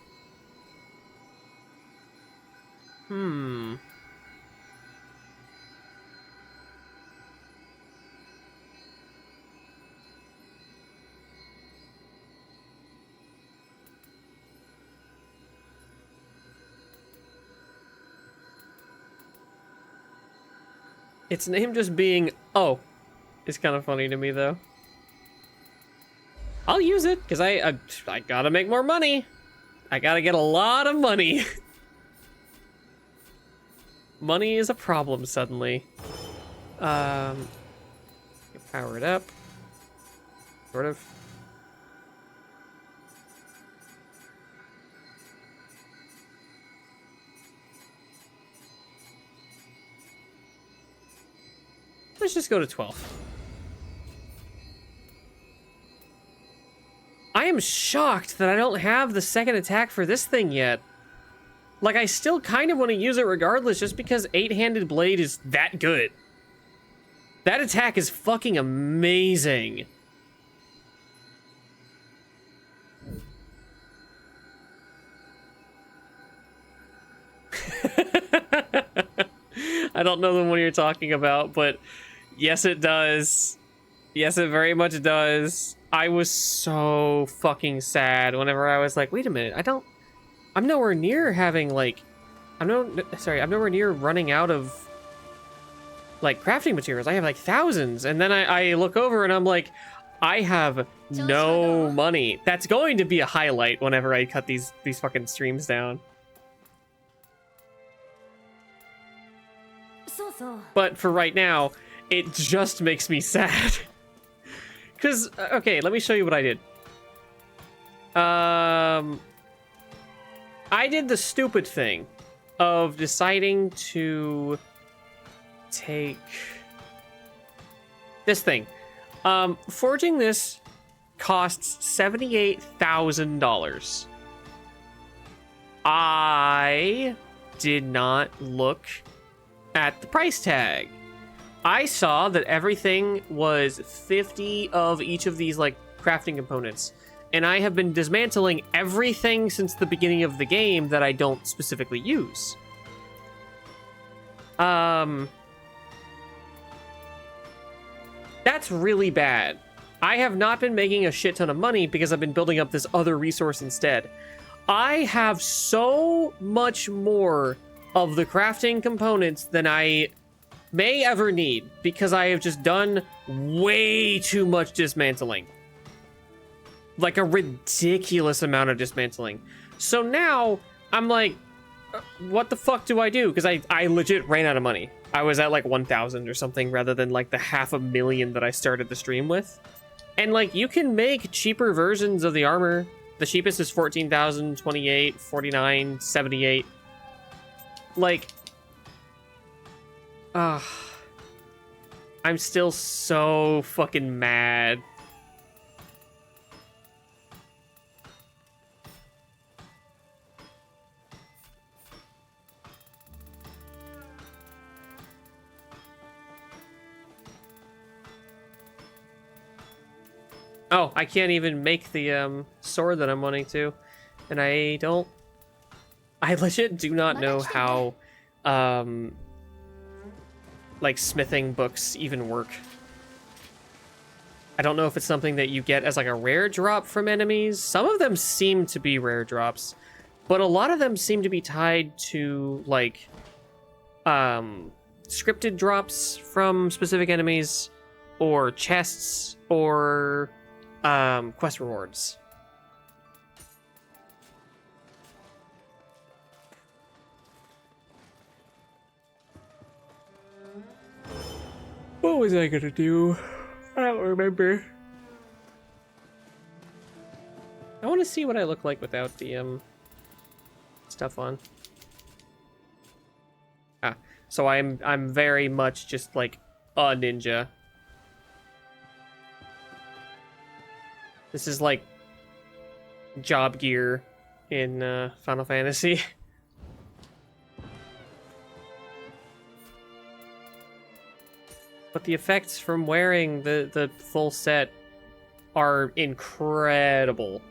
Its name just being, oh, is kind of funny to me, though. I'll use it, because I gotta make more money. I gotta get a lot of money. Money is a problem, suddenly. Power it up. Sort of. Let's just go to 12. I am shocked that I don't have the second attack for this thing yet. Like, I still kind of want to use it regardless, just because 8-handed blade is that good. That attack is fucking amazing. I don't know the one you're talking about, but yes, it does. Yes, it very much does. I was so fucking sad whenever I was like, wait a minute, I'm nowhere near having, like, I'm nowhere near running out of, like, crafting materials. I have, like, thousands. And then I look over and I'm like, I have no money. That's going to be a highlight whenever I cut these fucking streams down. But for right now, it just makes me sad. Because, okay, let me show you what I did. I did the stupid thing of deciding to take this thing. Forging this costs $78,000. I did not look at the price tag. I saw that everything was 50 of each of these, like, crafting components. And I have been dismantling everything since the beginning of the game that I don't specifically use. That's really bad. I have not been making a shit ton of money because I've been building up this other resource instead. I have so much more of the crafting components than I may ever need because I have just done way too much dismantling. Like a ridiculous amount of dismantling. So now I'm like, what the fuck do I do? Because I legit ran out of money. I was at like 1,000 or something rather than like the 500,000 that I started the stream with. And like you can make cheaper versions of the armor. The cheapest is 14,000, 28, 49, 78. Like, I'm still so fucking mad. Oh, I can't even make the sword that I'm wanting to. And I legit do not know how like smithing books even work. I don't know if it's something that you get as like a rare drop from enemies. Some of them seem to be rare drops, but a lot of them seem to be tied to like scripted drops from specific enemies or chests or quest rewards. What was I gonna do? don't remember. I want to see what I look like without the stuff on. Ah, so I'm very much just like a ninja. This is like job gear in Final Fantasy. But the effects from wearing the full set are incredible.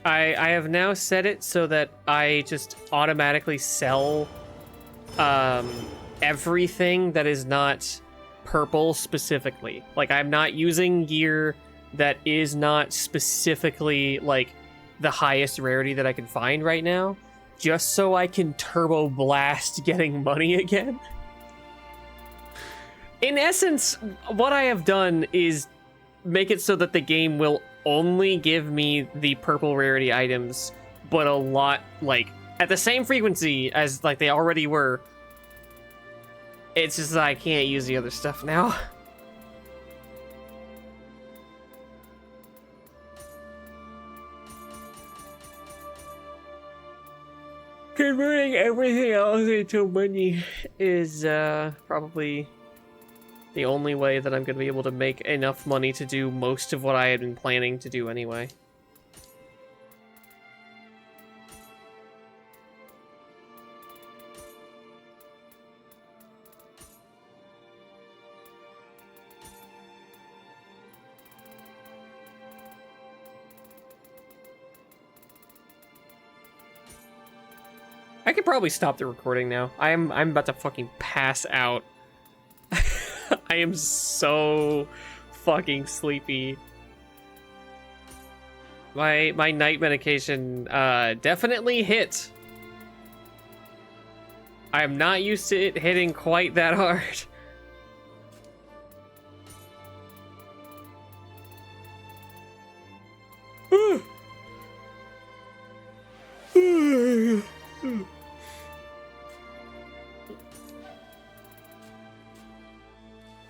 I have now set it so that I just automatically sell everything that is not purple specifically. Like, I'm not using gear that is not specifically like the highest rarity that I can find right now, just so I can turbo blast getting money again. In essence, what I have done is make it so that the game will only give me the purple rarity items, but a lot, like, at the same frequency as, like, they already were. It's just that I can't use the other stuff now. Converting everything else into money is probably the only way that I'm going to be able to make enough money to do most of what I had been planning to do anyway. I could probably stop the recording now. I'm about to fucking pass out. I am so fucking sleepy. My night medication definitely hit. I am not used to it hitting quite that hard.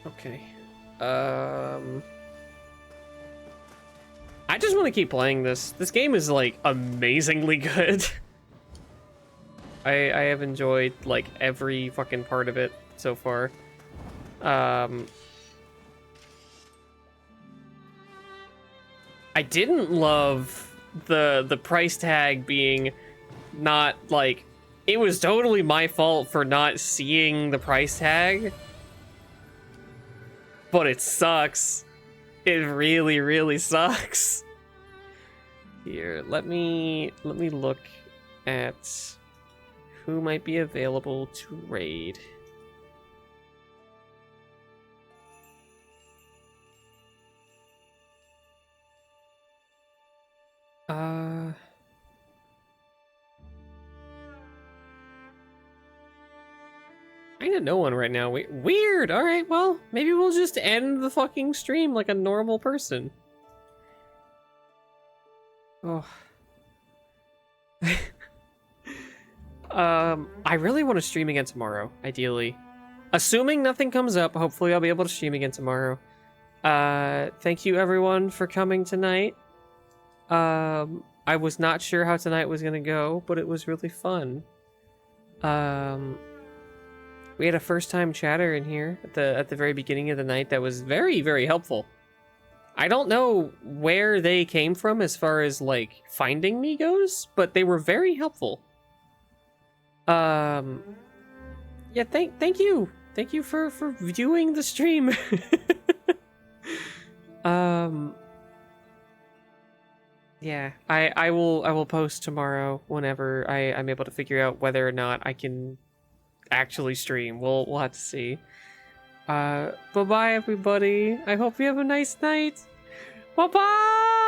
Okay. I just want to keep playing this. This game is like amazingly good. I have enjoyed like every fucking part of it so far. I didn't love the price tag being not like, it was totally my fault for not seeing the price tag. But it sucks. It really, really sucks. Here, let me look at who might be available to raid. I ain't no one right now. Weird. All right, well, maybe we'll just end the fucking stream like a normal person. Oh. I really want to stream again tomorrow, ideally. Assuming nothing comes up, hopefully I'll be able to stream again tomorrow. Thank you everyone for coming tonight. I was not sure how tonight was gonna go, but it was really fun. We had a first-time chatter in here at the very beginning of the night that was very, very helpful. I don't know where they came from as far as like finding me goes, but they were very helpful. Yeah, thank you. Thank you for viewing the stream. Yeah, I will post tomorrow whenever I'm able to figure out whether or not I can actually stream. We'll have to see. Bye-bye everybody. I hope you have a nice night. Bye-bye!